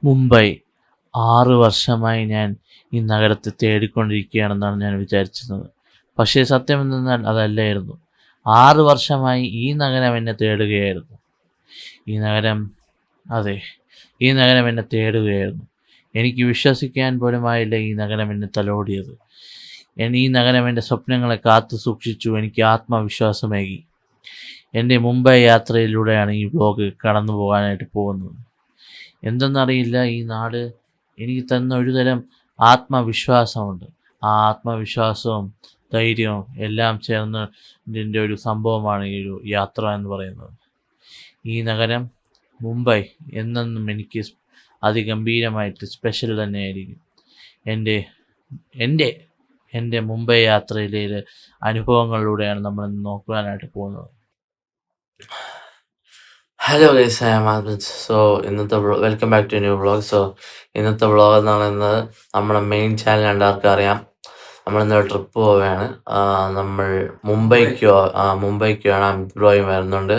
മുംബൈ 6 വർഷമായി ഞാൻ ഈ നഗരത്തെ തേടിക്കൊണ്ടിരിക്കുകയാണെന്നാണ് ഞാൻ വിചാരിച്ചിരുന്നത്. പക്ഷേ സത്യമെന്തെന്നാൽ അതല്ലായിരുന്നു. 6 വർഷമായി ഈ നഗരം എന്നെ തേടുകയായിരുന്നു. ഈ നഗരം അതെ, ഈ നഗരം എന്നെ തേടുകയായിരുന്നു. എനിക്ക് വിശ്വസിക്കാൻ പോലുമായില്ല ഈ നഗരം എന്നെ തലോടിയത്. ഈ നഗരം എൻ്റെ സ്വപ്നങ്ങളെ കാത്തു സൂക്ഷിച്ചു എനിക്ക് ആത്മവിശ്വാസമേകി. എൻ്റെ മുംബൈ യാത്രയിലൂടെയാണ് ഈ വ്ലോഗ് കടന്നു പോകാനായിട്ട് പോകുന്നത്. എന്തെന്നറിയില്ല, ഈ നാട് എനിക്ക് തന്ന ഒരുതരം ആത്മവിശ്വാസമുണ്ട്. ആ ആത്മവിശ്വാസവും ധൈര്യവും എല്ലാം ചേർന്ന് ഇതിൻ്റെ ഒരു സംഭവമാണ് ഈ ഒരു യാത്ര എന്ന് പറയുന്നത്. ഈ നഗരം മുംബൈ എന്നെന്നും എനിക്ക് അതിഗംഭീരമായിട്ട് സ്പെഷ്യൽ തന്നെയായിരിക്കും. എൻ്റെ എൻ്റെ എൻ്റെ മുംബൈ യാത്രയിലെ അനുഭവങ്ങളിലൂടെയാണ് നമ്മൾ നോക്കുവാനായിട്ട് പോകുന്നത്. ഹലോ ഗൈസ്, ഐ ആം ആൽബിൻസ്. സോ ഇന്നത്തെ welcome back to new vlog. So ഇന്നത്തെ വ്ളോഗ് എന്ന് പറയുന്നത് നമ്മുടെ മെയിൻ ചാനൽ എല്ലാവർക്കും അറിയാം. നമ്മളിന്നൊരു ട്രിപ്പ് പോവുകയാണ്. നമ്മൾ മുംബൈക്കാണ്. ബ്രോയും വരുന്നുണ്ട്.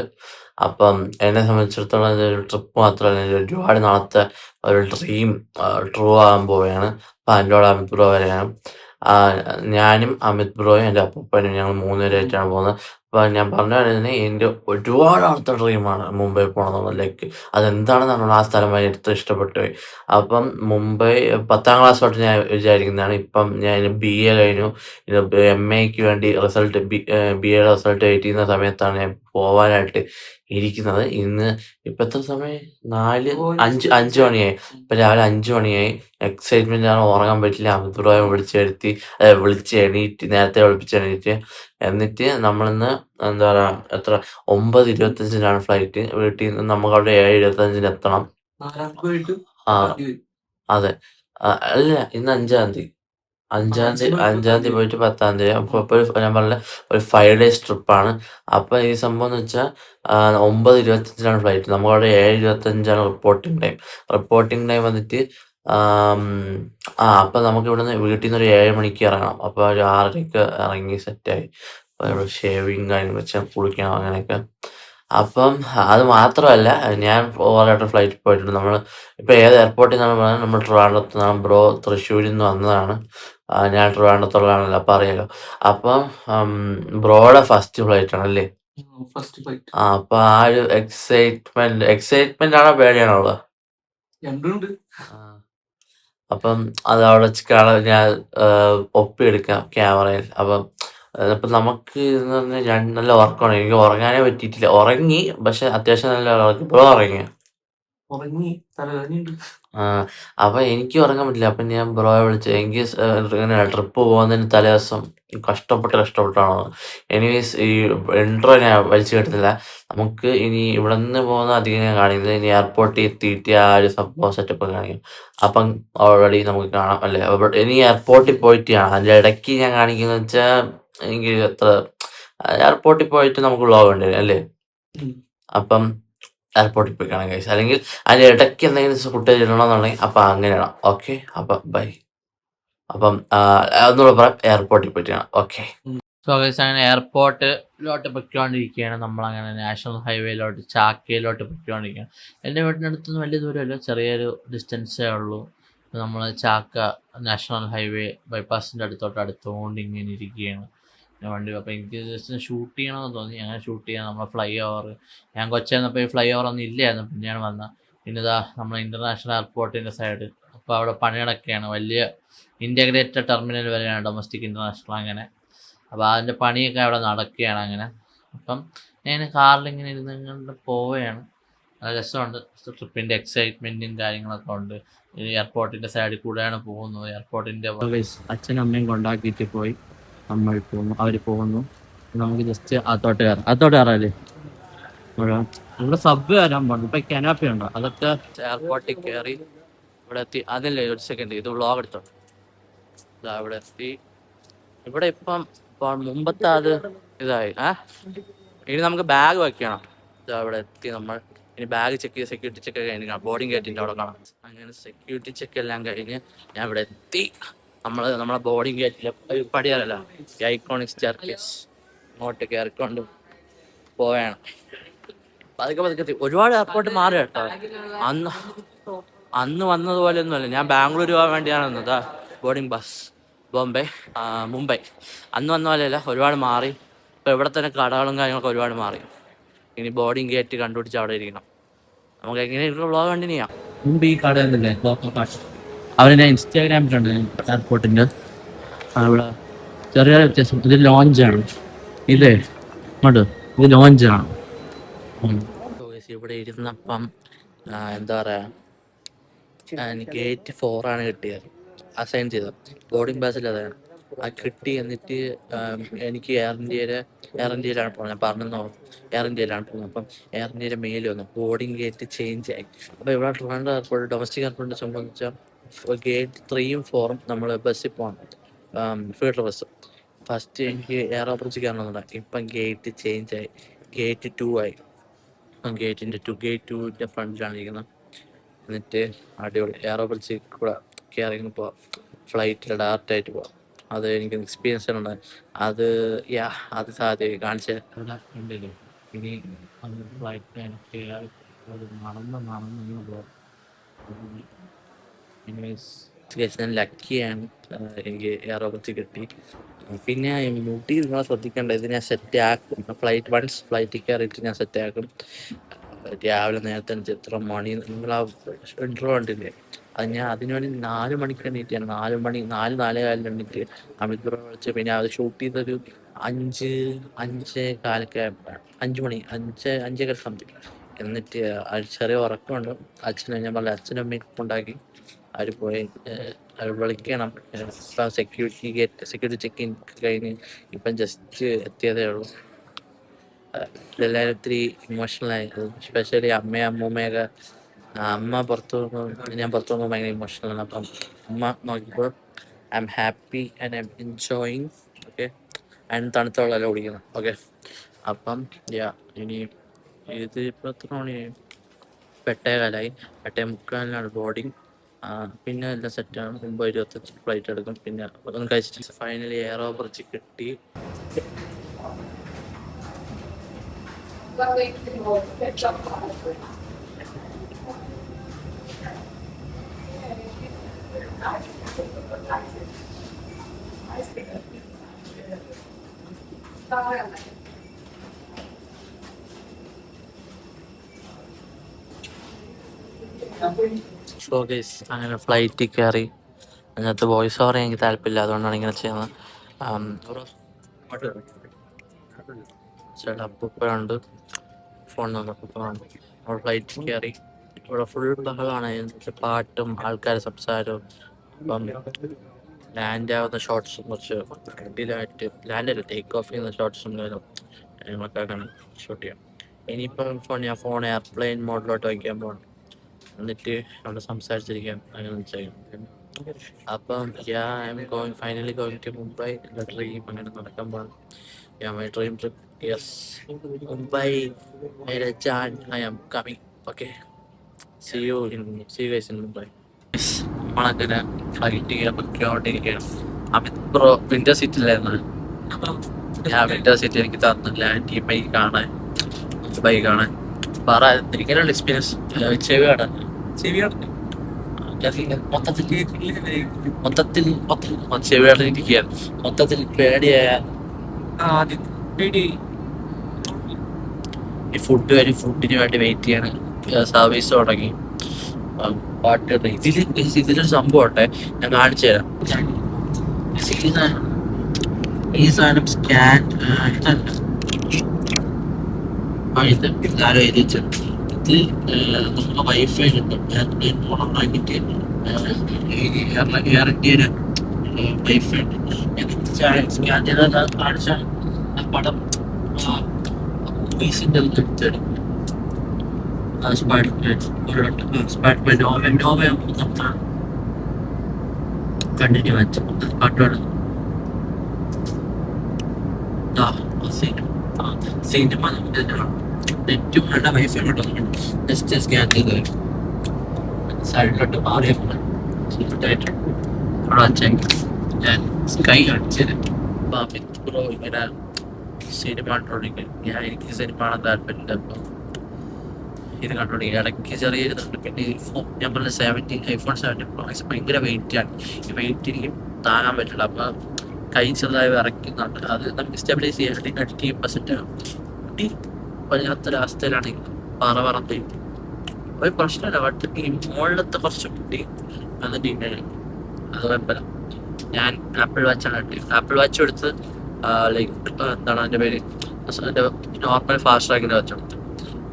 അപ്പം എന്നെ സംബന്ധിച്ചിടത്തോളം ഇതൊരു ട്രിപ്പ് മാത്രമല്ല, ഒരുപാട് നാളത്തെ ഒരു ഡ്രീം ട്രൂ ആകാൻ പോവുകയാണ്. അപ്പം എൻ്റെ കൂടെ അമിത് ബ്രോ വരെയാണ്. ഞാനും അമിത് ബ്രോയും എൻ്റെ അപ്പൂപ്പനും ഞങ്ങൾ 3 പേരായിട്ടാണ് പോകുന്നത്. അപ്പോൾ ഞാൻ പറഞ്ഞു വരുന്നത് എൻ്റെ ഒരുപാട് നാളത്തെ ഡ്രീമാണ് മുംബൈ പോകണമെന്നുള്ളത്. ലൈക്ക് അതെന്താണെന്നാണ് ആ സ്ഥലം ഭയങ്കര ഇഷ്ടപ്പെട്ടു പോയി. അപ്പം മുംബൈ 10ാം ക്ലാസ് തൊട്ട് ഞാൻ വിചാരിക്കുന്നതാണ്. ഇപ്പം ഞാൻ BA കഴിഞ്ഞു. ഇത് MAക്ക് വേണ്ടി BA റിസൾട്ട് വെയിറ്റ് ചെയ്യുന്ന സമയത്താണ് ഞാൻ പോവാനായിട്ട് ഇരിക്കുന്നത്. ഇപ്പം എത്ര സമയം? 5 മണിയായി. ഇപ്പം രാവിലെ 5 മണിയായി. എക്സൈറ്റ്മെൻറ്റാണ്, ഉറങ്ങാൻ പറ്റില്ല. അമിത് ബ്രോയെ വിളിച്ച് എണീറ്റ് നേരത്തെ വിളിപ്പിച്ച് എന്നിട്ട് നമ്മളിന്ന് എന്താ പറയുക 9:25 ഫ്ലൈറ്റ്. വീട്ടിൽ നിന്ന് നമുക്കവിടെ 7:25 എത്തണം. അതെ. അല്ല, ഇന്ന് 5-ാം തീയതി പോയിട്ട് 10-ാം തീയതി. അപ്പോൾ ഞാൻ പറഞ്ഞ ഒരു 5 days ട്രിപ്പാണ്. അപ്പോൾ ഈ സംഭവം എന്ന് വെച്ചാൽ 9:25 ഫ്ലൈറ്റ്. നമുക്കവിടെ 7:25 റിപ്പോർട്ടിംഗ് ടൈം വന്നിട്ട്. അപ്പം നമുക്ക് ഇവിടുന്ന് വീട്ടിൽ നിന്ന് ഒരു 7 മണിക്ക് ഇറങ്ങണം. അപ്പോൾ ഒരു 6:30 ഇറങ്ങി സെറ്റായി ഇവിടെ ഷേവിങ് കാര്യങ്ങൾ വെച്ചാൽ കുളിക്കണം അങ്ങനെയൊക്കെ. അപ്പം അത് മാത്രമല്ല, ഞാൻ ഓവറായിട്ട് ഫ്ലൈറ്റിൽ പോയിട്ടുണ്ട്. നമ്മൾ ഇപ്പോൾ ഏത് എയർപോർട്ടിൽ നിന്നാണ് പറഞ്ഞാൽ നമ്മൾ ട്രിവാൻഡ്രത്ത് നിന്നാണ്. ബ്രോ തൃശ്ശൂരിൽ നിന്ന് വന്നതാണ്. ഞാൻ ട്രിവാൻഡ്രത്തുള്ളതാണല്ലോ, അപ്പം അറിയാലോ. അപ്പം ബ്രോയുടെ ഫസ്റ്റ് ഫ്ലൈറ്റ് ആണല്ലേ? അപ്പം ആ ഒരു എക്സൈറ്റ്മെന്റ് ആണോ പേടിയാണോ ഉള്ളത്? അപ്പം അത് അവിടെ ഞാൻ ഒപ്പിയെടുക്കാം ക്യാമറയിൽ. അപ്പം നമുക്ക് ഇതെന്ന് പറഞ്ഞാൽ നല്ല ഉറക്കമാണ്. എനിക്ക് ഉറങ്ങാനേ പറ്റിയിട്ടില്ല. ഉറങ്ങി, പക്ഷെ അത്യാവശ്യം നല്ല ഉറങ്ങി. ബ്രോ ഉറങ്ങിയോ? അപ്പം എനിക്ക് ഉറങ്ങാൻ പറ്റില്ല. അപ്പം ഞാൻ ബ്രോയെ വിളിച്ചു. എനിക്ക് ഇങ്ങനെ ട്രിപ്പ് പോകുന്നതിന് തലേദിവസം കഷ്ടപ്പെട്ടാണ്. എനിവേസ് ഈ ഇൻട്രോ ഞാൻ വലിച്ചു കേട്ടുന്നില്ല. നമുക്ക് ഇനി ഇവിടെ നിന്ന് പോകുന്ന അധികം ഞാൻ കാണിക്കുന്നത്. ഇനി എയർപോർട്ടിൽ എത്തിയിട്ട് ആ ഒരു സംഭവം സെറ്റപ്പ് കാണിക്കും. അപ്പം ഓൾറെഡി നമുക്ക് കാണാം അല്ലേ. ഇനി എയർപോർട്ടിൽ പോയിട്ട് കാണാം. അതിൻ്റെ ഇടയ്ക്ക് ഞാൻ കാണിക്കുന്നത് വെച്ചാൽ എനിക്ക് എയർപോർട്ടിൽ പോയിട്ട് നമുക്ക് വ്ളോഗ് ഉണ്ട് അല്ലേ. അപ്പം എയർപോർട്ടിൽ പോയി കാണാം ഗൈസ്. അല്ലെങ്കിൽ അതിൻ്റെ ഇടയ്ക്ക് എന്തെങ്കിലും ഫുട്ടേജ് ഇടണമെന്നുണ്ടെങ്കിൽ അപ്പം അങ്ങനെ ഇടാം. ഓക്കെ, അപ്പം ബൈ. അപ്പം ഒന്നുകൂടെ പറയാം, എയർപോർട്ടിൽ പോയിട്ട് കാണാം. ഓക്കെ. സോ ഗൈസ്, അങ്ങനെ എയർപോർട്ടിലോട്ട് പൊയ്ക്കൊണ്ടിരിക്കുകയാണ്. നമ്മളങ്ങനെ നാഷണൽ ഹൈവേയിലോട്ട്, ചാക്കയിലോട്ട് പൊയ്ക്കൊണ്ടിരിക്കുകയാണ്. എൻ്റെ വീട്ടിനടുത്തൊന്നും വലിയ ദൂരമില്ല, ചെറിയൊരു ഡിസ്റ്റൻസേ ഉള്ളൂ. നമ്മൾ ചാക്ക നാഷണൽ ഹൈവേ ബൈപ്പാസിൻ്റെ അടുത്തോണ്ട് ഇങ്ങനെ ഇരിക്കുകയാണ് വണ്ടി. അപ്പോൾ എനിക്ക് ജസ്റ്റ് ഷൂട്ട് ചെയ്യണമെന്ന് തോന്നി. അങ്ങനെ ഷൂട്ട് ചെയ്യാൻ നമ്മൾ ഫ്ലൈ ഓവർ, ഞാൻ കൊച്ചായിരുന്നപ്പോൾ ഈ ഫ്ലൈ ഓവർ ഒന്നും ഇല്ലായിരുന്നു, പിന്നെയാണ് വന്നത്. പിന്നെ ഇതാ നമ്മൾ ഇൻ്റർനാഷണൽ എയർപോർട്ടിൻ്റെ സൈഡ്. അപ്പോൾ അവിടെ പണികളൊക്കെയാണ്, വലിയ ഇൻ്റഗ്രേറ്റഡ് ടെർമിനൽ വരെയാണ്, ഡൊമസ്റ്റിക് ഇൻ്റർനാഷണൽ അങ്ങനെ. അപ്പോൾ അതിൻ്റെ പണിയൊക്കെ അവിടെ നടക്കുകയാണ് അങ്ങനെ. അപ്പം ഞാൻ കാറിലിങ്ങനെ ഇരുന്ന് പോവുകയാണ്. നല്ല രസമുണ്ട്. ട്രിപ്പിൻ്റെ എക്സൈറ്റ്മെൻറ്റും കാര്യങ്ങളൊക്കെ ഉണ്ട്. എയർപോർട്ടിൻ്റെ സൈഡിൽ കൂടെയാണ് പോകുന്നത്. എയർപോർട്ടിൻ്റെ അച്ഛനും അമ്മയും കൊണ്ടാക്കിയിട്ട് പോയി. അവർ പോകുന്നു. നമുക്ക് ജസ്റ്റ് അത്തോട്ട് കയറാല്ലേ. ഇവിടെ സബ് കയറാൻ പോകുന്നു. ഇപ്പം കനാപ്പി ഉണ്ടോ, അതൊക്കെ എയർപോർട്ടിൽ കയറി ഇവിടെ എത്തി. അതല്ലേ ഒരു സെക്കൻഡ്, ഇത് വ്ളോഗ് എടുത്തോ. ഇവിടെ എത്തി. ഇവിടെ ഇപ്പം മുമ്പത്തെ അത് ഇതായി. ഇനി നമുക്ക് ബാഗ് വയ്ക്കണം. ഇവിടെ എത്തി നമ്മൾ. ഇനി ബാഗ് ചെക്ക് ചെയ്ത് സെക്യൂരിറ്റി ചെക്ക് കഴിഞ്ഞ് ബോർഡിംഗ് ഗേറ്റിൻ്റെ അവിടെ കാണാം. അങ്ങനെ സെക്യൂരിറ്റി ചെക്ക് എല്ലാം കഴിഞ്ഞ് ഞാൻ ഇവിടെ എത്തി. നമ്മളെ ബോർഡിംഗ് ഗേറ്റിൽ പടിയാറല്ല, ഐക്കോണിക് സ്റ്റെയർകേസ് അങ്ങോട്ട് കയറിക്കൊണ്ട് പോവുകയാണ്. പതുക്കെ ഒരുപാട് എയർപോർട്ട് മാറി കേട്ടോ. അന്ന് വന്നതുപോലെയൊന്നുമല്ല. ഞാൻ ബാംഗ്ലൂർ പോകാൻ വേണ്ടിയാണ് വന്നത്. Boarding bus Bombay Mumbai. അന്ന് വന്ന പോലെയല്ല, ഒരുപാട് മാറി. ഇപ്പോൾ ഇവിടെ തന്നെ കടകളും കാര്യങ്ങളൊക്കെ ഒരുപാട് മാറി. ഇനി ബോർഡിംഗ് ഗേറ്റ് കണ്ടുപിടിച്ച് അവിടെ ഇരിക്കണം. നമുക്ക് എങ്ങനെയുള്ള വ്ളോഗ് കണ്ടിന്യൂ ചെയ്യാം. മുമ്പ് ഈ കട ഒന്നുമില്ലേ, അവരെ ഇൻസ്റ്റാഗ്രാമിലുണ്ട് എയർപോർട്ടിൻ്റെ. അവിടെ ചെറിയ വ്യത്യാസം. ഇത് ലോഞ്ചാണ്. ഇതേ ഇങ്ങോട്ട് ഇത് ലോഞ്ചാണ്. ഇവിടെ ഇരുന്നപ്പം എന്താ പറയുക, ഗേറ്റ് 4 കിട്ടിയത്. അസൈൻ ചെയ്തത് ബോർഡിംഗ് പാസിൽ അതാണ് ആ കിട്ടി. എന്നിട്ട് എനിക്ക് എയർ ഇന്ത്യയിലാണ് പോകുന്നത്. ഞാൻ പറഞ്ഞോ, എയർ ഇന്ത്യയിലാണ് പോകുന്നത്. അപ്പം എയർ ഇന്ത്യയുടെ മെയിൽ വന്നു, ബോർഡിംഗ് ഗേറ്റ് ചേഞ്ച് ആയി. അപ്പോൾ ഇവിടെ ട്രിവാൻഡ്രം എയർപോർട്ട്, ഡൊമസ്റ്റിക് എയർപോർട്ടിനെ സംബന്ധിച്ചാൽ ഗേറ്റ് 3ഉം 4ഉം നമ്മൾ ബസ്സിൽ പോകണം, ഫീഡർ ബസ്. ഫസ്റ്റ് എനിക്ക് എയർ ബ്രിഡ്ജ് കയറണമെന്നുണ്ട്. ഇപ്പം ഗേറ്റ് ചേഞ്ച് ആയി, ഗേറ്റ് 2 ആയി. ഗേറ്റ് 2ൻ്റെ ഫ്രണ്ടിലാണ് ഇരിക്കുന്നത്. എന്നിട്ട് അടിപൊളി എയർ ബ്രിഡ്ജിൽ കൂടെ കയറി പോവാം, ഫ്ലൈറ്റിൽ ഡയറക്റ്റായിട്ട് പോവാം. അത് എനിക്ക് എക്സ്പീരിയൻസ് ഉണ്ട്. അത് അത് സാധ്യത കാണിച്ച് ഇനി ഫ്ലൈറ്റ് നടന്ന് പോവാം. ഞാൻ ലക്കിയാണ്, എനിക്ക് എയർ ബ്രിഡ്ജ് കിട്ടി. പിന്നെ മുടി നിങ്ങൾ ശ്രദ്ധിക്കേണ്ടത്, ഇത് ഞാൻ സെറ്റ് ആക്കും. ഫ്ലൈറ്റ് കയറിയിട്ട് ഞാൻ സെറ്റ് ആക്കും. രാവിലെ നേരത്തെ എത്ര മണി, നിങ്ങൾ ആ ഇൻട്രോ കണ്ടില്ലേ, അത് ഞാൻ അതിനുവേണ്ടി 4 മണിക്ക് എണീറ്റാണ്. 4:45 എണീറ്റ് അമിത് ബ്രോ വിളിച്ച്. പിന്നെ അത് ഷൂട്ട് ചെയ്തൊരു 5:45 5:05 സംതിങ്. എന്നിട്ട് ചെറിയ ഉറക്കമുണ്ട്. ഞാൻ പറഞ്ഞു അച്ഛനും അമ്മയും ഉണ്ടാക്കി അവർ പോയി. അവർ വിളിക്കണം. ഇപ്പം സെക്യൂരിറ്റി ചെക്ക് ഇൻ കഴിഞ്ഞ് ഇപ്പം ജസ്റ്റ് എത്തിയതേ ഉള്ളൂ. എല്ലാവരും ഒത്തിരി ഇമോഷണലായി, എസ്പെഷ്യലി അമ്മൂമ്മയൊക്കെ. അമ്മ പുറത്തു പോകുമ്പോൾ, ഞാൻ പുറത്തു പോകുമ്പോൾ ഭയങ്കര ഇമോഷണലാണ്. അപ്പം അമ്മ നോക്കിയപ്പോൾ I am happy and I M enjoying. Okay, and തണുത്ത വെള്ളമല്ല കുടിക്കുന്നത്. ഓക്കെ, അപ്പം ഇനി ഇത് ഇപ്പോൾ എത്ര മണിയായി? 8:15. 8:45 ബോർഡിങ്. പിന്നെ എല്ലാം സെറ്റാണ്. 9:25 ഫ്ലൈറ്റ് എടുക്കും. പിന്നെ ഒന്നും കഴിച്ചിട്ട് ഫൈനലി എയർ ബ്രിഡ്ജ് കിട്ടി. സോ ഗൈസ്, അങ്ങനെ ഫ്ലൈറ്റിൽ കയറി. അതിനകത്ത് വോയിസ് ഓവർ എനിക്ക് താല്പര്യമില്ല, അതുകൊണ്ടാണ് ഇങ്ങനെ ചെയ്യുന്നത്. ചേട്ടാ അപ്പൂപ്പഴുണ്ട്, ഫോൺ അപ്പൂപ്പഴുണ്ട്. നമ്മൾ ഫ്ലൈറ്റിൽ കയറി. ഇവിടെ ഫുൾ ബഹളമാണ്, പാട്ടും ആൾക്കാരുടെ സംസാരവും. അപ്പം ലാൻഡ് ആവുന്ന ഷോർട്സും കുറച്ച് കിട്ടിയതായിട്ട്, ലാൻഡല്ല ടേക്ക് ഓഫ് ചെയ്യുന്ന ഷോർട്സും ഞങ്ങൾക്കാണ് ഷൂട്ട് ചെയ്യാം. ഇനിയിപ്പം ഞാൻ ഫോൺ എയർപ്ലെയിൻ മോഡിലോട്ട് വയ്ക്കാൻ പോകണം. എന്നിട്ട് അവിടെ സംസാരിച്ചിരിക്കാം, അങ്ങനെ ചെയ്യും. അപ്പം ഫൈനലി ഗോയിങ് ടു മുംബൈ. എൻ്റെ ഡ്രീം അങ്ങനെ നടക്കാൻ പോകണം. My dream trip. Yes, Mumbai. I am coming. Okay, see you guys in Mumbai. നമ്മളങ്ങനെ ഫ്ലൈറ്റ് പൊയ്ക്കൊണ്ടിരിക്കുകയാണ്. അമിത് ബ്രോ വിൻഡോ സീറ്റിലായിരുന്നു. ഞാൻ വിൻഡോ സീറ്റ് എനിക്ക് തന്നില്ല. മുംബൈ കാണാൻ ഇങ്ങനെയുള്ള എക്സ്പീരിയൻസ്. മൊത്തത്തിൽ ചെവിയാടിരിക്കുകയാണ്. മൊത്തത്തിൽ പേടിയായ ഈ ഫുഡിന് വേണ്ടി വെയിറ്റ് ചെയ്യാണ്. സർവീസ് തുടങ്ങി. പാട്ട് ഇതിലൊരു സംഭവം ഉണ്ടേ, ഞാൻ കാണിച്ചു തരാം. ഈ സാധനം സ്കാൻ ഇത് നമ്മുടെ വൈഫൈ കിട്ടും. ഓണാക്കിയിട്ട് എയർ ഇന്ത്യയുടെ വൈഫൈ സ്കാൻ ചെയ്താൽ കാണിച്ച പടം മൂവീസിൻ്റെ കണ്ടിന്യൂ വെച്ചു പാട്ടോട് സിനിമ നെറ്റും വേണ്ട, വൈഫൈ കിട്ടുന്നുണ്ട്. ജസ്റ്റ് സ്കാൻ ചെയ്ത് സൈഡിലോട്ട് മാറിയപ്പോൾ ഞാൻ സ്കൈ അടിച്ചത്. ബ്രോ ഇങ്ങനെ സിനിമ കണ്ടോണ്ടിരിക്കും. എനിക്ക് സിനിമ കാണാൻ താല്പര്യമില്ല. അപ്പം ഇത് കണ്ടോളി, ഇടയ്ക്ക് ചെറിയ ഇതുണ്ട്. പിന്നെ ഈ ഞാൻ പറഞ്ഞ iPhone 17 Pro Max ഭയങ്കര വെയിറ്റാണ്. ഈ വെയിറ്റ് എനിക്ക് താങ്ങാൻ പറ്റില്ല. അപ്പൊ കൈ ചെറുതായി വിറയ്ക്കുന്നുണ്ട്. അത് നമുക്ക് സ്റ്റെബിലൈസ് ചെയ്യാൻ വേണ്ടി 30% മുടി വല്ലാത്തൊരവസ്ഥയിലാണ് പറന്നിട്ട് ഒരു പ്രശ്നമില്ല. ബട്ട് ഈ മുകളിലത്തെ കുറച്ച് മുടി എന്നിട്ട് അത് കുഴപ്പമില്ല. ഞാൻ ആപ്പിൾ വാച്ചാണ് ഇട്ടത്. ആപ്പിൾ വാച്ച് എടുത്ത് ലൈക്ക് എന്താണ് അതിൻ്റെ പേര്, എൻ്റെ നോർമൽ ഫാസ്റ്റ് ട്രാക്കിൻ്റെ വാച്ച് എടുത്ത്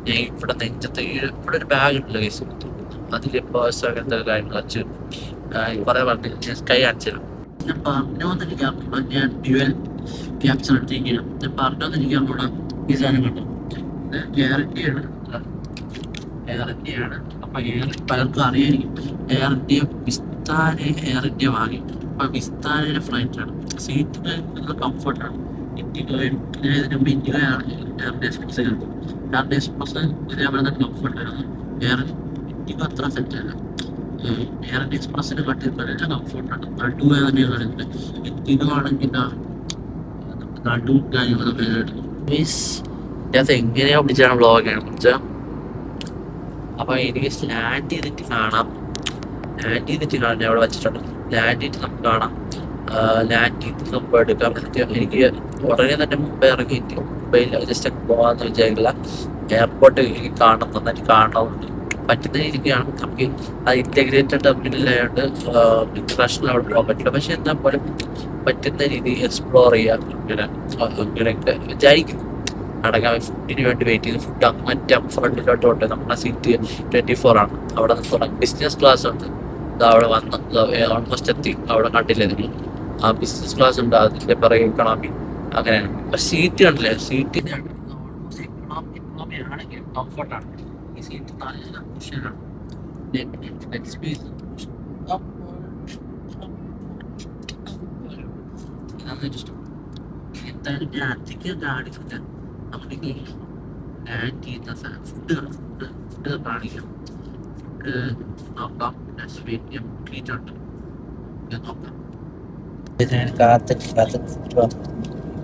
ഞാൻ ഇവിടെ നെഞ്ചത്ത് ഇവിടെ ഒരു ബാഗ് ഉണ്ടല്ലോ കേസ്, അതിൽ പേഴ്സ് അങ്ങനത്തെ കാര്യങ്ങൾ വെച്ച് കുറേ പറഞ്ഞു ഞാൻ സ്കൈ കാണിച്ചിരുന്നു. ഞാൻ പറഞ്ഞോന്നെനിക്ക് ഞാൻ ഡ്യുവൽ ക്യാപ്ചർ എടുത്തിരിക്കണം. ഞാൻ പറഞ്ഞോന്നെനിക്ക് നമ്മുടെ ഈ സാധനം കണ്ടു ഗ്യാരണ്ടിയാണ്. അപ്പൊ പലർക്കും അറിയായിരിക്കും air India Vistara air India വാങ്ങി. അപ്പൊ വിസ്താരയുടെ ഫ്ലൈറ്റാണ്, സീറ്റിന് നല്ല കംഫർട്ടാണ്. ഇൻഡിഗോയും ഇതിന് മുമ്പ് ഇൻഡിഗോയാണ് എക്സ്പ്രസ് ഇതേപോലെ തന്നെ കംഫർട്ടാണ്. ഇൻഡിഗോ അത്ര സെറ്റാണ്. എയർ ഇന്ത്യ എക്സ്പ്രസിന് കട്ടി നല്ല കംഫർട്ടാണ്. നടുവ് തന്നെയാണ് ഇൻഡിഗോ ആണെങ്കിൽ നടുവും കാര്യങ്ങളൊക്കെ ഇതിനകത്ത് എങ്ങനെയാ പിടിച്ചാണ് ബ്ലോഗാണ് വെച്ചാൽ. അപ്പൊ എനിക്ക് ലാൻഡ് ചെയ്തിട്ട് കാണാം. ഞാൻ അവിടെ വെച്ചിട്ടുണ്ട്. ലാൻഡ് ചെയ്തിട്ട് നമുക്ക് കാണാം. ലാൻഡ് ചെയ്തിട്ട് നമുക്ക് എടുക്കാം. എന്നിട്ട് എനിക്ക് ഉടനെ തന്നെ മുംബൈ ഇറങ്ങിയിട്ട് മുംബൈയിൽ ജസ്റ്റ് പോകാമെന്ന് വിചാരിക്കില്ല. എയർപോർട്ട് എനിക്ക് നന്നായിട്ട് കാണണമെന്നുണ്ട്. പറ്റുന്ന രീതിക്കാണ്. നമുക്ക് അത് ഇന്റഗ്രേറ്റഡ് ടെർമിനലായതുകൊണ്ട് ഇന്റർനാഷണൽ അവിടെ പോകാൻ പറ്റില്ല. പക്ഷെ എന്നാൽ പോലും പറ്റുന്ന രീതി എക്സ്പ്ലോർ ചെയ്യാം. അങ്ങനെയൊക്കെ വിചാരിക്കും. അടങ്ങാൻ ഫുഡിന് വേണ്ടി വെയിറ്റ് ചെയ്ത് ഫുഡ് മറ്റേ ഫ്രണ്ടിലോട്ട് പോട്ടെ. നമ്മുടെ സീറ്റ് 24 ആണ്. അവിടെ നിന്ന് തുടങ്ങി ബിസിനസ് ക്ലാസ് ഉണ്ട്. അവിടെ വന്ന് ഓൾമോസ്റ്റ് എത്തി. അവിടെ കണ്ടില്ലേ നിങ്ങൾ, ആ ബിസിനസ് ക്ലാസ് ഉണ്ട്, അതിന്റെ പിറകെ എക്കണോമി, അങ്ങനെയാണ്. പക്ഷെ സീറ്റ് കണ്ടില്ലേ, സീറ്റിന്റെ ഓൾമോസ്റ്റ് എക്കണോമി ആണെങ്കിലും കംഫർട്ടാണ്. ഈ സീറ്റ് നല്ല കുഷനാണ്. ലെഗ് സ്പേസ് എന്തായാലും ഞാൻ അധികം കാണിക്കില്ല. നമുക്ക് ലാൻഡ് ചെയ്യുന്ന ഫുഡ് കാണിക്കാം. ഫുഡ് നോക്കാം. നോക്കാം.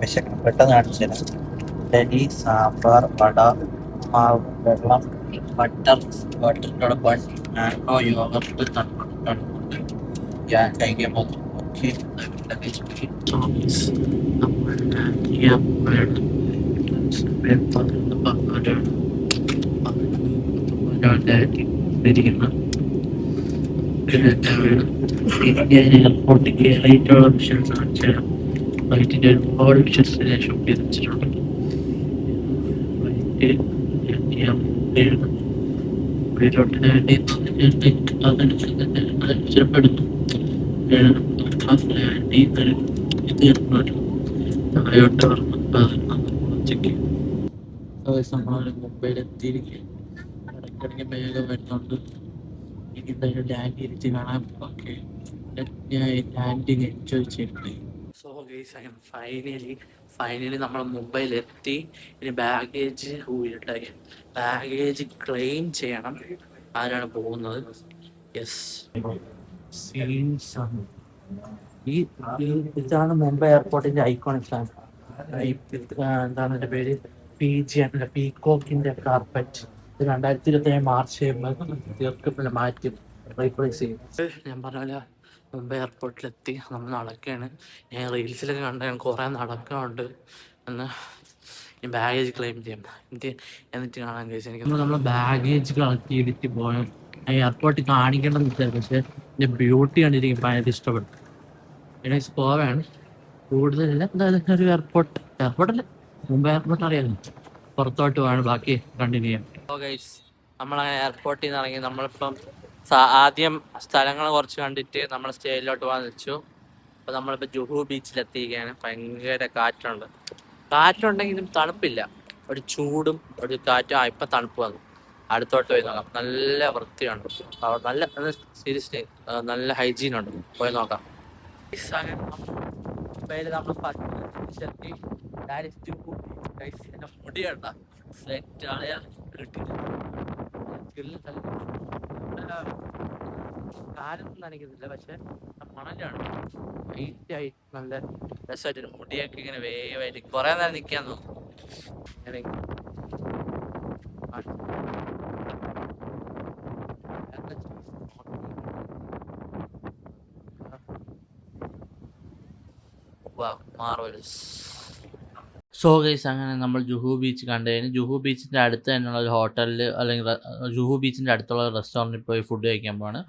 വിശക്കണം, പെട്ടെന്ന് കാണിച്ചു തരാം. ഇഡലി, സാമ്പാർ, വട, മാവ്, വെള്ളം, ബട്ടറിൻ്റെ ബൺ, മാംഗോ, യോഗർട്ട്, തണുപ്പുണ്ട്. ഞാൻ കഴിക്കാൻ പോകുന്നു. ഓക്കെ, എയർപോർട്ട് കയറിയിട്ടുള്ള വിഷൻസ് കാണിച്ചു തരാം. ഫ്ലൈറ്റിൻ്റെ ഒരുപാട് വിഷൻസ് ഞാൻ ഷൂട്ട് ചെയ്ത് വെച്ചിട്ടുണ്ട്. ചിലപ്പോൾ എടുത്തു മുംബൈയിലെത്തിയിരിക്കും. ഇടയ്ക്കിടയ്ക്ക് വേഗം വരുന്നുണ്ട്. എനിക്ക് എന്തായാലും ലാൻഡ് ചെയ്തിട്ട് കാണാം. ഓക്കെ, ഞാൻ ലാൻഡിങ് എൻജോയ് ചെയ്യട്ടെ. സോ ഗൈസ്, അങ്ങനെ ഫൈനലി നമ്മൾ മുംബൈയിലെത്തി. ഇനി ബാഗേജ് ക്ലെയിം ചെയ്യണം. ആരാണ് പോകുന്നത്? യെസ്, ഇതാണ് മുംബൈ എയർപോർട്ടിന്റെ ഐക്കോണിക് സാധനം. എന്താണ് എൻ്റെ പേര്, പീകോക്കിന്റെ കാർപ്പറ്റ്. 2027 മാർച്ച് തീർക്കപ്പില്ല മാറ്റും, റീപ്ലേസ് ചെയ്യും. ഞാൻ പറഞ്ഞ മുംബൈ എയർപോർട്ടിലെത്തി. നമ്മൾ നടക്കുകയാണ്. ഞാൻ റീൽസിലൊക്കെ കണ്ട കുറേ നടക്കാറുണ്ട് എന്ന്. ബാഗേജ് ക്ലെയിം ചെയ്യാം എന്നിട്ട് കാണാൻ കഴിച്ചു. എനിക്ക് നമ്മൾ ബാഗേജ് കളക്ട് ചെയ്തിട്ട് പോകണം. എയർപോർട്ടിൽ കാണിക്കേണ്ടെന്ന് വെച്ചാൽ, പക്ഷേ എൻ്റെ ബ്യൂട്ടി കണ്ടിരിക്കും ഭയങ്കര ഇഷ്ടപ്പെട്ടു. പിന്നെ പോവാണ് കൂടുതലില്ല. എന്തായാലും ഒരു എയർപോർട്ടല്ല, മുംബൈ എയർപോർട്ട് അറിയാമല്ലോ. പുറത്തോട്ട് പോവാണ്, ബാക്കി കണ്ടിന്യൂ ചെയ്യാം. നമ്മളങ്ങനെ എയർപോർട്ടിൽ നിന്ന് ഇറങ്ങി. നമ്മളിപ്പം ആദ്യം സ്ഥലങ്ങൾ കുറച്ച് കണ്ടിട്ട് നമ്മൾ സ്റ്റേയിലോട്ട് പോകാൻ വെച്ചു. അപ്പോൾ നമ്മളിപ്പോൾ ജുഹു ബീച്ചിലെത്തിയിരിക്കുകയാണ്. ഭയങ്കര കാറ്റുണ്ടെങ്കിലും തണുപ്പില്ല, ഒരു ചൂടും ഒരു കാറ്റും. ഇപ്പം തണുപ്പ് വന്നു. അടുത്തോട്ട് പോയി നോക്കാം. നല്ല വൃത്തിയുണ്ട് അവിടെ, നല്ല സീരിയസ്ലി നല്ല ഹൈജീൻ ഉണ്ട്. പോയി നോക്കാം. നമ്മൾ എത്തി. മുടിയണ്ട കാലൊന്നും നനയ്ക്കുന്നില്ല, പക്ഷെ മണലാണ്. വെയിറ്റായി നല്ല രസമായിട്ട് മുടിയൊക്കെ ഇങ്ങനെ വേവായിട്ട് കുറേ നേരം നിൽക്കാൻ തോന്നും. മാർവലസ്. സോ ഗൈസ്, അങ്ങനെ നമ്മൾ ജുഹു ബീച്ച് കണ്ടു കഴിഞ്ഞ് ജുഹു ബീച്ചിൻ്റെ അടുത്ത് തന്നെയുള്ള ഒരു ഹോട്ടലിൽ അല്ലെങ്കിൽ ജുഹു ബീച്ചിൻ്റെ അടുത്തുള്ള റെസ്റ്റോറൻറ്റിൽ പോയി ഫുഡ് കഴിക്കാൻ പോവാണ്.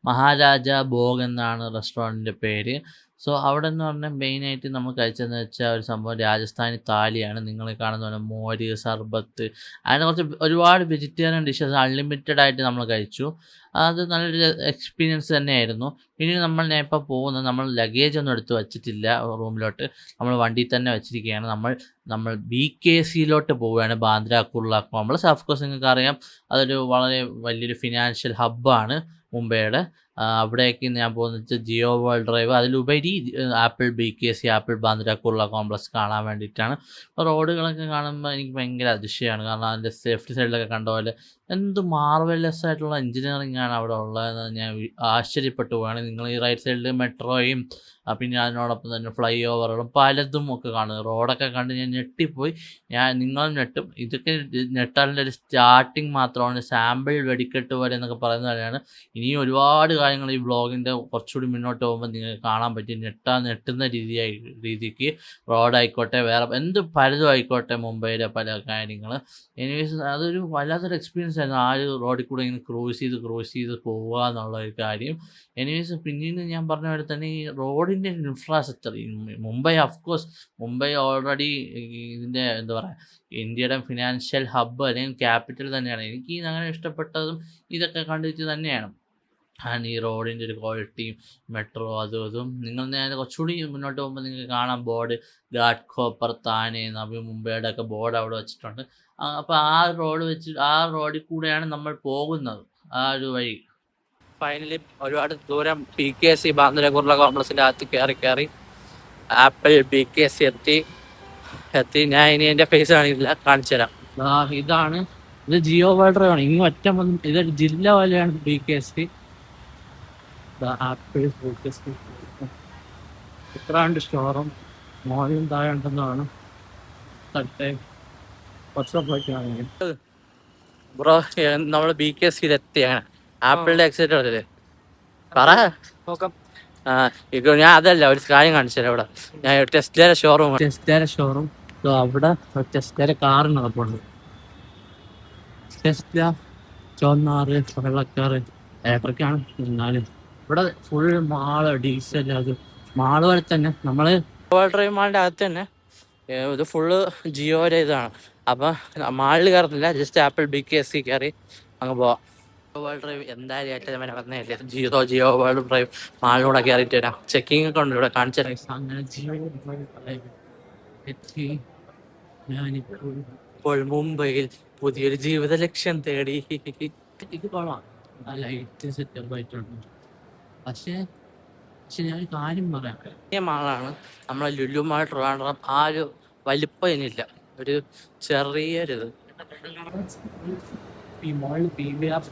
മഹാരാജ ഭോഗ് എന്നാണ് റെസ്റ്റോറൻറ്റിൻ്റെ പേര്. സോ അവിടെ എന്ന് പറഞ്ഞാൽ മെയിനായിട്ട് നമ്മൾ കഴിച്ചതെന്ന് വെച്ചാൽ ഒരു സംഭവം രാജസ്ഥാനി താലിയാണ്. നിങ്ങൾ കാണുന്ന പോലെ മോര്, സർബത്ത്, അങ്ങനെ കുറച്ച് ഒരുപാട് വെജിറ്റേറിയൻ ഡിഷസ് അൺലിമിറ്റഡ് ആയിട്ട് നമ്മൾ കഴിച്ചു. അത് നല്ലൊരു എക്സ്പീരിയൻസ് തന്നെയായിരുന്നു. ഇനി ഞാൻ ഇപ്പോൾ പോകുന്നത്, നമ്മൾ ലഗേജ് ഒന്നും എടുത്ത് വച്ചിട്ടില്ല റൂമിലോട്ട്. നമ്മൾ വണ്ടിയിൽ തന്നെ വെച്ചിരിക്കുകയാണ്. നമ്മൾ BKCയിലോട്ട് പോവുകയാണ്, Bandra Kurla complex. Of course നിങ്ങൾക്ക് അറിയാം, അതൊരു വളരെ വലിയൊരു ഫിനാൻഷ്യൽ ഹബ്ബാണ് മുംബൈയുടെ. അവിടേക്ക് ഞാൻ പോകുന്നത് ജിയോ വേൾഡ് ഡ്രൈവ്, അതിലുപരി apple BKC, apple Bandra Kurla complex കാണാൻ വേണ്ടിയിട്ടാണ്. റോഡുകളൊക്കെ കാണുമ്പോൾ എനിക്ക് ഭയങ്കര അതിശയമാണ്. കാരണം അതിൻ്റെ സേഫ്റ്റി സൈഡിലൊക്കെ കണ്ട പോലെ എന്ത് മാർവലസ് ആയിട്ടുള്ള എഞ്ചിനീയറിംഗ് ആണ് അവിടെ ഉള്ളതെന്ന് ഞാൻ ആശ്ചര്യപ്പെട്ടു പോവാണ്. നിങ്ങൾ ഈ റൈറ്റ് സൈഡിൽ മെട്രോയും പിന്നെ അതിനോടൊപ്പം തന്നെ ഫ്ലൈ ഓവറുകളും പലതും ഒക്കെ കാണുന്നത്. റോഡൊക്കെ കണ്ട് ഞാൻ ഞെട്ടിപ്പോയി. നിങ്ങളും ഞെട്ടും. ഇതൊക്കെ ഞെട്ടാലിൻ്റെ ഒരു സ്റ്റാർട്ടിങ് മാത്രമാണ്, സാമ്പിൾ വെടിക്കെട്ട് പോലെ എന്നൊക്കെ പറയുന്നത് പോലെയാണ്. ഇനിയും ഒരുപാട് കാര്യങ്ങൾ ഈ വ്ളോഗിൻ്റെ കുറച്ചുകൂടി മുന്നോട്ട് പോകുമ്പോൾ നിങ്ങൾക്ക് കാണാൻ പറ്റും. ഞെട്ടുന്ന രീതിക്ക് റോഡായിക്കോട്ടെ, വേറെ പലതും ആയിക്കോട്ടെ, മുംബൈയിലെ പല കാര്യങ്ങൾ. എനിവേസ് അതൊരു വല്ലാത്തൊരു എക്സ്പീരിയൻസ് ആയിരുന്നു. ആ ഒരു റോഡിൽ കൂടെ ഇങ്ങനെ ക്രൂസ് ചെയ്ത് പോവുക എന്നുള്ള ഒരു കാര്യം. എനിവേസ് പിന്നീട് ഞാൻ പറഞ്ഞ പോലെ തന്നെ ഈ റോഡിൻ്റെ infrastructure Mumbai, of course Mumbai already ഇതിൻ്റെ എന്താ പറയുക, ഇന്ത്യയുടെ ഫിനാൻഷ്യൽ ഹബ്ബ് അല്ലെങ്കിൽ ക്യാപിറ്റൽ തന്നെയാണ്. എനിക്ക് അങ്ങനെ ഇഷ്ടപ്പെട്ടതും ഇതൊക്കെ കണ്ടിട്ട് തന്നെയാണ്. ആൻഡ് ഈ റോഡിൻ്റെ ഒരു ക്വാളിറ്റിയും മെട്രോ അതും നിങ്ങൾ നേരെ കുറച്ചുകൂടി മുന്നോട്ട് പോകുമ്പോൾ നിങ്ങൾക്ക് കാണാം ബോർഡ് ഘാട്ട് കോപ്പർ താനെ നവി മുംബൈയുടെ ഒക്കെ ബോർഡ് അവിടെ വെച്ചിട്ടുണ്ട്. അപ്പോൾ ആ റോഡിൽ കൂടെയാണ് നമ്മൾ പോകുന്നത്, ആ ഒരു വഴി. ഫൈനലി ഒരുപാട് ദൂരം BKC ബാന്ദ്ര കുർള കോംപ്ലക്സിൻ്റെ അകത്ത് കയറി ആപ്പിൾ BKC എത്തി. ഞാൻ ഇനി എൻ്റെ ഫേസ് കാണിച്ചു തരാം. ഇതാണ്, ഇത് ജിയോ വേൾഡ് ഡ്രൈവ് ആണ്. ഇനി ഒറ്റ ഇതൊരു ജില്ല പോലെയാണ് BKC. ആപ്പിൾ ഇത്രണ്ട് സ്റ്റോറും മോളിലും താഴെ ഉണ്ടെന്നാണ് ബ്രോ. നമ്മൾ BKCയിൽ എത്തിയാണ്. ആപ്പിളിന്റെ എക്സൈറ്റ് അല്ലേ പറ. ഞാൻ അതല്ല ഒരു കാര്യം കാണിച്ചു ഇവിടെ. ഞാൻ ടെസ്ലയുടെ ഷോറൂം അവിടെ ടെസ്ലയുടെ കാറിന് നടപ്പുണ്ട്. ടെസ്ല ചുവന്നാറ് വെള്ളക്കാറ് ഏട്ടൊക്കെയാണ്. എന്നാലും ഇവിടെ ഫുൾ മാള് ഡീസൽ, അത് മാള് പോലെ തന്നെ നമ്മള് വേൾഡ് ഡ്രൈവ് മാളിന്റെ അകത്ത് തന്നെ ഇത് ഫുള്ള് ജിയോയുടെ ഇതാണ്. അപ്പം മാളിൽ കയറുന്നില്ല, ജസ്റ്റ് ആപ്പിൾ BKC കയറി അങ്ങ് പോവാം. വേൾഡ് ഡ്രൈവ് എന്തായാലും ഏറ്റവും പറഞ്ഞില്ലേ, ജിയോ വേൾഡ് ഡ്രൈവ് മാളിലൂടെ കയറിയിട്ട് വരാം. ചെക്കിംഗ് ഒക്കെ ഉണ്ട് ഇവിടെ, കാണിച്ചു. അങ്ങനെ ജിയോ എത്തി. ഞാനിപ്പോൾ മുംബൈയിൽ പുതിയൊരു ജീവിത ലക്ഷ്യം തേടി. ഇത് കൊള്ളാം, ലൈറ്റ് സെറ്റപ്പ് ആയിട്ടുണ്ട്. പക്ഷേ ഞാൻ ഒരു കാര്യം പറയാം, ഈ മാളാണ് നമ്മളെ ലുലു മാൾ ട്രിവാൻഡ്രം. ആ ഒരു വലിപ്പം ഇതിനില്ല, ഒരു ചെറിയൊരിത്. ഈ മാളിൽ PVR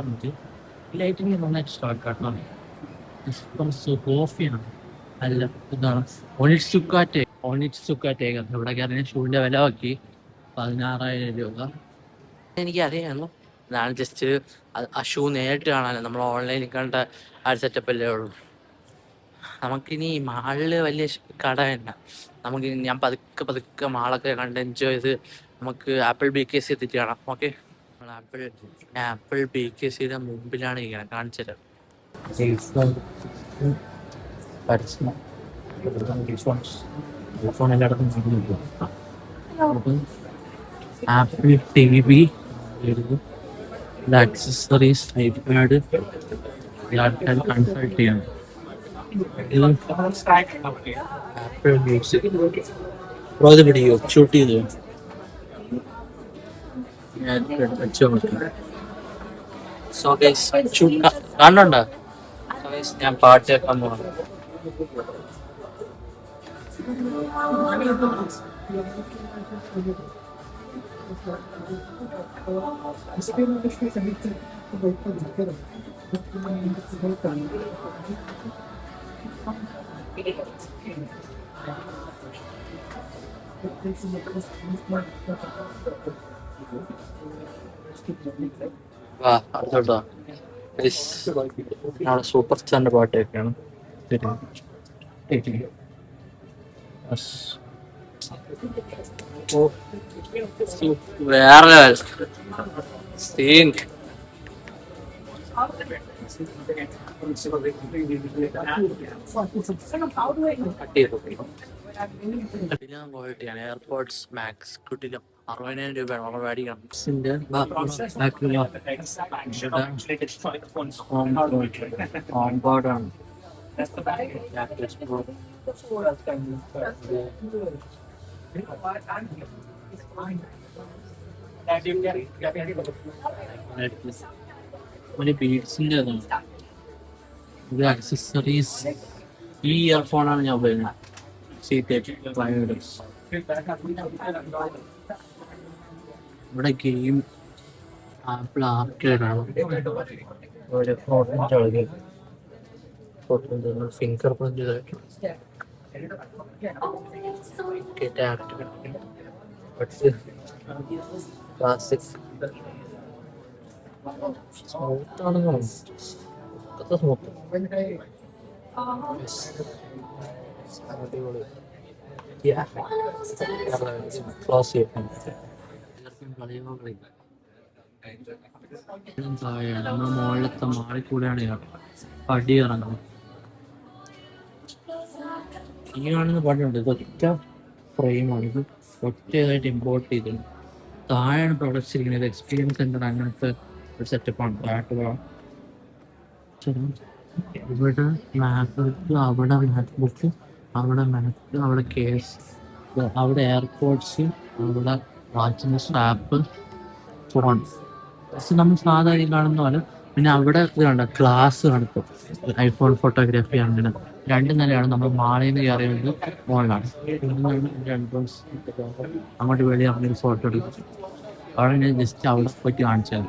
ഉണ്ട്. ലൈറ്റിങ് നന്നായിട്ട് സ്റ്റാർട്ട് കാട്ടണം. കോഫിയാണ്, അല്ല ഇതാണ് ഒണിറ്റ്സുക്കാറ്റെ. ഇവിടെ കയറിയ ഷൂവിൻ്റെ വില നോക്കി 16,000 രൂപ. എനിക്കറിയാമല്ലോ, ഇതാണ് ജസ്റ്റ് ആ ഷൂ നേരിട്ട് കാണാനോ, നമ്മൾ ഓൺലൈനിൽ കണ്ട ആ ഒരു സെറ്റപ്പല്ലേ ഉള്ളൂ. നമുക്കിനി മാളിൽ വലിയ കട തന്നെ. ഞാൻ പതുക്കെ മാളൊക്കെ കണ്ട് എൻജോയ് ചെയ്ത് നമുക്ക് ആപ്പിൾ BKC എത്തിയിട്ട് കാണാം. ഓക്കെ, ആപ്പിൾ BKCയുടെ മുമ്പിലാണ് ഇരിക്കണം, കാണിച്ചത്. Apple TV, accessories, iPad, consult ചെയ്യണം. ആപ്പിൾ മ്യൂസിക് പിടിക്കോ, ഷൂട്ട് ചെയ്തോ. കാണണ്ട, ഞാൻ പാട്ട് കേൾക്കാൻ പോകണം. വാ അടുത്തോട്ടോ. അവിടെ സൂപ്പർ സ്റ്റാറിന്റെ പാട്ടൊക്കെയാണ്. വേറെ സീൻ ക്വാളിറ്റിയാണ്. എയർപോർട്സ് മാക്സ് കിട്ടില്ല, 60,000 രൂപയാണ് നമ്മൾ മേടിക്കണം. ഓൺബോർഡാണ്. ബീഡ്സിന്റെ ഇത് അക്സസറീസ്. ഈ ഇയർഫോണാണ് ഞാൻ ഉപയോഗിക്കുന്നത്. ഇവിടെ ഗെയിം ആപ്പിൾ ആർക്കേഡ് ആണ്. ഫിംഗർ പ്രിന്റ് ക്ലാസിക് സ്മൂത്താണ്. സ്മൂത്ത് നമ്മൾ മുകളിലത്തെ മാളിൽ കൂടെയാണ് പടി ഇറങ്ങുന്നത്. ഈ കാണുന്ന പടിയുണ്ട്, ഇതൊറ്റ ഫ്രെയിമാണ്. ഇത് ഒറ്റയായിട്ട് ഇമ്പോർട്ട് ചെയ്തിട്ടുണ്ട്. താഴെയാണ് പ്രൊഡക്ട്സ് ഇരിക്കുന്നത്. എക്സ്പീരിയൻസ് സെന്റർ അങ്ങനത്തെ ഒരു സെറ്റപ്പാണ് താഴോട്ട് പോകാം. ഇവിടെ മാക്ബുക്ക്, അവിടെ മാക്ബുക്ക്, അവിടെ മാക്ക്, അവിടെ കേസ്, അവിടെ എയർപോർട്സ്, അവിടെ വാച്ചിൻ്റെ സ്ട്രാപ്പ്, ഫോൺ. നമ്മൾ സാധാരണ കാണുന്ന പോലെ. പിന്നെ അവിടെ ഇത് കണ്ട ക്ലാസ് കാണിക്കും, ഐഫോൺ ഫോട്ടോഗ്രാഫി. അങ്ങനെ 2 നിലയാണ്. നമ്മൾ മാളിൽ നിന്ന് കയറിയത് മുകളിലാണ്. എൻട്രൻസ് അങ്ങോട്ട് വെളി അങ്ങനെ ഫോട്ടോ എടുക്കും. അവിടെ ഞാൻ ജസ്റ്റ് അവിടെ പോയിട്ട് കാണിച്ചാൽ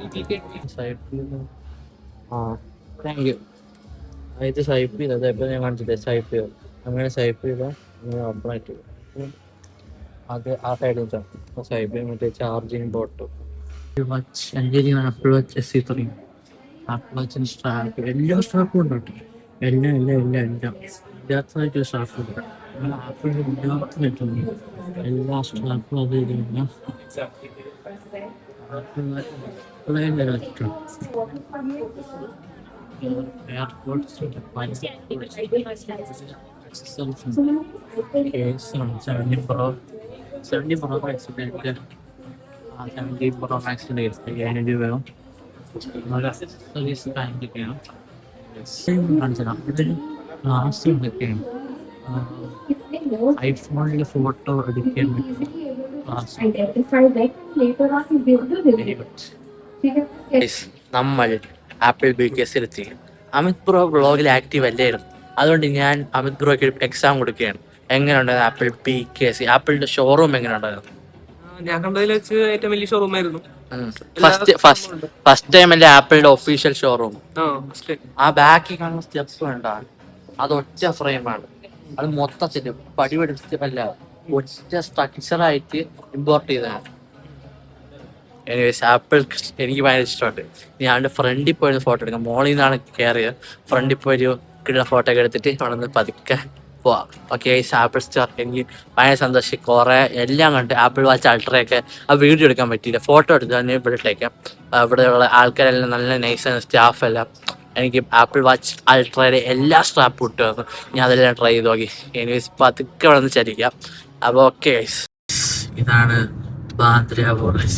താങ്ക് യു. ഇത് സ്വൈപ്പ് ചെയ്ത് അതേപോലെ ഞാൻ കാണിച്ചില്ലേ, സ്വൈപ്പ് ചെയ്തു. അങ്ങനെ സ്വൈപ്പ് ചെയ്താൽ അങ്ങനെ ഓപ്പൺ ആയിട്ട് അത് ആ സൈഡിൽ സ്വൈപ്പ് ചെയ്യാൻ മറ്റേ ചാർജിങ് ബോട്ട്. വാച്ച് അഞ്ചേരിയാണ്. ആപ്പിൾ വാച്ച് SE3, ആപ്പിൾ വാച്ചിന് സ്ട്രാപ്പ്, എല്ലാ സ്ട്രാപ്പും ഉണ്ട് കേട്ടോ. എല്ലാം ഇല്ലാത്തതായിട്ട് സ്ട്രാപ്പ് ഉണ്ട്. ആപ്പിളിന് ഇല്ലാത്തതായിട്ടുണ്ട് എല്ലാ സ്ട്രാപ്പും. അത് ഇല്ല airports 70 Pro Max 70 Pro Max 50,000 രൂപയും ബാങ്കൊക്കെയാണ്. കാണിച്ചതാണ്. ഇതിന് ഗ്ലാസ് എന്തൊക്കെയാണ്. ഐഫോണിൽ ഫോട്ടോ എടുക്കാൻ നമ്മൾ ആപ്പിൾ BKS-ലെത്തി. അമിത് ബ്രോ ബ്ലോഗിൽ ആക്റ്റീവ് അല്ലായിരുന്നു. അതുകൊണ്ട് ഞാൻ അമിത് ബ്രോയ്ക്ക് എക്സാം കൊടുക്കുകയാണ്. എങ്ങനെയുണ്ടായിരുന്നു ആപ്പിൾ BKS? ആപ്പിളിന്റെ ഷോറൂം എങ്ങനെയുണ്ടായിരുന്നു? ഞാൻ കണ്ടതിൽ വെച്ച് ഏറ്റവും വലിയ ഷോറൂം ആയിരുന്നു. ഫസ്റ്റ് ടൈം അല്ലേ ആപ്പിളിന്റെ ഒഫീഷ്യൽ ഷോറൂം? ആ ബാക്കിൽ കാണുന്ന സ്റ്റെപ്പ് വേണ്ട, അത് ഒറ്റ ഫ്രെയിമാണ്. അത് മൊത്തത്തിൽ പടിപടി അല്ല, ഒറ്റ സ്ട്രക്ചറായിട്ട് ഇമ്പോർട്ട് ചെയ്തതാണ്. എനിവേസ് ആപ്പിൾ എനിക്ക് ഭയങ്കര ഇഷ്ടമുണ്ട്. ഞാൻ ഫ്രണ്ടിൽ പോയി ഫോട്ടോ എടുക്കാം. മോളിൽ നിന്നാണ് കയറിയത്. ഫ്രണ്ടിൽ പോയി കിട്ടുന്ന ഫോട്ടോ ഒക്കെ എടുത്തിട്ട് അവിടെ നിന്ന് പതുക്കെ പോവാം. ഓക്കെ, ആപ്പിൾ സ്റ്റോർ എനിക്ക് ഭയങ്കര സന്തോഷം. കുറേ എല്ലാം കണ്ട് ആപ്പിൾ വാച്ച് അൾട്രയൊക്കെ ആ വീഡിയോ എടുക്കാൻ പറ്റിയില്ല, ഫോട്ടോ എടുത്ത് തന്നെ ഇവിടെ ഇട്ടേക്കാം. ഇവിടെയുള്ള ആൾക്കാരെല്ലാം നല്ല നൈസാണ്, സ്റ്റാഫെല്ലാം. എനിക്ക് ആപ്പിൾ വാച്ച് അൾട്രയുടെ എല്ലാ സ്ട്രാപ്പും ഇട്ട് വന്നു. ഞാൻ അതെല്ലാം ട്രൈ ചെയ്ത് നോക്കി. എനിവേസ് പതുക്കെ അവിടെ നിന്ന് ചലിക്കാം. അപ്പോൾ ഓക്കെ, ഇതാണ് ബാന്ദ്ര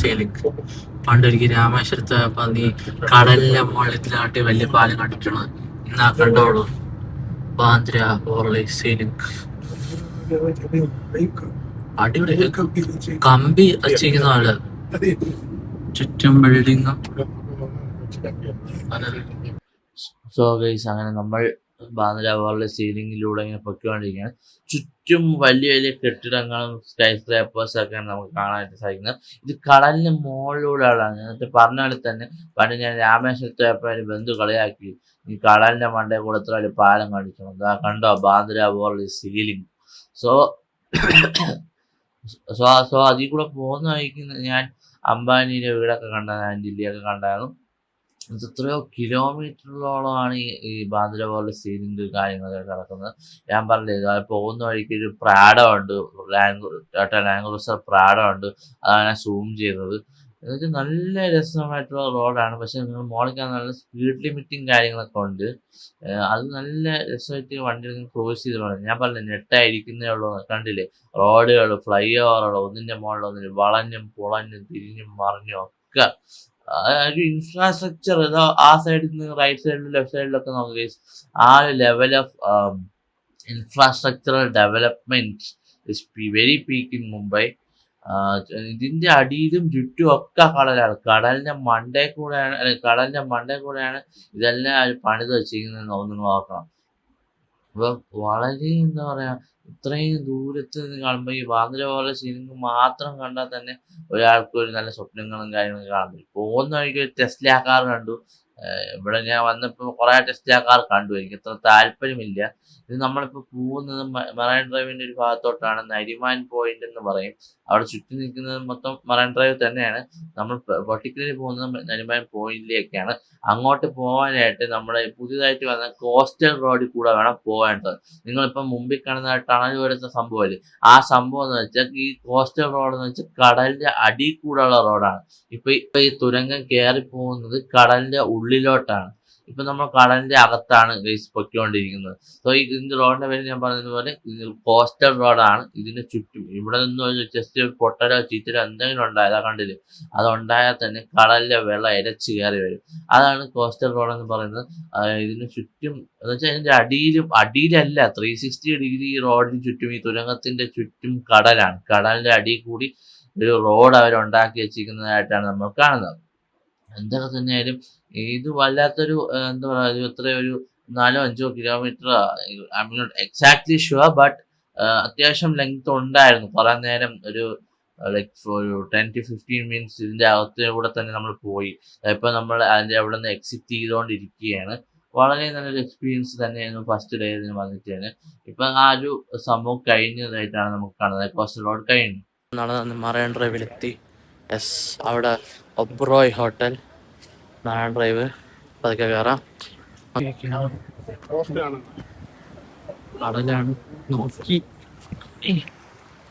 സീലിംഗ്. പണ്ടൊരിക്കൽ രാമേശ്വരത്ത് പോയപ്പോൾ നീ കടലിലെ മുകളിലാട്ടി വലിയ പാലം കണ്ടിട്ടുള്ളത്. ഇന്നാ കണ്ടോളൂ, ബാന്ദ്ര സീലിംഗ്. അടിപൊളി കമ്പി വച്ചിരിക്കുന്ന ആള്, ചുറ്റും ബിൽഡിങ്ങും. സോ ഗൈസ്, അങ്ങനെ നമ്മൾ ബാന്ദ്ര സീലിംഗിലൂടെ ഇങ്ങനെ പൊയ്ക്കൊണ്ടിരിക്കുകയാണ്. ചുറ്റും വലിയ വലിയ കെട്ടിടങ്ങളും സ്കൈ സ്ക്രാപ്പേഴ്സ് ഒക്കെയാണ് നമുക്ക് കാണാനായിട്ട് സാധിക്കുന്നത്. ഇത് കടലിന് മുകളിലൂടെയാണ്. നേരത്തെ പറഞ്ഞ പോലെ തന്നെ പണ്ട് ഞാൻ രാമേശ്വരത്ത് പോയപ്പോൾ ഒരു ബന്ധു കളിയാക്കി, ഈ കടലിന്റെ മണ്ടേ കൂടത്ര ഒരു പാലം കാണിക്കണം. അതാ കണ്ടോ ബാന്ദ്ര സീലിംഗ്. സോ സോ അതിൽ കൂടെ പോകുന്ന വഴിക്ക് ഞാൻ അംബാനിയുടെ വീടൊക്കെ കണ്ടായിരുന്നു, ഡില്ലിയൊക്കെ കണ്ടായിരുന്നു. ഇത് എത്രയോ കിലോമീറ്ററുകളോളമാണ് ഈ ബാന്ദ്ര പോലെ സീലിംഗ് കാര്യങ്ങളൊക്കെ കിടക്കുന്നത്. ഞാൻ പറഞ്ഞില്ലേ, അത് പോകുന്ന വഴിക്ക് ഒരു പ്രാഡോ ഉണ്ട്, ടാറ്റ ലാൻഡ് ക്രൂസർ പ്രാഡോ ഉണ്ട്. അതാണ് ഞാൻ സൂം ചെയ്തത്. എന്നുവെച്ചാൽ നല്ല രസമായിട്ടുള്ള റോഡാണ്. പക്ഷെ നിങ്ങൾ മോളിൽ നല്ല സ്പീഡ് ലിമിറ്റും കാര്യങ്ങളൊക്കെ ഉണ്ട്. അത് നല്ല രസമായിട്ട് വണ്ടി ക്രോസ് ചെയ്ത് പോകണം. ഞാൻ പറഞ്ഞില്ലേ, നെട്ടായിരിക്കുന്നേ ഉള്ളൂ. കണ്ടില്ലേ, റോഡുകൾ, ഫ്ലൈ ഓവറുകൾ, ഒന്നിൻ്റെ മുകളിൽ ഒന്നിന് വളഞ്ഞും പുളഞ്ഞും തിരിഞ്ഞും മറിഞ്ഞും ഒക്കെ ഒരു ഇൻഫ്രാസ്ട്രക്ചർ ഏതോ ആ സൈഡിൽ നിന്ന് റൈറ്റ് സൈഡിലും ലെഫ്റ്റ് സൈഡിലൊക്കെ നോക്കുക. ആ ഒരു level of infrastructural development is very peak in Mumbai. ഇതിന്റെ അടിയിലും ചുറ്റും ഒക്കെ കടലാണ്. കടലിന്റെ മണ്ടേ കൂടെയാണ് ഇതെല്ലാം പണിത് വെച്ചിരിക്കുന്നത്. നിങ്ങൾ നോക്കണം. അപ്പൊ വളരെ എന്താ പറയാ, ഇത്രയും ദൂരത്ത് നിന്ന് കാണുമ്പോൾ ഈ ബാന്ദ്ര പോലെ സീനിങ് മാത്രം കണ്ടാൽ തന്നെ ഒരാൾക്ക് ഒരു നല്ല സ്വപ്നങ്ങളും കാര്യങ്ങളും കാണാൻ പറ്റും. പോകുന്ന വഴിക്ക് ഒരു ടെസ്ല കാർ കണ്ടു. ഇവിടെ ഞാൻ വന്നപ്പോൾ കുറെ ടെസ്ല കാർ കണ്ടു. എനിക്ക് അത്ര താല്പര്യമില്ല. ഇത് നമ്മളിപ്പോൾ പോകുന്നത് മറൈൻ ഡ്രൈവിന്റെ ഒരു ഭാഗത്തോട്ടാണ്. നരിമാൻ പോയിന്റ് എന്ന് പറയും. അവിടെ ചുറ്റി നിൽക്കുന്നത് മൊത്തം മറൈൻ ഡ്രൈവ് തന്നെയാണ്. നമ്മൾ പർട്ടിക്കുലർലി പോകുന്നത് നരിമാൻ പോയിന്റിലേക്കാണ്. അങ്ങോട്ട് പോകാനായിട്ട് നമ്മുടെ പുതിയതായിട്ട് വന്ന കോസ്റ്റൽ റോഡിൽ കൂടെ വേണം പോകേണ്ടത്. നിങ്ങളിപ്പം മുമ്പിൽ കാണുന്ന ടണൽ പോലത്തെ സംഭവമല്ലേ, ആ സംഭവം എന്ന് വെച്ചാൽ ഈ കോസ്റ്റൽ റോഡ് എന്ന് വെച്ചാൽ കടലിന്റെ അടിയിൽ കൂടെയുള്ള റോഡാണ്. ഇപ്പൊ ഈ തുരങ്കം കയറി പോകുന്നത് കടലിന്റെ ഉള്ളിലോട്ടാണ്. ഇപ്പൊ നമ്മൾ കടലിന്റെ അകത്താണ് പൊയ്ക്കൊണ്ടിരിക്കുന്നത്. സോ ഇതിന്റെ റോഡിന്റെ പേര് ഞാൻ പറഞ്ഞതുപോലെ കോസ്റ്റൽ റോഡാണ്. ഇതിന് ചുറ്റും ഇവിടെ നിന്ന് ജസ്റ്റ് പൊട്ടലോ ചീറ്റലോ എന്തെങ്കിലും ഉണ്ടായതാ കണ്ടില്ലേ, അതുണ്ടായാൽ തന്നെ കടലിലെ വെള്ളം ഇരച്ചു കയറി വരും. അതാണ് കോസ്റ്റൽ റോഡ് എന്ന് പറയുന്നത്. ഇതിന് ചുറ്റും എന്ന് വെച്ചാൽ ഇതിന്റെ അടിയിലല്ല, 360 ഡിഗ്രി റോഡിന് ചുറ്റും ഈ തുരങ്കത്തിന്റെ ചുറ്റും കടലാണ്. കടലിന്റെ അടിയിൽ കൂടി ഒരു റോഡ് അവരുണ്ടാക്കി വെച്ചിരിക്കുന്നതായിട്ടാണ് നമ്മൾ കാണുന്നത്. എന്തൊക്കെ തന്നെയായാലും ഇത് വല്ലാത്തൊരു എന്താ പറയുക, എത്രയോ ഒരു 4-5 kilometre, I mean not exactly sure, but അത്യാവശ്യം ലെങ്ത് ഉണ്ടായിരുന്നു. കുറെ നേരം ഒരു ഒരു 10 to 15 മിനിറ്റ്സ് ഇതിന്റെ അകത്തൂടെ തന്നെ നമ്മൾ പോയി. ഇപ്പൊ നമ്മൾ അതിന്റെ അവിടെ നിന്ന് എക്സിറ്റ് ചെയ്തുകൊണ്ടിരിക്കുകയാണ്. വളരെ നല്ലൊരു എക്സ്പീരിയൻസ് തന്നെയായിരുന്നു ഫസ്റ്റ് ഡേ ഇതിന് വന്നിട്ടാണ്. ഇപ്പൊ ആ ഒരു സംഭവം കഴിഞ്ഞതായിട്ടാണ് നമുക്ക് കാണുന്നത്. കോസ്റ്റൽ റോഡ് കഴിഞ്ഞു. മറൈൻ ഡ്രൈവിലെത്തി. യെസ്, അവിടെ ഒബ്രോയ് ഹോട്ടൽ, മറൈൻ ഡ്രൈവ്. പതുക്കെ കയറാം. കടലാണ് നോക്കി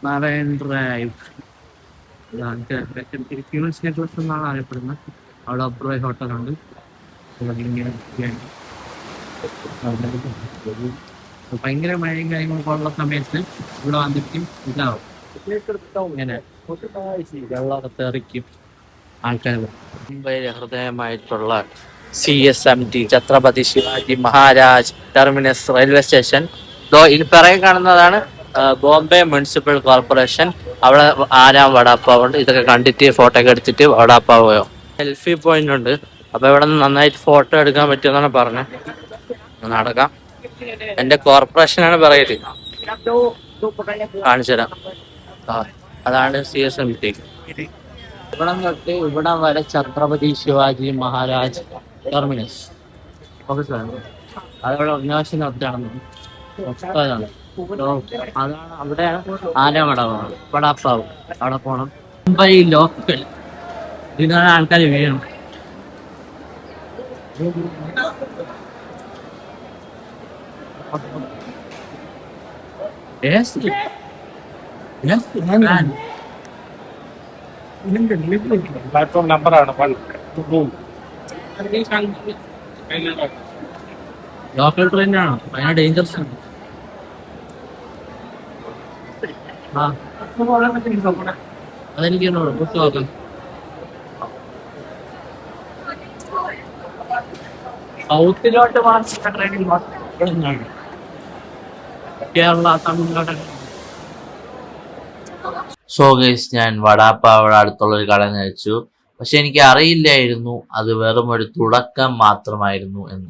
മറൈൻ ഡ്രൈവ് എന്നാണ് അറിയപ്പെടുന്നത്. അവിടെ ഒബ്രോയ് ഹോട്ടലുണ്ട്. ഭയങ്കര മഴയും കാര്യങ്ങളൊക്കെ ഉള്ള സമയത്ത് ഇവിടെ വന്നിട്ട് ഇതാവും, ഇങ്ങനെ വെള്ളമൊക്കെ തെറിക്കും ആൾക്കാർ. മുംബൈയിലെ ഹൃദയമായിട്ടുള്ള CSMT Chhatrapati Shivaji Maharaj terminus railway station. ഇത് പിറകെ കാണുന്നതാണ് ബോംബെ മുനിസിപ്പൽ കോർപ്പറേഷൻ. അവിടെ ആരാം വടാപ്പാവുണ്ട്. ഇതൊക്കെ കണ്ടിട്ട് ഫോട്ടോ ഒക്കെ എടുത്തിട്ട് വടാപ്പാവ് പോയോ. സെൽഫി പോയിന്റ് ഉണ്ട്. അപ്പൊ ഇവിടെ നിന്ന് നന്നായിട്ട് ഫോട്ടോ എടുക്കാൻ പറ്റുമെന്നാണ് പറഞ്ഞത്. നടക്കാം. എന്റെ കോർപ്പറേഷനാണ് പറയത്, കാണിച്ചു തരാം. അതാണ് CSMT. ഇവിടെ തൊട്ട് ഇവിടെ വരെ ഛത്രപതി ശിവാജി മഹാരാജ് ടെർമിനസ്. അതവിടെ അവിനാശി നടത്താണെന്ന് അതാണ്. അവിടെയാണ് ആനവടവാണ് വടാപ്പാവ്. അവിടെ പോണം. മുംബൈ ലോക്കൽ ഇതിനാണ് ആൾക്കാർ വീഴണം. പ്ലാറ്റ്ഫോം നമ്പറാണ് ലോക്കൽ ട്രെയിനാണോ? ഭയങ്കര ഡേഞ്ചറസ് ആണ്. അതെനിക്ക് നോക്കാം. സൗത്തിലോട്ട് മാറുന്ന ട്രെയിനിൽ കേരള തമിഴ്നാട്. സോ ഗൈസ്, ഞാൻ വടാപ്പാവിടെ അടുത്തുള്ള ഒരു കട കഴിച്ചു. പക്ഷെ എനിക്ക് അറിയില്ലായിരുന്നു അത് വെറും ഒരു തുടക്കം മാത്രമായിരുന്നു എന്ന്.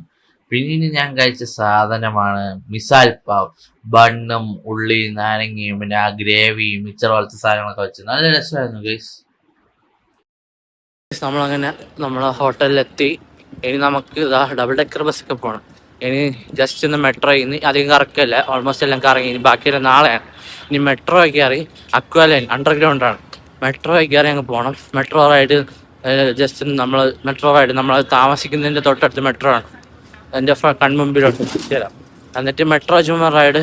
പിന്നീട് ഞാൻ കഴിച്ച സാധനമാണ് മിസാൽ പാവ്. ബണ്ണും ഉള്ളിയും നാരങ്ങയും പിന്നെ ആ ഗ്രേവിയും മിച്ചർ പോലത്തെ സാധനങ്ങളൊക്കെ വെച്ച് നല്ല രസമായിരുന്നു ഗൈസ്. നമ്മളങ്ങനെ നമ്മളെ ഹോട്ടലിലെത്തി. ഇനി നമുക്ക് ഡബിൾ ഡെക്കർ ബസ്സൊക്കെ പോകണം. ഇനി ജസ്റ്റ് ഒന്ന് മെട്രോ ഇന്ന് അധികം കറക്കല്ല, ഓൾമോസ്റ്റ് എല്ലാം കറങ്ങി. ഇനി ബാക്കിയെല്ലാം നാളെയാണ്. ഇനി മെട്രോ കയറി അക്വാലൈൻ അണ്ടർഗ്രൗണ്ടാണ്. മെട്രോ കയറി അങ്ങ് പോകണം. മെട്രോ റൈഡ് ജസ്റ്റ് നമ്മൾ മെട്രോ റൈഡ് നമ്മൾ താമസിക്കുന്നതിൻ്റെ തൊട്ടടുത്ത് മെട്രോ ആണ്, എൻ്റെ കൺമുമ്പിലോട്ട് തരാം. എന്നിട്ട് മെട്രോ ചുമ്മാ റൈഡ്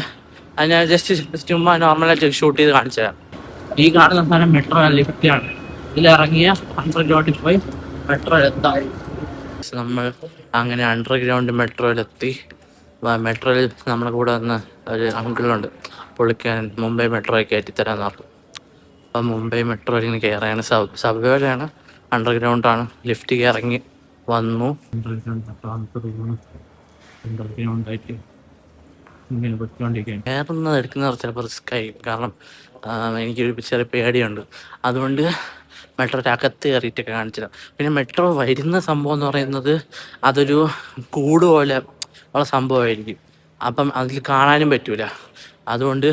അത് ഞാൻ ജസ്റ്റ് ചുമ്മാ നോർമലായിട്ട് ഷൂട്ട് ചെയ്ത് കാണിച്ചു തരാം. ഈ കാണുന്ന സാധനം മെട്രോ ലിഫ്റ്റാണ്. ഇതിലിറങ്ങിയ അണ്ടർഗ്രൗണ്ടിൽ പോയി മെട്രോയിലെത്താം. നമ്മൾ അങ്ങനെ അണ്ടർഗ്രൗണ്ട് മെട്രോയിലെത്തി. മെട്രോയിൽ നമ്മളെ കൂടെ വന്ന് ഒരു അങ്കിളുണ്ട്, പുള്ളിക്കാൻ മുംബൈ മെട്രോയിൽ കയറ്റിത്തരാമെന്ന് പറഞ്ഞു. അപ്പം മുംബൈ മെട്രോയിൽ ഇങ്ങനെ കയറാണ്. സബ്വേയിലാണ്, അണ്ടർഗ്രൗണ്ടാണ്. ലിഫ്റ്റ് ഇറങ്ങി വന്നു. അണ്ടർഗ്രൗണ്ടായിട്ട് ഇങ്ങനെ പൊയ്ക്കൊണ്ടിരിക്കുകയാണ്. കയറുന്നത് എടുക്കുന്നത് ചിലപ്പോൾ റിസ്ക്കായി, കാരണം എനിക്കൊരു ചെറിയ പേടിയുണ്ട്. അതുകൊണ്ട് മെട്രോയുടെ അകത്ത് കയറിയിട്ടൊക്കെ കാണിച്ചില്ല. പിന്നെ മെട്രോ വരുന്ന സംഭവം എന്ന് പറയുന്നത് അതൊരു കൂട് പോലെ ഉള്ള സംഭവമായിരിക്കും. അപ്പം അതിൽ കാണാനും പറ്റൂല. അതുകൊണ്ട്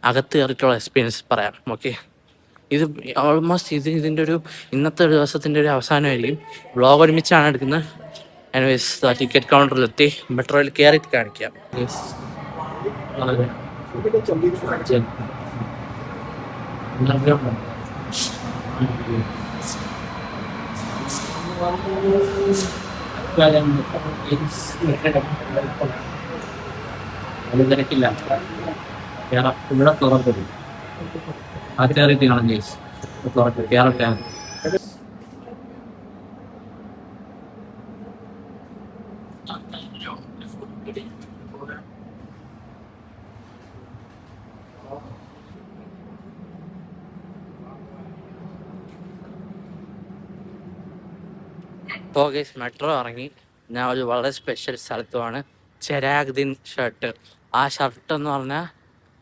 അകത്ത് കയറിയിട്ടുള്ള എക്സ്പീരിയൻസ് പറയാം. ഓക്കെ, ഇത് ഓൾമോസ്റ്റ് ഇതിൻ്റെ ഒരു ഇന്നത്തെ ഒരു ദിവസത്തിൻ്റെ ഒരു അവസാനമായിരിക്കും. വ്ളോഗ് ഒരുമിച്ചാണ് എടുക്കുന്നത്. എനിവേസ് ടിക്കറ്റ് കൗണ്ടറിലെത്തി. മെട്രോയിൽ കയറിയിട്ട് കാണിക്കാം. തിരക്കില്ല, ഇവിടെ തുറക്കും. ആ കയറിയിട്ട് കാണാം. തുറക്കും, കയറട്ടെ. ഇപ്പോൾ ഗൈസ് മെട്രോ ഇറങ്ങി. ഞാൻ ഒരു വളരെ സ്പെഷ്യൽ സ്ഥലത്തുമാണ്. ചെരാഗ്ദിൻ ഷർട്ട്. ആ ഷർട്ട് എന്ന് പറഞ്ഞാൽ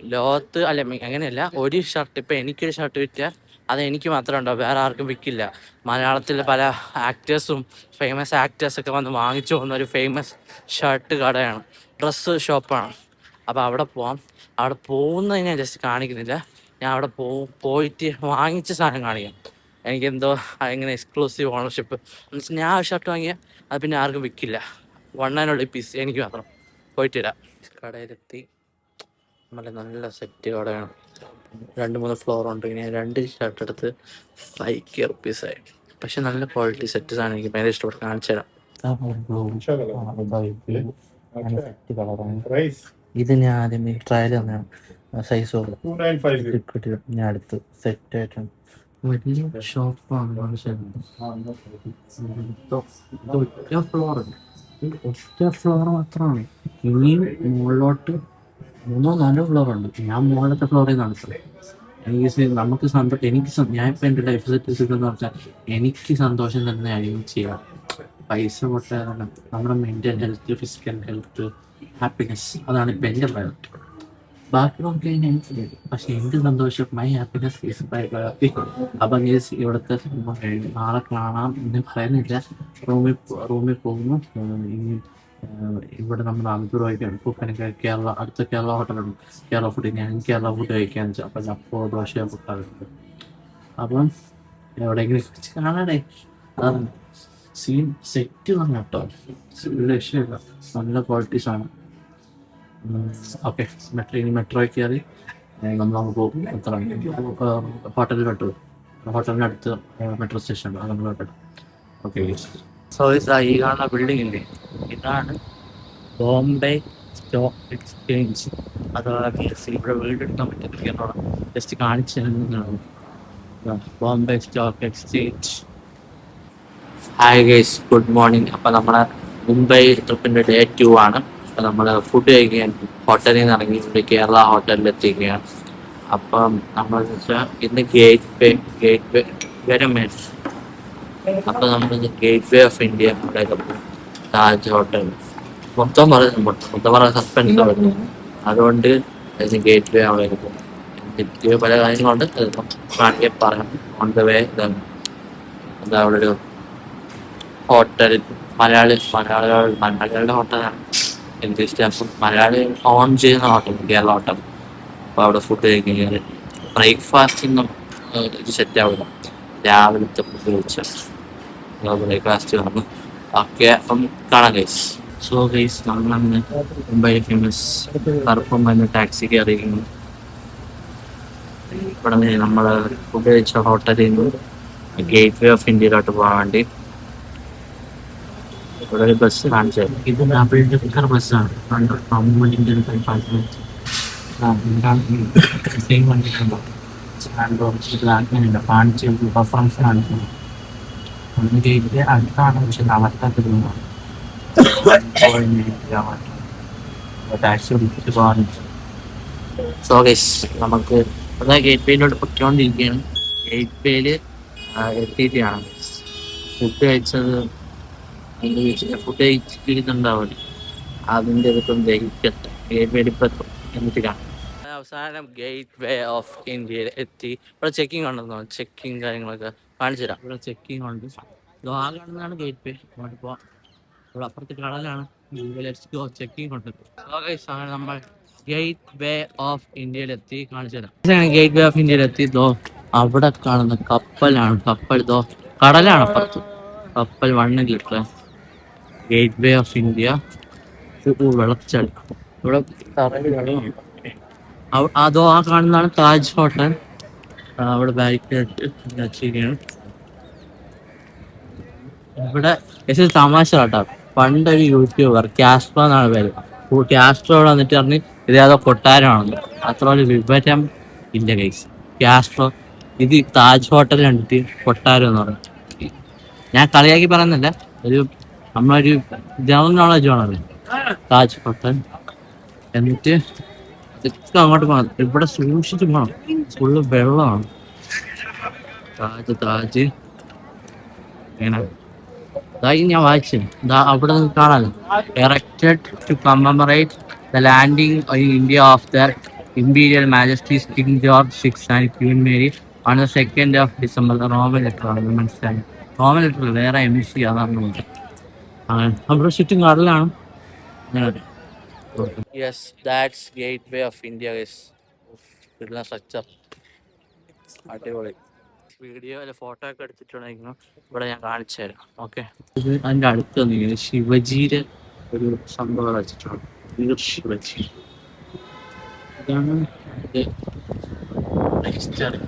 ലോകത്ത് അല്ല, അങ്ങനെയല്ല, ഒരു ഷർട്ട് ഇപ്പം എനിക്കൊരു ഷർട്ട് വിറ്റാൽ അത് എനിക്ക് മാത്രമേ ഉണ്ടാവും, വേറെ ആർക്കും വിൽക്കില്ല. മലയാളത്തിൽ പല ആക്ടേഴ്സും ഫേമസ് ആക്ടേഴ്സൊക്കെ വന്ന് വാങ്ങിച്ചു പോകുന്ന ഒരു ഫേമസ് ഷർട്ട് കടയാണ്, ഡ്രസ്സ് ഷോപ്പാണ്. അപ്പോൾ അവിടെ പോവാം. അവിടെ പോകുന്നത് ഞാൻ ജസ്റ്റ് കാണിക്കുന്നില്ല. ഞാൻ അവിടെ പോയിട്ട് വാങ്ങിച്ച സാധനം കാണിക്കാം. എനിക്കെന്തോ ഇങ്ങനെ എക്സ്ക്ലൂസീവ് ഓണർഷിപ്പ് എന്ന് വെച്ചാൽ ഞാൻ ഒരു ഷർട്ട് വാങ്ങിയാൽ അത് പിന്നെ ആർക്കും വിൽക്കില്ല. 1 and only പീസ് എനിക്ക് മാത്രം. പോയിട്ട് വരാം. കടയിലെത്തി. നല്ല സെറ്റ് കടയാണ്. 2-3 ഫ്ലോറുണ്ട്. ഇങ്ങനെ 2 ഷർട്ട് എടുത്ത് 5K റുപ്പീസായി. പക്ഷെ നല്ല ക്വാളിറ്റി സെറ്റ് സാധനം എനിക്ക് ഭയങ്കര ഇഷ്ടപ്പെട്ടു. കാണിച്ചു തരാം. ഇത് ഞാൻ ആദ്യമേ ട്രയൽ തന്നെയാണ്. സൈസ് ഞാൻ അടുത്ത് സെറ്റ് ആയിട്ടാണ്. വലിയ ഷോപ്പാണ്. ഒറ്റ ഫ്ലോർ മാത്രമാണ്. ഇനിയും മുകളിലോട്ട് 3-4 ഫ്ലോറുണ്ട്. ഞാൻ മുകളിലത്തെ ഫ്ലോറിൽ നടത്തും. നമുക്ക് ഞാൻ ഇപ്പം എൻ്റെ ലൈഫ് സെറ്റ് എന്ന് പറഞ്ഞാൽ എനിക്ക് സന്തോഷം തന്നെയായിരിക്കും ചെയ്യാം. പൈസ പൊട്ടാതെ നമ്മുടെ mental health, physical health, happiness, അതാണ് ഇപ്പം എൻ്റെ പ്രയോറിറ്റി. ബാക്കി നോക്കി എനിക്ക് തരും. പക്ഷെ എൻ്റെ സന്തോഷം, my happiness is my priority. അപ്പം ഇവിടുത്തെ സംഭവം കഴിഞ്ഞു. നാളെ കാണാം എന്ന് പറയുന്നില്ല. റൂമിൽ പോകുന്നു. ഇനി ഇവിടെ നമ്മൾ അമ്പൂർവയ്ക്കാണ് കുക്കനൊക്കെ അടുത്ത കേരള ഹോട്ടലുണ്ട്. കേരള ഫുഡ്, ഞാൻ കേരള ഫുഡ് കഴിക്കാന്ന് വെച്ചാൽ അപ്പം അപ്പോൾ ദോശ പൊട്ടാറുണ്ട്. അപ്പം എവിടെയെങ്കിലും കാണാടേ. അതാണ് സീൻ സെറ്റ് വന്നു കേട്ടോ. രക്ഷയില്ല, നല്ല ക്വാളിറ്റീസാണ്. ഓക്കെ, മെട്രോയിൽ കയറി നമ്മൾ പോകും. ഹോട്ടലിലോട്ട്, ഹോട്ടലിനടുത്ത് മെട്രോ സ്റ്റേഷൻ ഉണ്ട്, അത് നമ്മൾ. ഓക്കെ, സോ ഈ കാണുന്ന ബിൽഡിംഗ് ഇല്ലേ, ഇതാണ് ബോംബെ സ്റ്റോക്ക് എക്സ്ചേഞ്ച്. അഥവാ ഇവിടെ വീടെടുക്കാൻ പറ്റുന്ന ജസ്റ്റ് കാണിച്ചു തരുന്നതാണ്. Bombay stock exchange. Hi guys, good morning. അപ്പം നമ്മളെ മുംബൈ ട്രിപ്പിൻ്റെ Day 2 ആണ്. അപ്പം നമ്മൾ ഫുഡ് കഴിക്കാൻ ഹോട്ടലിൽ നിന്ന് ഇറങ്ങി ഇവിടെ കേരള ഹോട്ടലിൽ എത്തിക്കുകയാണ്. അപ്പം നമ്മൾ വെച്ചാൽ ഇന്ന് ഗേറ്റ് വേ വരമേ. അപ്പം നമ്മൾ ഗേറ്റ് വേ ഓഫ് ഇന്ത്യ അവിടെയൊക്കെ പോകും. താജ് ഹോട്ടൽ മൊത്തം പറയുന്നത് സസ്പെൻസ് വരുന്നു. അതുകൊണ്ട് ഗേറ്റ് വേ അവിടെയൊക്കെ പോകും. പല കാര്യങ്ങളുണ്ട്, കാണിക്കാൻ പറയാം. ഓൺ ദ വേ ഇതാണ്. എന്താ അവിടെ ഒരു ഹോട്ടൽ, മലയാളികളുടെ ഹോട്ടലാണ്. എന്ത് ഇഷ്ടം, മലയാളി ഓൺ ചെയ്യുന്ന ഹോട്ടൽ, കേരള ഹോട്ടൽ. അപ്പോൾ അവിടെ ഫുഡ് കഴിക്കാൻ ബ്രേക്ക്ഫാസ്റ്റിനും ഇത് സെറ്റ് ആവില്ല. രാവിലത്തെ ഫുഡ് കഴിച്ചാൽ ബ്രേക്ക്ഫാസ്റ്റ് വന്നു. ഓക്കെ, അപ്പം കാണാം ഗൈസ്. സോ ഗൈസ്, നമ്മളന്ന് മുംബൈ ഫേമസ് കറുപ്പം വന്ന് ടാക്സി കയറിയിരിക്കുന്നു. ഇവിടെ നമ്മൾ ഫുഡ് കഴിച്ച ഹോട്ടലിൽ നിന്ന് ഗേറ്റ് വേ ഓഫ് ഇന്ത്യയിലോട്ട് പോകാൻ വേണ്ടി. ഇവിടെ ഒരു ബസ് കാണിച്ചത്. ഇത് ഡബിൾ ഡെക്കർ ബസ്സാണ്. സെയിം വണ്ടിയുണ്ടോ കാണിച്ച് പെർഫോമൻസ് കാണിക്കുന്നു. ഒന്ന് ഗേറ്റ് അടുത്താണ്, പക്ഷെ നടക്കാത്തത് ടാക്സി വിളിച്ചിട്ട് പോകാൻ. സോ ഗൈസ്, നമുക്ക് ഗേറ്റ് വേയിലോട്ട് പൊയ്ക്കൊണ്ടിരിക്കുകയാണ്. ഗേറ്റ് വേയിൽ എത്തിയിട്ടാണ് ഫുഡ് കഴിച്ചത്. ഫുഡ് കഴിച്ചിട്ടുണ്ടാവില്ല, അതിൻ്റെ ഇപ്പം ദഹിക്കട്ടെ. ഗേറ്റ് വേയിൽ ഇപ്പം എന്നിട്ട് കാണാം. അവസാനം ഗേറ്റ് വേ ഓഫ് ഇന്ത്യയിൽ എത്തി. ഇവിടെ ചെക്കിംഗ് ഉണ്ടെന്നോ, ചെക്കിങ് കാര്യങ്ങളൊക്കെ കാണിച്ചു തരാം. ഇവിടെ ചെക്കിംഗ് ഉണ്ട്. ആ കാണുന്നതാണ് ഗേറ്റ് വേ. അങ്ങോട്ട് പോവാം. ഇവിടെ അപ്പുറത്ത് കടലാണ്. ചെക്കിംഗ് ഉണ്ട്. നമ്മൾ ഗേറ്റ് വേ ഓഫ് ഇന്ത്യയിൽ എത്തി. കാണിച്ചു തരാം. ഗേറ്റ് വേ ഓഫ് ഇന്ത്യയിൽ എത്തി. അവിടെ കാണുന്ന കപ്പലാണ്. കപ്പൽ കടലാണ് അപ്പുറത്ത്. കപ്പൽ 1 litre. Gate way of India. Vellachal ഇവിടെ അതോ ആ കാണുന്നതാണ് താജ് ഹോട്ടൽ. അവിടെ ബാരിക്കേഡ് വെച്ചിരിക്കുകയാണ്. ഇവിടെ തമാശ കേട്ടോ. പണ്ടൊരു യൂട്യൂബർ കാസ്ട്രോ എന്നാണ് പേര്. കാസ്ട്രോ ഇവിടെ വന്നിട്ട് പറഞ്ഞ് ഇതേതോ കൊട്ടാരമാണെന്ന്. അത്ര ഒരു വിവരം ഇല്ല ഗൈസ്. കാസ്ട്രോ ഇത് താജ് ഹോട്ടൽ കണ്ടിട്ട് കൊട്ടാരം എന്ന് പറഞ്ഞു. ഞാൻ കളിയാക്കി പറയുന്നില്ല, നമ്മളൊരു ജനറൽ നോളജ് ആണത് താജ് ഹോട്ടൽ. എന്നിട്ട് ഇതൊക്കെ അങ്ങോട്ട് പോകണം. ഇവിടെ സൂക്ഷിച്ച് പോകണം, ഫുള്ള് വെള്ളമാണ്. താജ് ഇങ്ങനെ ഞാൻ വായിച്ചു. അവിടെ നിന്ന് കാണാൻ erected to commemorate the landing in India of the imperial majesties king George 6 and queen Mary on the 2nd of December. Roman letter ആണ്, മനസ്സിലായി. റോമൻ ലെറ്റർ വേറെ MC അതാണ്. അവിടെ ചുറ്റും കടലാണ്. Yes, that's gateway of India. Structure അടിപൊളി. Video അല്ലെ photo ഒക്കെ എടുത്തിട്ടുണ്ടെങ്കിൽ ഇവിടെ ഞാൻ കാണിച്ചു തരാം. ഓക്കെ, ഇത് അതിൻ്റെ അടുത്ത് വന്നിരിക്കുന്നത് ശിവജിയുടെ ഒരു സംഭവം വെച്ചിട്ടുണ്ട്. ശിവജി ഇതാണ് ഹിസ്റ്ററി.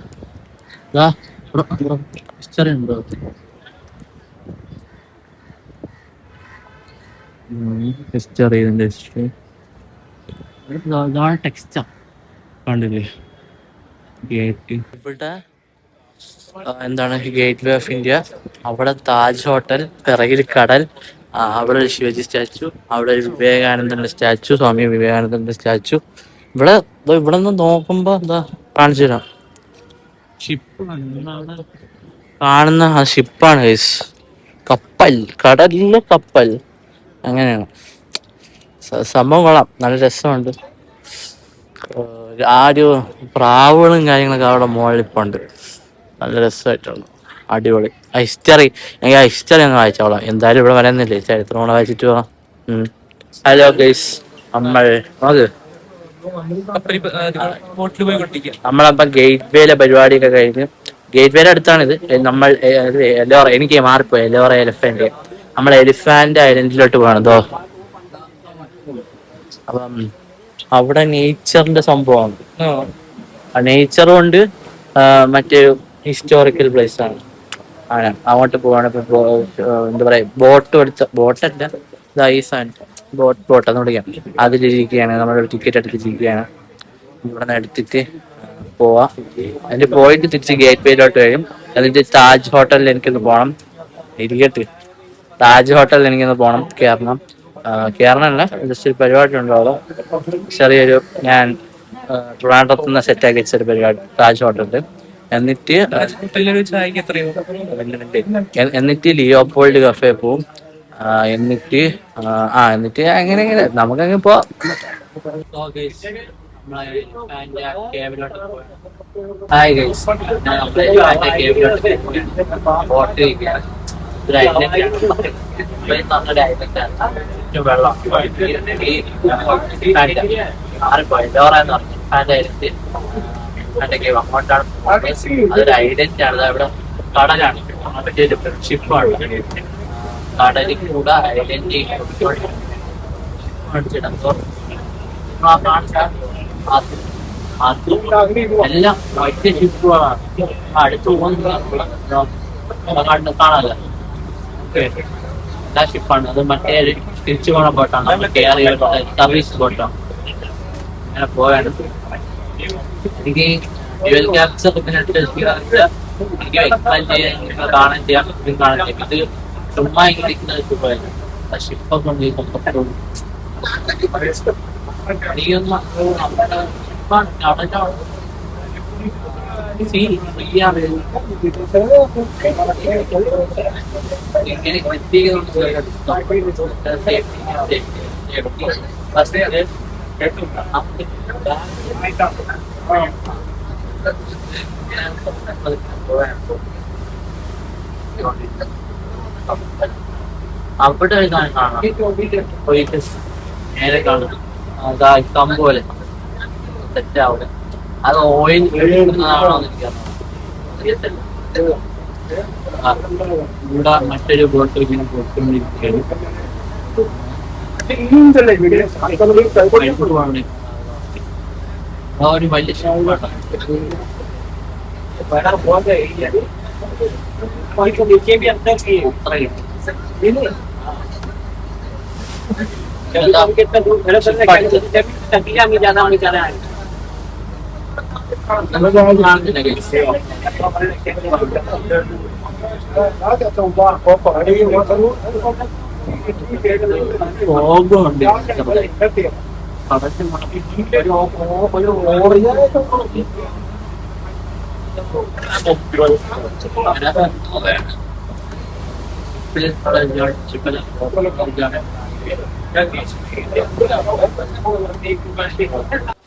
ഹിസ്റ്ററി ഉണ്ടോ? ഹിസ്റ്ററി, ഇതിൻ്റെ ഹിസ്റ്ററി ഇതാണ്. ടെക്സ്റ്റാ കണ്ടില്ലേ? ഗേറ്റ് ഇവിടെ എന്താണ് ഗേറ്റ് വേ ഓഫ് ഇന്ത്യ. അവിടെ താജ് ഹോട്ടൽ, പിറകിൽ കടൽ, അവിടെ ഒരു ശിവജി സ്റ്റാച്ചു, അവിടെ ഒരു വിവേകാനന്ദന്റെ സ്റ്റാച്ചു, സ്വാമി വിവേകാനന്ദന്റെ സ്റ്റാച്ചു. ഇവിടെ നിന്ന് നോക്കുമ്പോ കാണിച്ചു തരാം. ഷിപ്പ് കാണുന്ന ആ ഷിപ്പാണ് ഗൈസ്. കപ്പൽ, കടലിലെ കപ്പൽ. അങ്ങനെയാണ് സംഭവം. കൊള്ളാം, നല്ല രസമുണ്ട്. ആ ഒരു പ്രാവുകളും കാര്യങ്ങളൊക്കെ അവിടെ മുകളിലിപ്പുണ്ട്. നല്ല രസമായിട്ടുണ്ട്, അടിപൊളി. ഹിസ്റ്ററി, എനിക്ക് ആ ഹിസ്റ്ററി അങ്ങ് വായിച്ചോളാം. എന്തായാലും ഇവിടെ വരുന്നില്ലേ, ചരിത്രം കൂടെ വായിച്ചിട്ട് പോവാം. ഹലോ ഗൈസ്, നമ്മളപ്പം ഗേറ്റ് വേയിലെ പരിപാടിയൊക്കെ കഴിഞ്ഞ്, ഗേറ്റ് വേയുടെ അടുത്താണിത്. നമ്മൾ എനിക്ക് മാറിപ്പോയി, എലോറ എലിഫന്റ്. നമ്മൾ എലിഫന്റ് ഐലൻഡിലോട്ട് പോകണം. അപ്പം അവിടെ നേച്ചറിന്റെ സംഭവമാണ്. നേച്ചറും ഉണ്ട്, മറ്റേ ഹിസ്റ്റോറിക്കൽ പ്ലേസ് ആണ്. അങ്ങോട്ട് പോവാണ്. എന്താ പറയാ, ബോട്ടല്ല, ബോട്ട് എന്ന് വിളിക്കാം. അതിലിരിക്കുകയാണ്. നമ്മൾ ടിക്കറ്റ് എടുത്തിരിക്കുകയാണ്. ഇവിടെ നിന്ന് എടുത്തിട്ട് പോവാം. അതിന് പോയിട്ട് തിരിച്ച് ഗേറ്റ് വേയിലോട്ട് വരും. എന്നിട്ട് താജ് ഹോട്ടലിൽ എനിക്കൊന്ന് പോകണം. ഇരിക്കട്ട്, താജ് ഹോട്ടലിൽ എനിക്കൊന്ന് പോകണം. കേരളമല്ല, ജസ്റ്റ് ഒരു പരിപാടി ഉണ്ടാവും. ചെറിയൊരു ഞാൻ ട്രിവാൻഡ്രത്ത് നിന്ന് സെറ്റാക്കി വെച്ചൊരു പരിപാടി താജ് ഹോട്ടലിൽ. എന്നിട്ട് ലിയോപോൾഡ് കഫേ പോവും. എന്നിട്ട് അങ്ങനെ നമുക്കങ്ങ് പോവാം. ഹായ് ഗൈസ്, അതൊരു ഐലൻഡ് ആണ്. ഇവിടെ കടലാണ്, ഷിപ്പാണ്. കടലിൽ കൂടെ ഐലൻഡ് എല്ലാം വലിയ ഷിപ്പുകളാണ്. അടുത്ത് പോകുന്ന കാണാമല്ലോ. ഷിപ്പാണ് അത്. മറ്റേ തിരിച്ചു പോണ ബോട്ടാണ്, കയറി സർവീസ് ബോട്ടാണ്. അങ്ങനെ പോയാണ്. എനിക്ക് ഡ്യുവൽ ക്യാപ്ചർ എനിക്ക് എക്സ്പ്ലെയിൻ ചെയ്യാൻ കാണാൻ ചെയ്യാൻ ഇത് ചുമ്മാ ഇങ്ങനെ ഇരിക്കുന്ന ഷിപ്പൊക്കെ ഉണ്ട്. എനിക്കൊന്നും അവിടെ അവിടെ കാണാം. പോയിട്ട് നേരെ കാണും അതാ കമ്പോലെ സെറ്റാവിടെ. അത് ഓയിൽ എടുക്കുന്നതാണോ എന്ന് എനിക്കറിയാം. ഇവിടെ മറ്റൊരു ബോട്ട് ഇങ്ങനെ പോയിക്കൊണ്ടിരിക്കുകയാണ്. ഒരു വലിയ ഷോപ്പാണ്.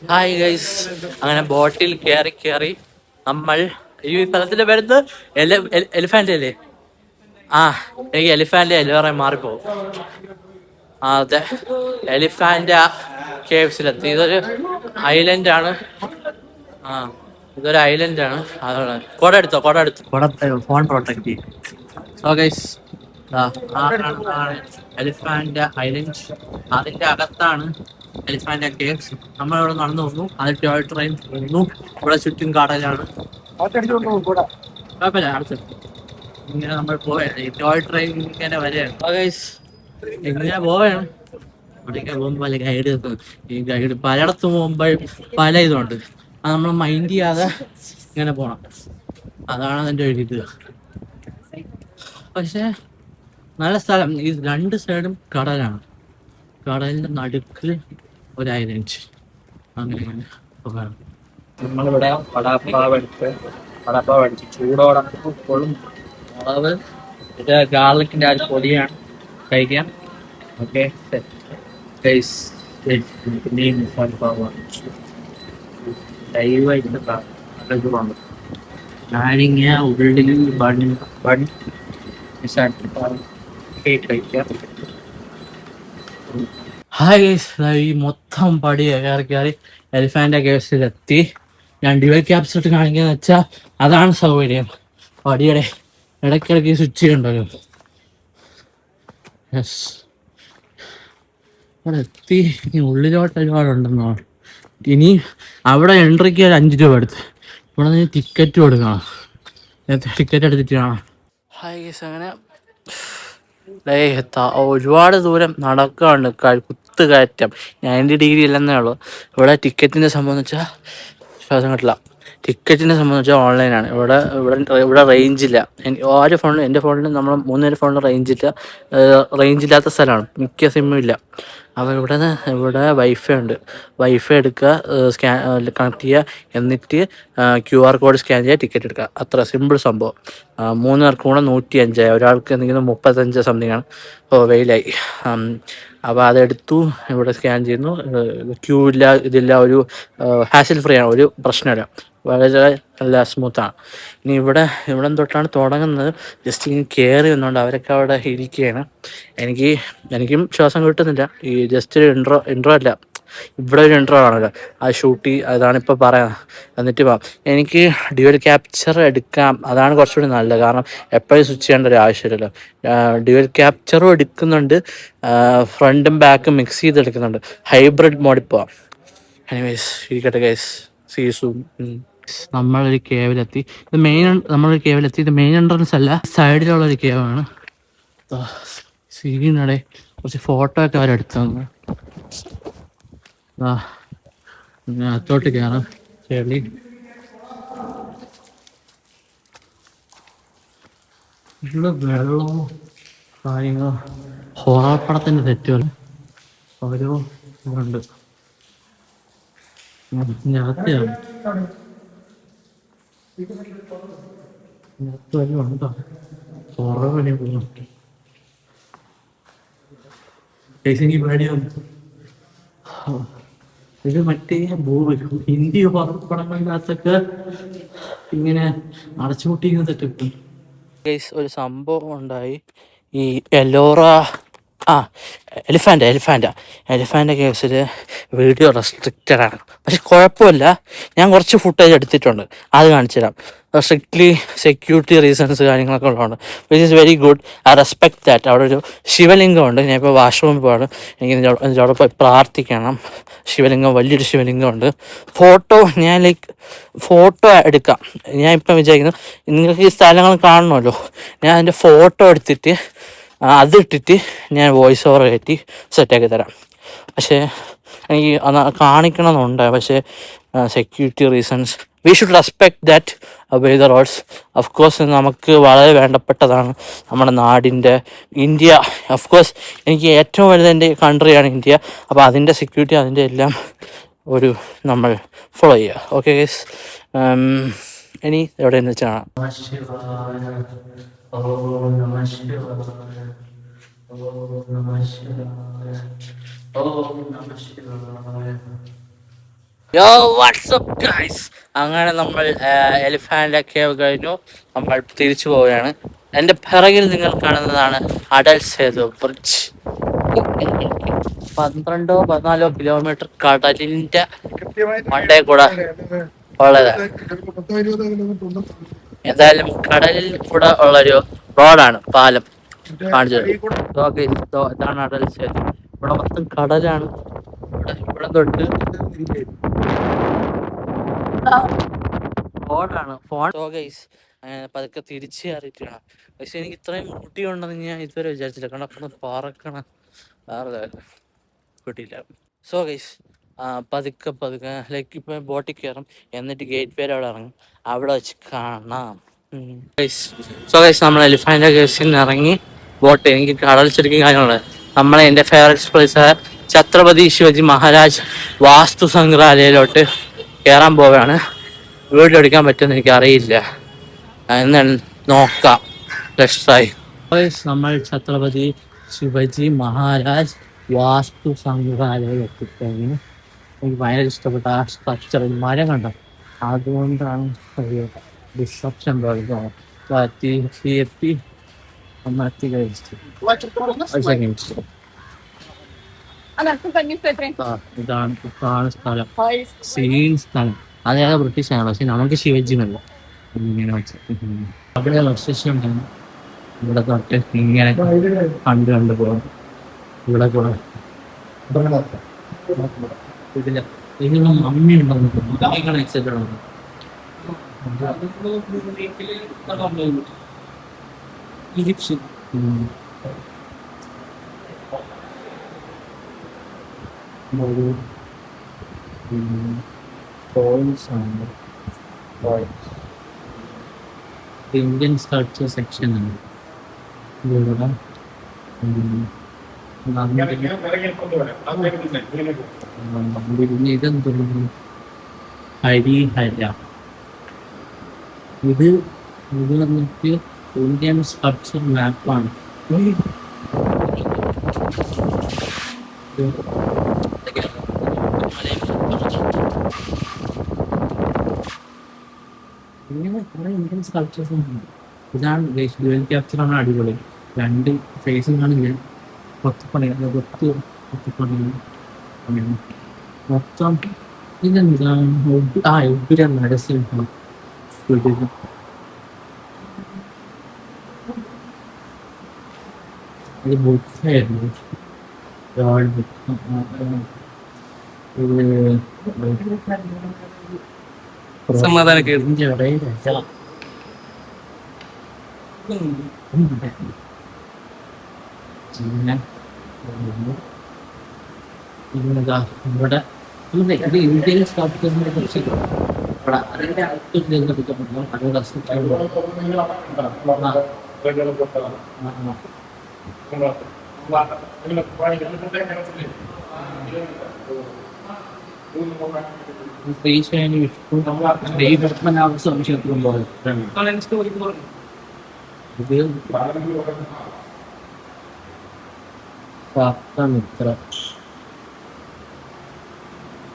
ഹായ് ഗൈസ്, അങ്ങനെ ബോട്ടിൽ കയറി നമ്മൾ ഈ സ്ഥലത്തിന്റെ പേരുന്നത് എലിഫാന്റ് അല്ലേ? എനിക്ക് എലിഫാന്റ് എല്ലാവരെയും മാറിപ്പോകും. അതെ, എലിഫാന്റ് കേവ്സിലെത്തി. ഇതൊരു ഐലൻഡാണ്. ഇതൊരു ഐലൻഡാണ്. അതാണ് കുട എടുത്തോ, ഫോൺ പ്രൊട്ടക്ട് ചെയ്യും. So guys, Elephant Island. അതിന്റെ അകത്താണ് എലിഫാന്റ് കേവ്സ്. നമ്മളിവിടെ നടന്നു വന്നു. അത് ടോയ് ട്രെയിൻ വന്നു. ഇവിടെ ചുറ്റും കടലാണ്. കുഴപ്പമില്ല, അടുത്ത് ഇങ്ങനെ നമ്മൾ പോയത് ഈ ടോയ് ട്രെയിൻ ഇങ്ങനെ വരെയാണ്. ഗൈസ്, ഇങ്ങനെ പോവുകയാണ്. അവിടേക്ക് പോകുമ്പോൾ ഗൈഡ് ഈ ഗൈഡ് പലയിടത്തും പോകുമ്പോൾ പല ഇതുണ്ട്. അത് നമ്മൾ മൈൻഡ് ചെയ്യാതെ ഇങ്ങനെ പോണം. അതാണ് അതിൻ്റെ ഒരു ഇത്. പക്ഷെ നല്ല സ്ഥലം. ഈ രണ്ട് സൈഡും കടലാണ്. കടലിൻ്റെ നടുക്ക് ഒരു ഐലൻഡ്. അങ്ങനെ പോകാം. നമ്മളിവിടെ വടാപ്പാവ് അടിച്ച് ചൂടോടെ ഇപ്പോഴും മുളക് ഇത് ഗാർലിക്കിൻ്റെ ആ പൊടിയാണ് കഴിക്കാൻ. ഓക്കെ, ലൈവായിട്ട് നാരങ്ങ ഉള്ളിൽ കഴിക്കാം. ഹായ് ഗൈസ്, ഈ മൊത്തം പടി കയറി എലിഫാന്റ് കേവ്സിലെത്തി. ഞാൻ ഡ്യുവൽ ക്യാപ്ചർ കാണിക്കാന്ന് വെച്ചാൽ അതാണ് സൗകര്യം. പടിയുടെ ഇടയ്ക്കിടയ്ക്ക് സ്വിച്ച് ചെയ്യണ്ടല്ലോ. യെസ്, അവിടെ എത്തി. ഇനി ഉള്ളിലോട്ട് ഒരുപാടുണ്ടെന്നോ. ഇനി അവിടെ എൻട്രിക്ക് ഒരു 5 രൂപ എടുത്ത് ഇവിടെ നിന്ന് ടിക്കറ്റ് കൊടുക്കണം. ടിക്കറ്റ് എടുത്തിട്ട് കാണാം. ഹായ് ഗൈസ്, അങ്ങനെ ഒരുപാട് ദൂരം നടക്കാണ്ട്. കുത്ത് കയറ്റം 90 ഡിഗ്രി ഇല്ലെന്നേ ഉള്ളൂ. ഇവിടെ ടിക്കറ്റിൻ്റെ സംഭവം എന്ന് വെച്ചാൽ ശ്വാസം കിട്ടില്ല. ടിക്കറ്റിനെ സംബന്ധിച്ചാൽ ഓൺലൈനാണ്. ഇവിടെ റേഞ്ചില്ല. ഓരോ ഫോണിലും, എൻ്റെ ഫോണിൽ നമ്മൾ 3 പേരുടെ ഫോണിൽ റേഞ്ചില്ലാത്ത സ്ഥലമാണ്. മിക്ക സിമ്മും ഇല്ല. അപ്പോൾ ഇവിടെ വൈഫൈ ഉണ്ട്. വൈഫൈ എടുക്കുക, കണക്ട് ചെയ്യുക, എന്നിട്ട് QR കോഡ് സ്കാൻ ചെയ്യുക, ടിക്കറ്റ് എടുക്കുക. അത്ര സിമ്പിൾ സംഭവം. 3 പേർക്കും കൂടെ 105. ഒരാൾക്ക് എന്തെങ്കിലും 35 സംതിങ്ങാണ്. വെയിലായി. അപ്പോൾ അതെടുത്തു, ഇവിടെ സ്കാൻ ചെയ്യുന്നു. ക്യൂ ഇല്ല, ഇതില്ല. ഒരു ഹാസിൽ ഫ്രീ ആണ്. ഒരു പ്രശ്നമില്ല. വളരെ നല്ല സ്മൂത്താണ്. ഇനി ഇവിടെ തൊട്ടാണ് തുടങ്ങുന്നത്. ജസ്റ്റ് ഇങ്ങനെ കയറി വന്നുകൊണ്ട് അവരൊക്കെ അവിടെ ഇരിക്കുകയാണ്. എനിക്കും ശ്വാസം കിട്ടുന്നില്ല. ഈ ജസ്റ്റ് ഒരു ഇൻട്രോ അല്ല, ഇവിടെ ഒരു ഇൻട്രോ ആണല്ലോ. ആ ഷൂട്ട് അതാണിപ്പോൾ പറയാം. എന്നിട്ട് എനിക്ക് ഡ്യുവൽ ക്യാപ്ചർ എടുക്കാം. അതാണ് കുറച്ചുകൂടി നല്ലത്. കാരണം എപ്പോഴും സ്വിച്ച് ചെയ്യേണ്ട ഒരു ആവശ്യമില്ലല്ലോ. ഡ്യുവൽ ക്യാപ്ചറും എടുക്കുന്നുണ്ട്, ഫ്രണ്ടും ബാക്കും മിക്സ് ചെയ്തെടുക്കുന്നുണ്ട്. ഹൈബ്രിഡ് മോഡിൽ പോവാം. എനിവേസ്, ഇരിക്കട്ടെ ഗൈസ്, സീ യു സൂൺ. നമ്മളൊരു കേവിലെത്തി. ഇത് നമ്മളൊരു കേവിലെത്തി. ഇത് മെയിൻ എൻട്രൻസ് അല്ല, സൈഡിലുള്ള ഒരു കേവാണ്. സീനടെ കുറച്ച് ഫോട്ടോ ഒക്കെ അവരെടുത്തു തന്നു. അകത്തോട്ട് കയറാം. ചെളി ഇവിടെ വെള്ളമോ കാര്യങ്ങളോ ഹൊറർ പടത്തിന്റെ തെറ്റുകൾ ഓരോ ഇതുണ്ട്. വല്ലതും ഉണ്ടോ? ഹൊറർ വഴി പോകും. എനിക്ക് പേടിയാണ്. ഇത് മറ്റേ ഹിന്ദി ഹൊറർ പടങ്ങളിനകത്തൊക്കെ ഇങ്ങനെ അടച്ചുപൂട്ടിക്കുന്ന തെറ്റിട്ടു. ഒരു സംഭവം ഉണ്ടായി. ഈ എലിഫാൻ്റ് കേസിൽ വീഡിയോ റെസ്ട്രിക്റ്റഡ് ആണ്. പക്ഷെ കുഴപ്പമില്ല, ഞാൻ കുറച്ച് ഫുട്ടേജ് എടുത്തിട്ടുണ്ട്, അത് കാണിച്ചു തരാം. സ്ട്രിക്ട്ലി സെക്യൂരിറ്റി റീസൺസ് കാര്യങ്ങളൊക്കെ ഉള്ളതുകൊണ്ട് which is very good. I respect that. അവിടെ ഒരു ശിവലിംഗം ഉണ്ട്. ഞാൻ ഇപ്പോൾ വാഷ്റൂമിൽ പോവാണ്. എനിക്ക് അവിടെ പോയി പ്രാർത്ഥിക്കണം. ശിവലിംഗം, വലിയൊരു ശിവലിംഗമുണ്ട്. ഞാൻ ഫോട്ടോ എടുക്കാം. ഞാൻ ഇപ്പം വിചാരിക്കുന്നു നിങ്ങൾക്ക് ഈ സ്ഥലങ്ങൾ കാണണമല്ലോ, ഞാൻ അതിൻ്റെ ഫോട്ടോ എടുത്തിട്ട് അതിട്ടിട്ട് ഞാൻ വോയിസ് ഓവർ കയറ്റി സെറ്റാക്കി തരാം. പക്ഷേ എനിക്ക് കാണിക്കണമെന്നുണ്ട്. പക്ഷേ security reasons we should respect that obey the roads. Of course നമുക്ക് വളരെ വേണ്ടപ്പെട്ടതാണ് നമ്മുടെ നാടിൻ്റെ ഇന്ത്യ. ഓഫ് കോഴ്സ് എനിക്ക് ഏറ്റവും വലുത് എൻ്റെ കൺട്രിയാണ് ഇന്ത്യ. അപ്പോൾ അതിൻ്റെ സെക്യൂരിറ്റി, അതിൻ്റെ എല്ലാം നമ്മൾ ഫോളോ ചെയ്യുക. ഓക്കെ ഗൈസ്, ഇനി എവിടെ നിന്ന് വെച്ചാൽ അങ്ങനെ നമ്മൾ എലിഫാൻ്റ് കേവ് കഴിഞ്ഞു. നമ്മൾ തിരിച്ചു പോവുകയാണ്. എൻ്റെ പിറകിൽ നിങ്ങൾ കാണുന്നതാണ് അടൽ സേതു ബ്രിഡ്ജ്. 14 കിലോമീറ്റർ കടലിൻ്റെ മണ്ടേ കൂടെ ഉള്ളതാണ്. എന്തായാലും കടലിൽ കൂടെ ഉള്ളൊരു റോഡാണ്, പാലം കാണിച്ചത്. ഇതാണ് അടൽ സേതു. ഇവിടെ മൊത്തം കടലാണ്. ഇവിടെ തൊട്ട് ഫോണാണ്. പതുക്കെ തിരിച്ചു കയറിയിട്ടാണ്. പക്ഷെ എനിക്ക് ഇത്രയും മുട്ടിയുണ്ടെന്ന് ഞാൻ ഇതുവരെ വിചാരിച്ചില്ല. കാരണം അപ്പം പറക്കണ വേറെ കിട്ടിയില്ല. സോ ഗൈസ്, പതുക്കെ ലൈക്ക് ഇപ്പം ബോട്ടിൽ കയറും, എന്നിട്ട് ഗേറ്റ് വേരെ അവിടെ ഇറങ്ങും. അവിടെ വെച്ച് കാണാം. സോ ഗൈസ്, നമ്മൾ എലിഫാൻ്റ് കേവ്സിൽ നിന്ന് ഇറങ്ങി ബോട്ട്. എനിക്ക് കടൽ ചുരുക്കി കാര്യങ്ങളുണ്ട്. എൻ്റെ ഫേവറേറ്റ് പ്ലേസ് ഛത്രപതി ശിവജി മഹാരാജ് വാസ്തു സംഗ്രഹാലയയിലോട്ട് കയറാൻ പോവുകയാണ്. വീഡിയോ എടുക്കാൻ പറ്റുമെന്ന് എനിക്കറിയില്ല, എന്നാണ് നോക്കാം. നമ്മൾ ഛത്രപതി ശിവജി മഹാരാജ് വാസ്തു സംഗ്രഹാലയം എത്തിക്കഴിഞ്ഞു. എനിക്ക് ഭയങ്കര ഇഷ്ടപ്പെട്ട ആ സ്ട്രക്ചർ, മരം കണ്ടോ, അതുകൊണ്ടാണ് ഡിസ്ട്രപ്ഷൻ എത്തി. ഇതാണ് സ്ഥലം, സീൻ സ്ഥലം. അതേതാ ബ്രിട്ടീഷാണ്, പക്ഷെ നമുക്ക് ശിവജി മല്ല. ഇങ്ങനെ വെച്ചിട്ട് അവിടെ വർഷം ഇവിടെ തൊട്ട് ഇങ്ങനെ കണ്ടു പോകും. ഇവിടെ കൂടെ ഇതില്ല, ഇതിനുള്ള മമ്മി ഉണ്ടെന്ന് എക്സൈറ്റഡ് ആണ്. ഈജിപ്ഷ്യൻ ഇന്ത്യൻ സ്കൾപ്ചർ സെക്ഷൻ ആണ് ഇവിടെ. ഇതെന്ത് ഹരിഹര, ഇത് വന്നിട്ട് ഇന്ത്യൻ സ്കൾപ്ചർ മാപ്പാണ്. ഇങ്ങനെ കുറെ ഇന്ത്യൻ സ്കൾപ്ചേഴ്സ് ഉണ്ട്. ഇതാണ് ഡ്യുവൽ ക്യാപ്ചറാണ് അടിപൊളി. 2 ഫേസും ആണെങ്കിൽ കൊത്തുപണി മൊത്തം. ഇതെന്താണ് ഉഗ്ര നരസിംഹം. ഇത് ബുദ്ധായിരുന്നു. സമാധാനക്കേട്. ഇതിന്റെ ഇടയിലല്ല. പിന്നെ ഇതാ ഇവിടെ ഇത് ഇന്ത്യൻ സ്ഥാപിക്കുന്നതിനെ കുറിച്ച് ഇവിടെ അതിന്റെ അടുത്ത് എടുക്കപ്പെടുന്നു. അത് ശ്രീശൈലി വിഷ്ണു ശ്രീപത്മനാഭ സ്വാമി ക്ഷേത്രം പോലെ ഇത് മിത്ര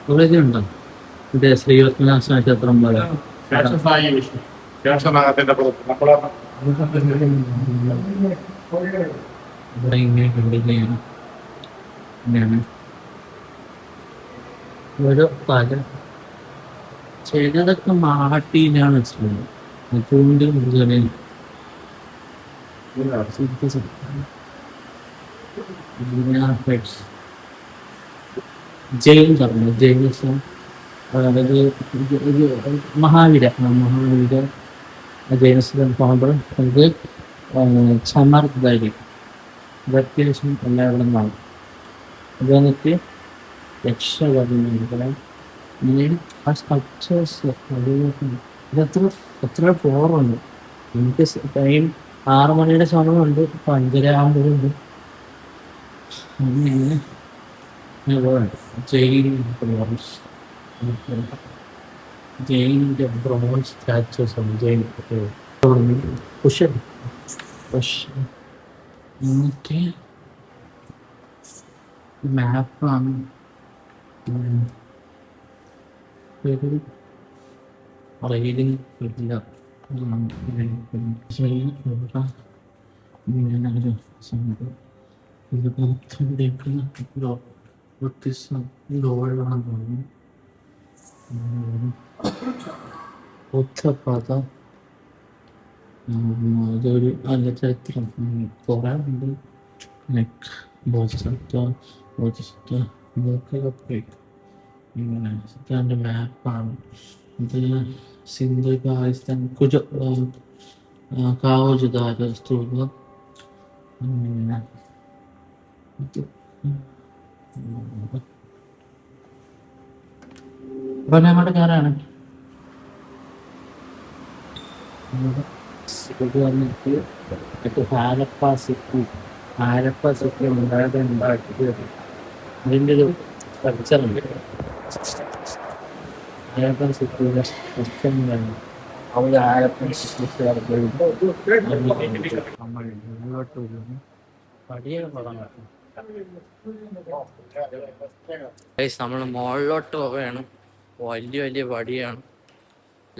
ഇവിടെ ഇതുണ്ടോ? ഇത് ശ്രീപത്മനാഭ സ്വാമി ക്ഷേത്രം പോലെ ഇവിടെ ഇങ്ങനെ കണ്ടിരിക്കുകയാണ്. ഇങ്ങനെയാണ് ഒരു പല ചിലതൊക്കെ മാട്ടിയിലാണ് വെച്ചിട്ടുള്ളത്. അതുകൊണ്ട് ജെയിൻ പറഞ്ഞു ജെയിനിസം അതായത് മഹാവീര ജൈനസിൽ പോകുമ്പോൾ നമുക്ക് ചമർദ്ദായിരിക്കും. ഇത് അത്യാവശ്യം എല്ലാവരുടെ നിന്നാണ്. ഇത് വന്നിട്ട് രക്ഷകർമ്മ ഇങ്ങനെ ആ സ്കൾപ്ചേഴ്സ് എത്ര ഫ്ലോറുണ്ട്. എനിക്ക് ടൈം 6 മണിയുടെ സമയമുണ്ട്, 5:30 ആകുമ്പോഴുണ്ട്. അങ്ങനെ ജെയിനിന്റെ ബ്രോൺസ് സ്റ്റാച്യൂസ് ആണ്. ജെയിൻ എന്നിട്ട് മാപ്പാണ്. റെയിലിംഗ് ഇല്ല. ഇത് വ്യത്യസ്ത ഗോൾഡാണെന്ന് തോന്നുന്നു. ഉത്തരപാത അതൊരു നല്ല ചരിത്രം കുറേ ഉണ്ട്. ലൈക്ക് ഇതൊക്കെ ഇങ്ങനെ ഇതിൻ്റെ മാപ്പാണ്. ഇത് സിന്ധു പാകിസ്ഥാൻ കാവജുദാര സ്തൂപം. ഇപ്പൊ ഞങ്ങളുടെ കാറാണ്. ഇത് വന്നിട്ട് ഹാരപ്പ സിറ്റി ഉണ്ടാക്കിയത് അതിൻ്റെ ഒരു സ്ട്രക്ചറുണ്ട്. ഹാരപ്പൻ സിറ്റിയുടെ സ്ട്രക്ചറിലാണ് അവിടെ ഹാരപ്പൻ നമ്മൾ മുന്നോട്ട് പോകുന്നു. പടിയൊക്കെ തുടങ്ങാം. നമ്മൾ മുകളിലോട്ട് പോവുകയാണ്. വലിയ പടിയാണ്.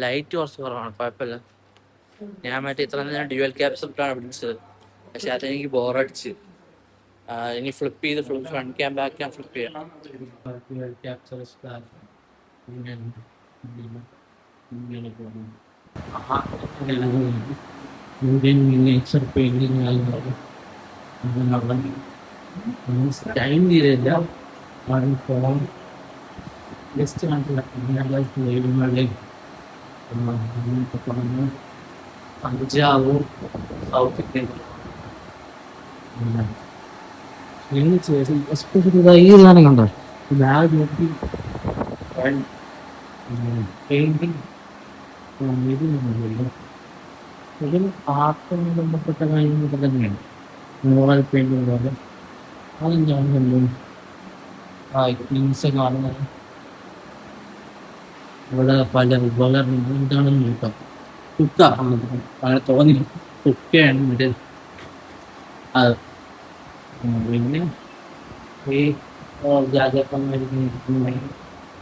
ലൈറ്റ് കുറച്ച് കുറവാണ്, കുഴപ്പമില്ല. ഞാൻ മറ്റേ ഇത്ര നേരം ഡ്യുവൽ ക്യാപ്സലാണ് പിടിച്ചത്, പക്ഷെ അതെനിക്ക് ബോറടിച്ച്. ഇനി ഫ്ലിപ്പ് ചെയ്ത് front cam back cam flip ചെയ്യണം. ഇന്ത്യൻ മിനിയേച്ചർ പെയിന്റിങ് ടൈം തീരെയില്ല. ഫോൺ ജസ്റ്റ് കണ്ടില്ല. തഞ്ചാവൂർ സൗത്ത് ഇന്ത്യ ഈ സാധനം കണ്ടോ? ബാഗ് നോക്കി പെയിന്റിങ് ഇതിൽ ആർട്ടുമായി ബന്ധപ്പെട്ട കാര്യങ്ങളൊക്കെ തന്നെയാണ്. മോറൽ പെയിന്റിങ് പോലെ അതും ഞാൻ കണ്ടു. ക്ലീൻസ് കാണുന്നത് ഇവിടെ പല ഉപകരണങ്ങൾ എന്താണെന്ന് നോക്കാം. കുക്ക അങ്ങനെ തോന്നി കുക്കയാണ് ഇത്. അത് പിന്നെ ഈ രാജാക്കന്മാർക്ക്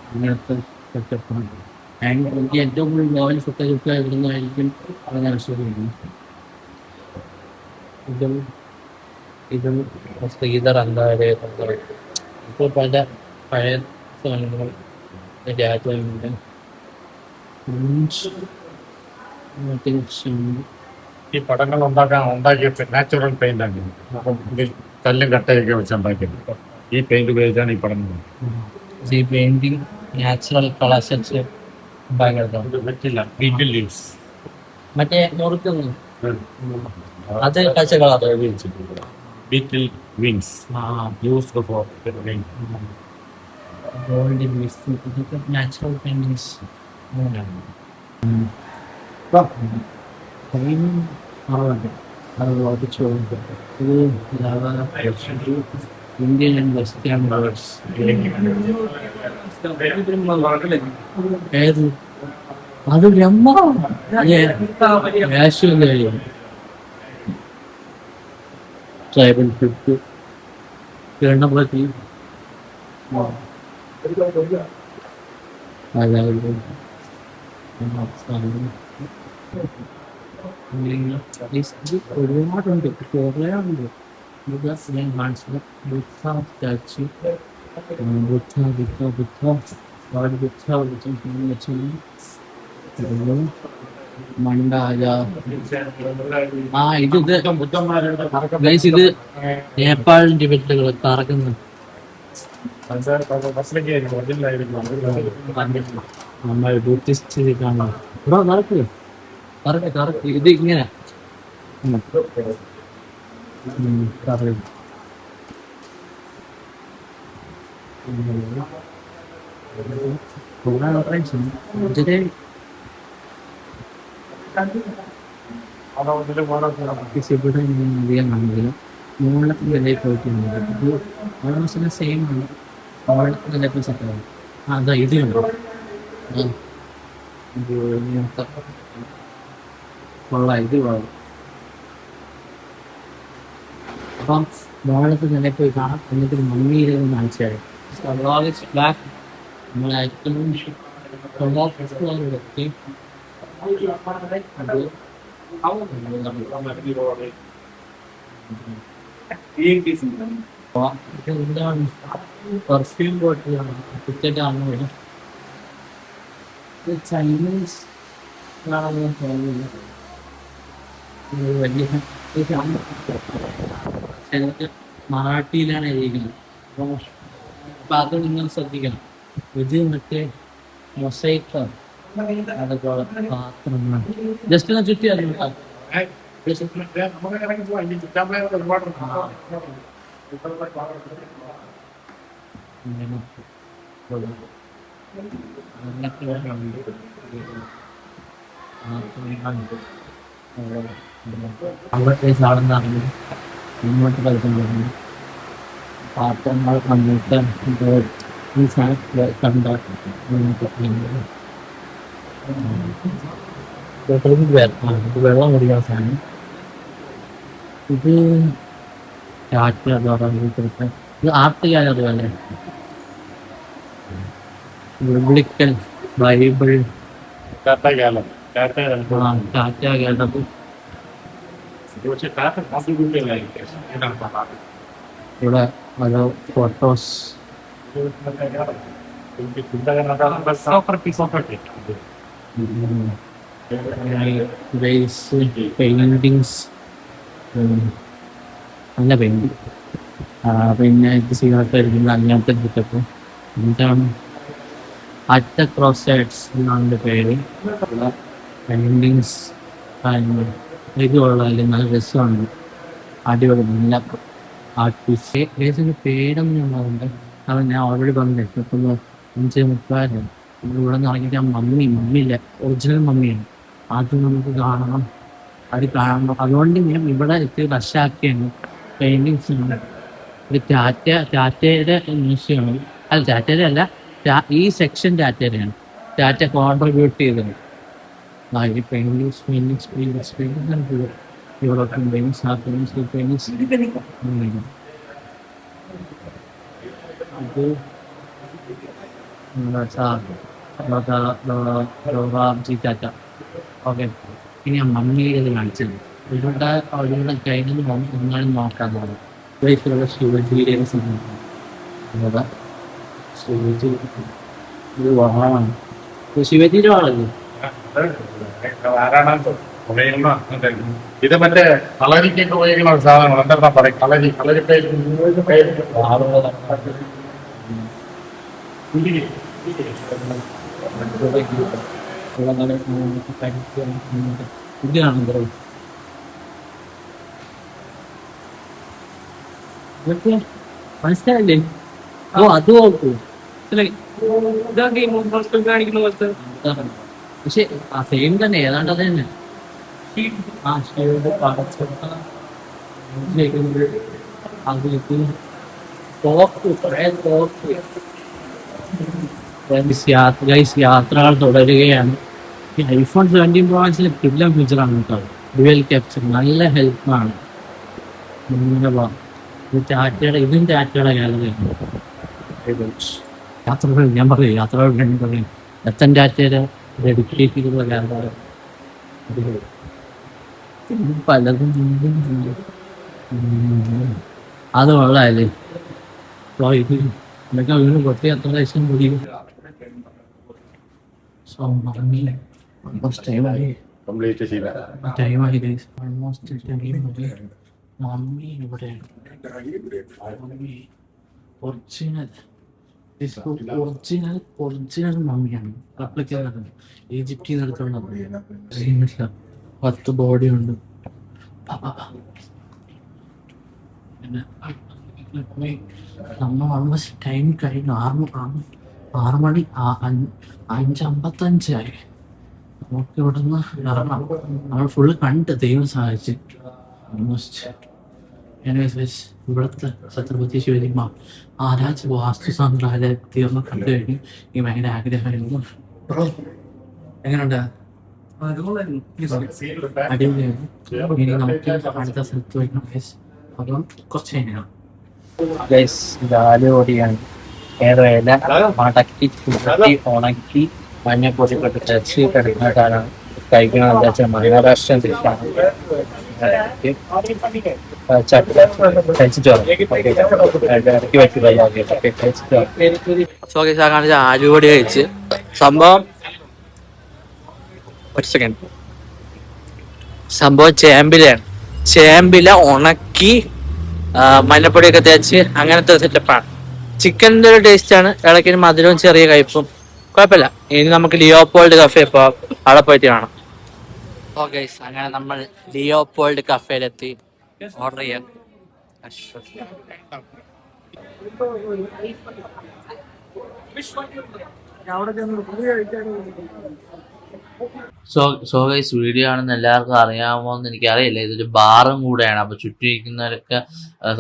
അങ്ങനത്തെ സെറ്റപ്പാണ്. എനിക്ക് ഏറ്റവും കൂടുതൽ നോവൽ ഫുട്ടേജൊക്കെ ഇവിടുന്നായിരിക്കും അങ്ങനെ ശരിയാണ്. ഇതും ശ്രീധർ അന്താരെ ഇപ്പോൾ പല പഴയ സാധനങ്ങൾ രാജാവിൻ്റെ ഈ പടങ്ങൾ ഉണ്ടാക്കിയ നാച്ചുറൽ പെയിന്റ് ആണ്. ഇതിൽ കല്ലും കട്ടയൊക്കെ വെച്ച് ഉണ്ടാക്കിയത്. ഈ പെയിന്റ് ഉപയോഗിച്ചാണ് ഈ പടങ്ങൾ. ഈ പെയിന്റിങ് നാച്ചുറൽ കളേഴ്സ് വെച്ച് ഭയങ്കര ഇത് വെറ്റില്ല ബീറ്റിൽ ലീവ്സ് മറ്റേ മുറുക്കുന്നു അത് പച്ച colour beetle wings used for gold mix ഇതൊക്കെ നാച്ചുറൽ പെയിന്റിങ്സ് അത് ഓടിച്ചു ഇത് ഇന്ത്യൻ ആൻഡ് വെസ്റ്റേൺ വേർഡ്സ് ഏത് അത് ബ്രഹ്മ ട്രൈബൽ ഫിഫ്റ്റ് ഗണപതി അതായത് ഒരുപാടുണ്ട് കുറേ ഉണ്ട് ഞാൻ കാണിച്ചത് ബുദ്ധ സ്റ്റാച്ചു മണ്ടായ ഇത് ഗൈസ് ഇത് നേപ്പാളിൻ ടിബറ്റിലുകൾ കറക്കുന്നു നമ്മൾ ബുദ്ധിസ്റ്റ് കാണാം ബ്രോ കറക്ക് കറക്ക് കറക്ക് ഇത് ഇങ്ങനെ കറക്ക് ഇവിടെ അധികം കാണില്ല മുകളിലത്തെ നിലയിൽ പോയിട്ടുണ്ട് ഇത് ഓൾമോസ്റ്റ് സെയിം ആണ് മുകളിലത്തെ നിലയിൽ പോയി സെറ്റാണ് അതാ ഇത് കണ്ടോ കൊള്ളാം ഇത് കൊള്ളാം അപ്പം മുകളിലത്തെ നിലയിൽ പോയി കാണാം എന്നിട്ട് മമ്മിയിലൊന്ന് കാണിച്ചായി ബാക്ക് നമ്മളെ പെർഫ്യൂം ബോട്ടിലാണ് ടിക്കറ്റ് ആണ് ചൈനീസ് വലിയ മറാഠിയിലാണ് എഴുതിയിരിക്കുന്നത് അപ്പൊ അത് നിങ്ങൾ ശ്രദ്ധിക്കണം ഇത് മറ്റേ മൊസൈക്ക് അതുപോലെ പാത്രങ്ങൾ ജസ്റ്റ് ഒന്ന് ചുറ്റി അറിയാം അവിടുത്തെ സാധനം ഇങ്ങോട്ട് കളിക്കുന്നു പാത്രങ്ങൾ വന്നിട്ട് ഈ സാധനം കണ്ട വെള്ളം കുടിക്കാൻ സാധനം ഇത് ഇത് ആർട്ട് ചെയ്യാൻ അതുപോലെ ബിബ്ലിക്കൽ ബൈബിൾ ടാറ്റ കേട്ടത് ഇവിടെ ഓരോ ഫോട്ടോസ് പെയിന്റിങ്സ് നല്ല പെയിന്റിങ് പിന്നെ ഇത് സിഗരറ്റ് അങ്ങനത്തെ കിട്ടപ്പോൾ എന്താണ് അറ്റ് ക്രോസ് സൈഡ്സ് എന്നാണ് പേര് പെയിന്റിങ്സ് ഇത് കൊള്ളാല്ലേ നല്ല രസമാണ് അടിപൊളി നല്ല ആർട്ടിസ്റ്റ് പേരൊന്നും ഉണ്ടാവുന്നുണ്ട് അത് ഞാൻ ഓൾറെഡി പറഞ്ഞില്ല ഇപ്പോൾ 5:30 ഇവിടെ നിന്ന് ഇറങ്ങിയിട്ട് മമ്മിയില്ല ഒറിജിനൽ മമ്മിയാണ് അത് നമുക്ക് കാണണം അത് കാണണം അതുകൊണ്ട് ഞാൻ ഇവിടെ എത്തി റഷാക്കിയാണ് പെയിന്റിങ്സ് ഒരു ടാറ്റയുടെ മ്യൂസിയമാണ് അല്ല ടാറ്റയുടെ അല്ല ഈ സെക്ഷൻ ടാറ്റയുടെയാണ് ടാറ്റ കോൺട്രിബ്യൂട്ട് ചെയ്തത് ഈ പെയിന്റിങ്സ് യൂറോപ്യൻ പെയിന്റിങ്സ് ആ പെയിന്റിങ്സ് ടാറ്റ ഓക്കെ ഇനി ഞാൻ മമ്മിയിൽ കാണിച്ചത് ഇവിടെ അവരുടെ കയ്യിൽ ഒന്നാലും നോക്കാൻ തുടങ്ങി ശിവജിയുടെ സംഭവം ശിവജി ഇത് വളമാണ് ശിവജിയുടെ വളല്ലേ ഇത് മറ്റേ കളരിക്കൊക്കെ ഉപയോഗിക്കുന്ന ഒരു സാധനമാണ് എന്താ പറയും കളരി പേര് ഇതാണ് ബ്രോ. ഇതൊക്കെ മനസ്സിലായില്ലേ? ഓ അത് നോക്കൂ. ഇതാ ഗെയിം ഓഫ് ത്രോൺസിൽ കാണിക്കുന്ന പോലത്തെ പക്ഷെ ആ സെയിം തന്നെ, ഏതാണ്ട് അത് തന്നെ. ആ ഷീൽഡ് പടച്ചട്ട അതിലേക്ക് തോക്ക്, കുറേ തോക്ക്. യാത്രകൾ തുടരുകയാണ്. ഈ ഐഫോൺ 17 Pro Maxൽ കിടിലൻ ഫീച്ചറാണ് കേട്ടോ. ഡ്യുവൽ ക്യാപ്ചർ നല്ല ഹെൽപ്പാണ്. ഇങ്ങനെ പോവാം. ഇതും ടാറ്റയുടെ ഗാലറിയാണ്. യാത്രകൾ ഞാൻ പറയും, യാത്രകൾ പറയും. രത്തൻ ടാറ്റയുടെ ഡെഡിക്കേറ്റ് ചെയ്തുള്ള ഗാലറി പലതും അത് കൊള്ളാല്ലേ. ഇത് ഇതൊക്കെ വീണ് പൊട്ടി അത്ര ലക്ഷം കൂടി. സോ മമ്മി ഓൾമോസ്റ്റ് ടൈമായി. കംപ്ലീറ്റ് ചെയ്യില്ല. ടൈമായി ഗൈസ്, ഓൾമോസ്റ്റ് ടൈമായി. മമ്മി ഇവിടെയാണ്. മമ്മി ഒറിജിനൽ ഒറിജിനൽ മമ്മിയാണ്. റെപ്ലിക്ക ഈജിപ്തിൽ നിന്ന് എടുത്തോണ്ട് 10 ബോഡി ഉണ്ട്. നമ്മൾ ഓൾമോസ്റ്റ് ടൈം കഴിഞ്ഞു. 6 മണി 5:55 നമുക്ക് ഇവിടെ നിന്ന് ഇറങ്ങാം. നമ്മൾ ഫുള്ള് കണ്ട് ദൈവം സഹായിച്ച് ഓൾമോസ്റ്റ്. ഇവിടുത്തെ ഛത്രപതി ശിവജി ആരാച്ച് വാസ്തു സംഗ്രഹാലയത്തിൽ കണ്ടു കഴിഞ്ഞു. ഈ ഭയങ്കര ആഗ്രഹമായിരുന്നു. ബ്രോ എങ്ങനെയുണ്ട്? അടിപൊളിയായിരുന്നു. ഇനി നമുക്ക് അടുത്ത സ്ഥലത്ത് വയ്ക്കണം ഗൈസ്. അപ്പം കുറച്ച് കഴിഞ്ഞാൽ ഗൈസ് ഓടിയാണ്. ഏറെയില മടക്കി ചുരുട്ടി ഉണക്കി മഞ്ഞപ്പൊടി പെട്ട് ടച്ച് എടുക്കുന്ന കാലമാണ് കഴിക്കണമെന്ന് വെച്ചാൽ മഹാരാഷ്ട്രൻ ഡിഷാണ്. ആലുവടി കഴിച്ച് സംഭവം ഒരു സെക്കൻഡ്. സംഭവം ചേമ്പില ഉണക്കി മഞ്ഞപ്പൊടിയൊക്കെ തേച്ച് അങ്ങനത്തെ സെറ്റപ്പാണ്. ചിക്കൻ്റെ ഒരു ടേസ്റ്റാണ്, ഇടയ്ക്കിന് മധുരവും ചെറിയ കയ്പും. കുഴപ്പമില്ല. ഇനി നമുക്ക് ലിയോപോൾഡ് കഫേ ഇപ്പോൾ അവിടെ പോയിട്ട് കാണാം. ഓക്കെ, അങ്ങനെ നമ്മൾ ലിയോപോൾഡ് കഫേയിലെത്തി. ഓർഡർ ചെയ്യാം. സോ ഗൈസ്, വീഡിയോ ആണെന്ന് എല്ലാവർക്കും അറിയാമോ എന്ന് എനിക്കറിയില്ല. ഇതൊരു ബാറും കൂടെയാണ്. അപ്പോൾ ചുറ്റും ഇരിക്കുന്നവരൊക്കെ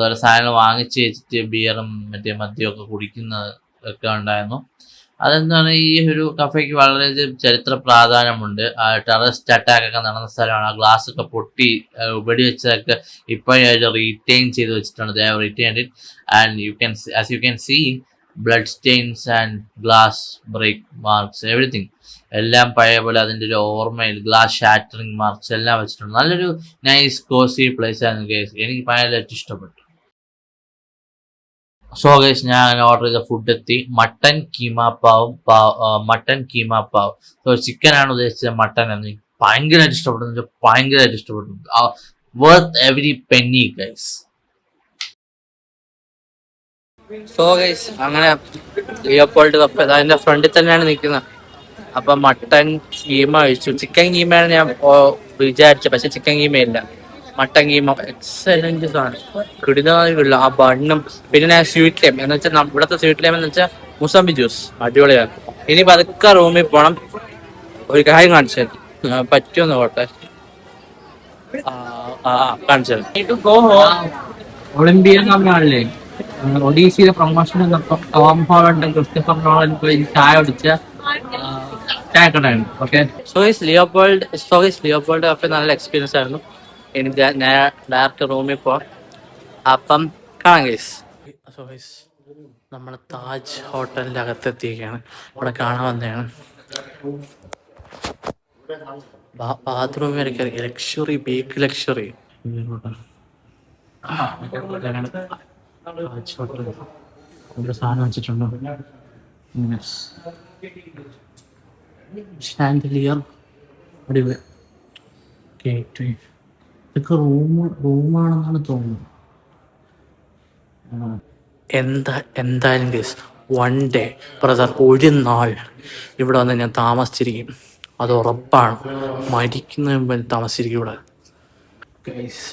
ഓരോ സാധനങ്ങൾ വാങ്ങിച്ച് വെച്ചിട്ട് ബിയറും മറ്റേ മദ്യമൊക്കെ കുടിക്കുന്നതൊക്കെ ഉണ്ടായിരുന്നു. അതെന്താണ്, ഈ ഒരു കഫേക്ക് വളരെ ചരിത്ര പ്രാധാന്യമുണ്ട്. ടെററിസ്റ്റ് അറ്റാക്ക് ഒക്കെ നടന്ന സ്ഥലമാണ്. ആ ഗ്ലാസ് ഒക്കെ പൊട്ടി വെടിവെച്ചതൊക്കെ ഇപ്പോഴും റീറ്റെയിൻ ചെയ്ത് വെച്ചിട്ടുണ്ട്. They have retained it and as you can see blood stains and glass break marks everything എല്ലാം പഴയ പോലെ അതിൻ്റെ ഒരു ഓർമ്മയിൽ ഗ്ലാസ് ഷാറ്ററിങ് മാർക്സ് എല്ലാം വെച്ചിട്ടുണ്ട്. നല്ലൊരു നൈസ് കോസി പ്ലേസ് ആയിരുന്നു ഗൈസ്. എനിക്ക് ഭയങ്കരമായിട്ട് ഇഷ്ടപ്പെട്ടു. സോ ഗൈസ്, ഞാൻ ഓർഡർ ചെയ്ത ഫുഡ് എത്തി. മട്ടൻ കീമാ പാവ്. സോ ചിക്കനാണ് ഉദ്ദേശിച്ചത്, മട്ടൻ എന്ന്. എനിക്ക് ഭയങ്കരമായിട്ട് ഇഷ്ടപ്പെട്ടു. Worth every Penny guys. So guys, അങ്ങനെ ലിയോപോൾഡ് കഫേ അതിന്റെ ഫ്രണ്ടിൽ തന്നെയാണ് നിൽക്കുന്നത്. അപ്പൊ മട്ടൻ കീമ കഴിച്ചു. ചിക്കൻ കീമയാണ് ഞാൻ വിചാരിച്ചത്, പക്ഷെ ചിക്കൻ കീമയില്ല, മട്ടൻ കീമ. എക്സലന്റ് സാധനം, കിടില ആ ബണ്ണും. പിന്നെ ഞാൻ സ്വീറ്റ് ലൈം എന്ന് വെച്ചാൽ ഇവിടുത്തെ സ്വീറ്റ് ലൈം എന്ന് വെച്ചാൽ മുസംബി ജ്യൂസ് അടിപൊളിയാണ്. ഇനി പതുക്കെ റൂമിൽ പോണം. ഒരു കാര്യം കാണിച്ചു പറ്റുമെന്ന് പോട്ടെ. കാണിച്ചത് ഒളിമ്പിയൻ നമ്മളാണല്ലേ, ഒഡീസിയിലെ promotion Tom Holland Christopher Nolan പോയി ചായ കുടിച്ച ചായക്കടയാണ്. ഓക്കെ, ലിയോപോൾഡ് കഫേ നല്ല എക്സ്പീരിയൻസ് ആയിരുന്നു. ഇനി ഡയറക്റ്റ് റൂമിൽ പോവാം. അപ്പം കാണാം ഗൈസ്. നമ്മൾ താജ് ഹോട്ടലിൻ്റെ അകത്തെത്തിയിരിക്കുകയാണ്. ഇവിടെ കാണാൻ വന്നതാണ്. ബാത്റൂം വരെ കയറി. ലക്ഷറി, ബേക്ക് ലക്ഷറി. താജ് ഹോട്ടൽ ഇവിടെ സാധനം വെച്ചിട്ടുണ്ടോ? ഷാൻഡലിയർ അടിപൊളി. ഗേറ്റ് ഇതൊക്കെ റൂമാണെന്നാണ് തോന്നുന്നത്. എന്തായാലും കേസ് വൺ ഡേ ബ്രദർ, ഒരു നാൾ ഇവിടെ വന്ന് ഞാൻ താമസിച്ചിരിക്കും. അത് ഉറപ്പാണ്. മരിക്കുന്നതിന് മുമ്പ് താമസിച്ചിരിക്കും ഇവിടെ. Guys,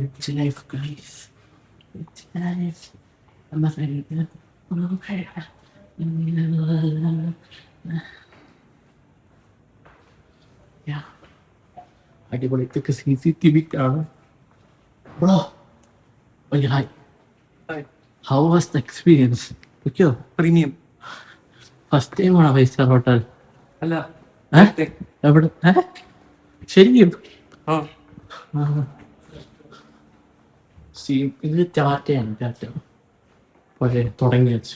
rich life guys, rich life. അടിപൊളി. ഇതൊക്കെ CCTV ആണ്. Bro, hi. How was the experience? Okay. Premium first time ആണോ 5-star ഹോട്ടൽ? അല്ല എവിടെ? ശരിക്കും? ഇത് ടാറ്റയാണ്. ടാറ്റ പോലെ തുടങ്ങി വെച്ച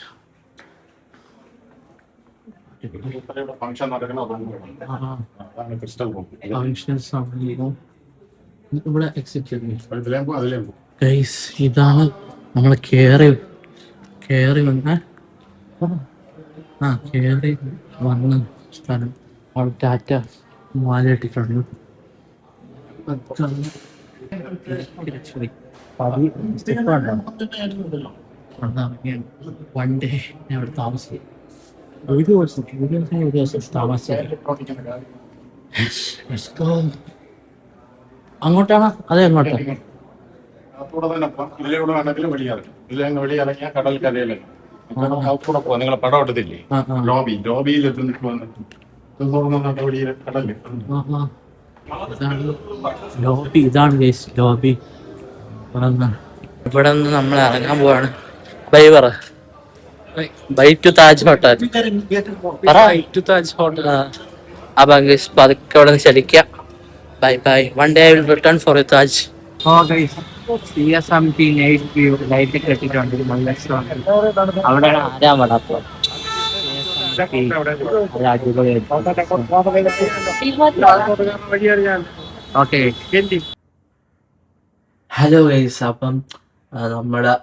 ഫംഗ്ഷൻ നടക്കണം. അതാണ് ക്രിസ്റ്റൽ റൂം. ഫങ്ഷൻസ് ആണ് ഇവിടെ. എക്സിറ്റ് ഇതിലേം പോ, അതിലേം പോ. ഗൈസ്, ഇതാണ് നമ്മൾ കേറി വന്ന കേറി വന്ന സ്ഥലം. അവിടെ ടാറ്റ മാലയിട്ടിട്ടുണ്ട്. വൺ ഡേ ഞാൻ അവിടെ താമസിക്കും. ഒരു ദിവസം താമസിക്കും. അങ്ങോട്ടാണ് അതെ അങ്ങോട്ടാ? അകത്തൂടെ തന്നെ പോവാം. ഇതിലൂടെ വേണമെങ്കിലും വെളിയിറങ്ങി. ഇതിലങ്ങ് വെളിയിറങ്ങിയാൽ കടൽക്കരയിലെ അകത്തൂടെ പോവാം. നിങ്ങളെ പടം എടുത്തില്ലേ? ലോബിയിൽ എത്തുന്നിട്ട് വന്നിട്ട് തുറന്നിട്ട് വെളിയിൽ കടല്. ലോബി. ഇതാണ് ഗൈസ് ലോബി. ഇവിടെ നിന്ന് നമ്മൾ ഇറങ്ങാൻ പോവാണ്. ബൈ പറ. Bye to Taj hotel. അപ്പൊ ഗൈസ് പതുക്കെ അവിടെ നിന്ന് ചലിക്കാം. Bye bye. One day I will return for you Taj. Light കെട്ടിട്ടുണ്ട്. അവിടെയാണ് ആരാ വടാപ്പോ. ഹലോ ഗൈസ്, അപ്പം നമ്മുടെ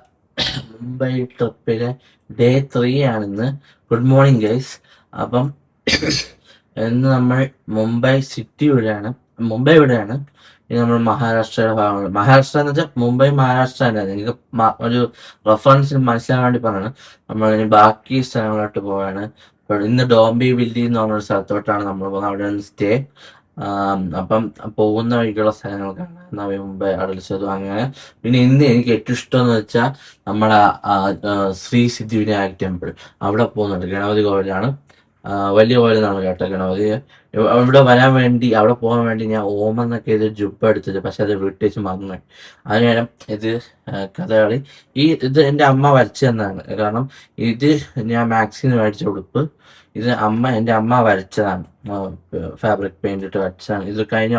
മുംബൈ ട്രിപ്പിലെ ഡേ 3 ആണിന്ന്. Good morning guys. അപ്പം ഇന്ന് നമ്മൾ മുംബൈ ഇവിടെയാണ്. ഇനി നമ്മൾ മഹാരാഷ്ട്രയുടെ ഭാഗമാണ്. മഹാരാഷ്ട്ര എന്ന് വെച്ചാൽ മുംബൈ മഹാരാഷ്ട്ര തന്നെ. നിങ്ങൾക്ക് ഒരു റെഫറൻസിന് മനസ്സിലാൻ വേണ്ടി പറഞ്ഞാണ്. നമ്മൾ ഇനി ബാക്കി സ്ഥലങ്ങളോട്ട് പോവാണ്. ഇന്ന് ഡോംബി വില്ലി എന്ന് പറഞ്ഞൊരു സ്ഥലത്തോട്ടാണ് നമ്മൾ പോകുന്നത്. അവിടെയാണ് സ്റ്റേ. അപ്പം പോകുന്ന വഴിക്കുള്ള സ്ഥലങ്ങൾക്കാണ് നവി മുംബൈ, അടൽ സേതു അങ്ങനെ. പിന്നെ ഇന്ന് എനിക്ക് ഏറ്റവും ഇഷ്ടം എന്ന് വെച്ചാൽ നമ്മുടെ ശ്രീ സിദ്ധിവിനായക് ടെമ്പിൾ. അവിടെ പോകുന്നുണ്ട്. ഗണപതി കോവിലാണ്. വലിയ കോവിലെന്നാണ് കേട്ടോ ഗണപതി. അവിടെ പോകാൻ വേണ്ടി ഞാൻ ഓമെന്നൊക്കെ ഇത് ജുബ്ബ എടുത്തത്. പക്ഷെ അത് വീട്ടിൽ മറന്നു. അതിനേരം ഇത് കഥകളി. ഇത് എൻ്റെ അമ്മ വരച്ചു തന്നതാണ്. കാരണം ഇത് ഞാൻ മാക്സിന് മേടിച്ച ഉടുപ്പ്. ഇത് എൻ്റെ അമ്മ വരച്ചതാണ്. ഫാബ്രിക് പെയിന്റ് ഇട്ട് വരച്ചതാണ്. ഇത് കഴിഞ്ഞ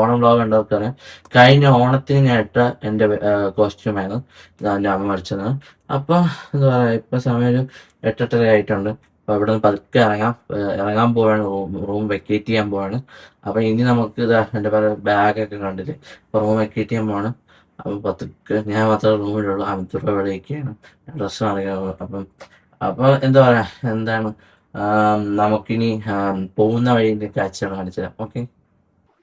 ഓണം വ്ലോഗ് ഉണ്ടാക്കാറ്. കഴിഞ്ഞ ഓണത്തിന് ഞാൻ ഇട്ട എൻ്റെ കോസ്റ്റ്യൂമായിരുന്നു. ഇത് എൻ്റെ അമ്മ വരച്ചതാണ്. അപ്പോൾ എന്താ പറയുക, ഇപ്പം സമയം ഒരു 8:30 ആയിട്ടുണ്ട്. അപ്പോൾ ഇവിടെ നിന്ന് പതുക്കെ ഇറങ്ങാൻ പോവാണ്. റൂം വെക്കേറ്റ് ചെയ്യാൻ പോവാണ്. അപ്പം ഇനി നമുക്ക് ഇതാ എൻ്റെ ബാഗൊക്കെ കണ്ടില്ലേ. അപ്പോൾ റൂം വെക്കേറ്റ് ചെയ്യാൻ പോവാണ്. അപ്പം പതുക്കെ ഞാൻ മാത്രമേ റൂമിലുള്ളൂ. അമിതുറ ഇവിടെയൊക്കെയാണ്. ഡ്രസ്സ് മാറിയാണ്. അപ്പം എന്താ പറയാ, എന്താണ് നമുക്കിനി പോകുന്ന വഴിൻ്റെ കാഴ്ചകൾ കാണിച്ചു തരാം. ഓക്കെ.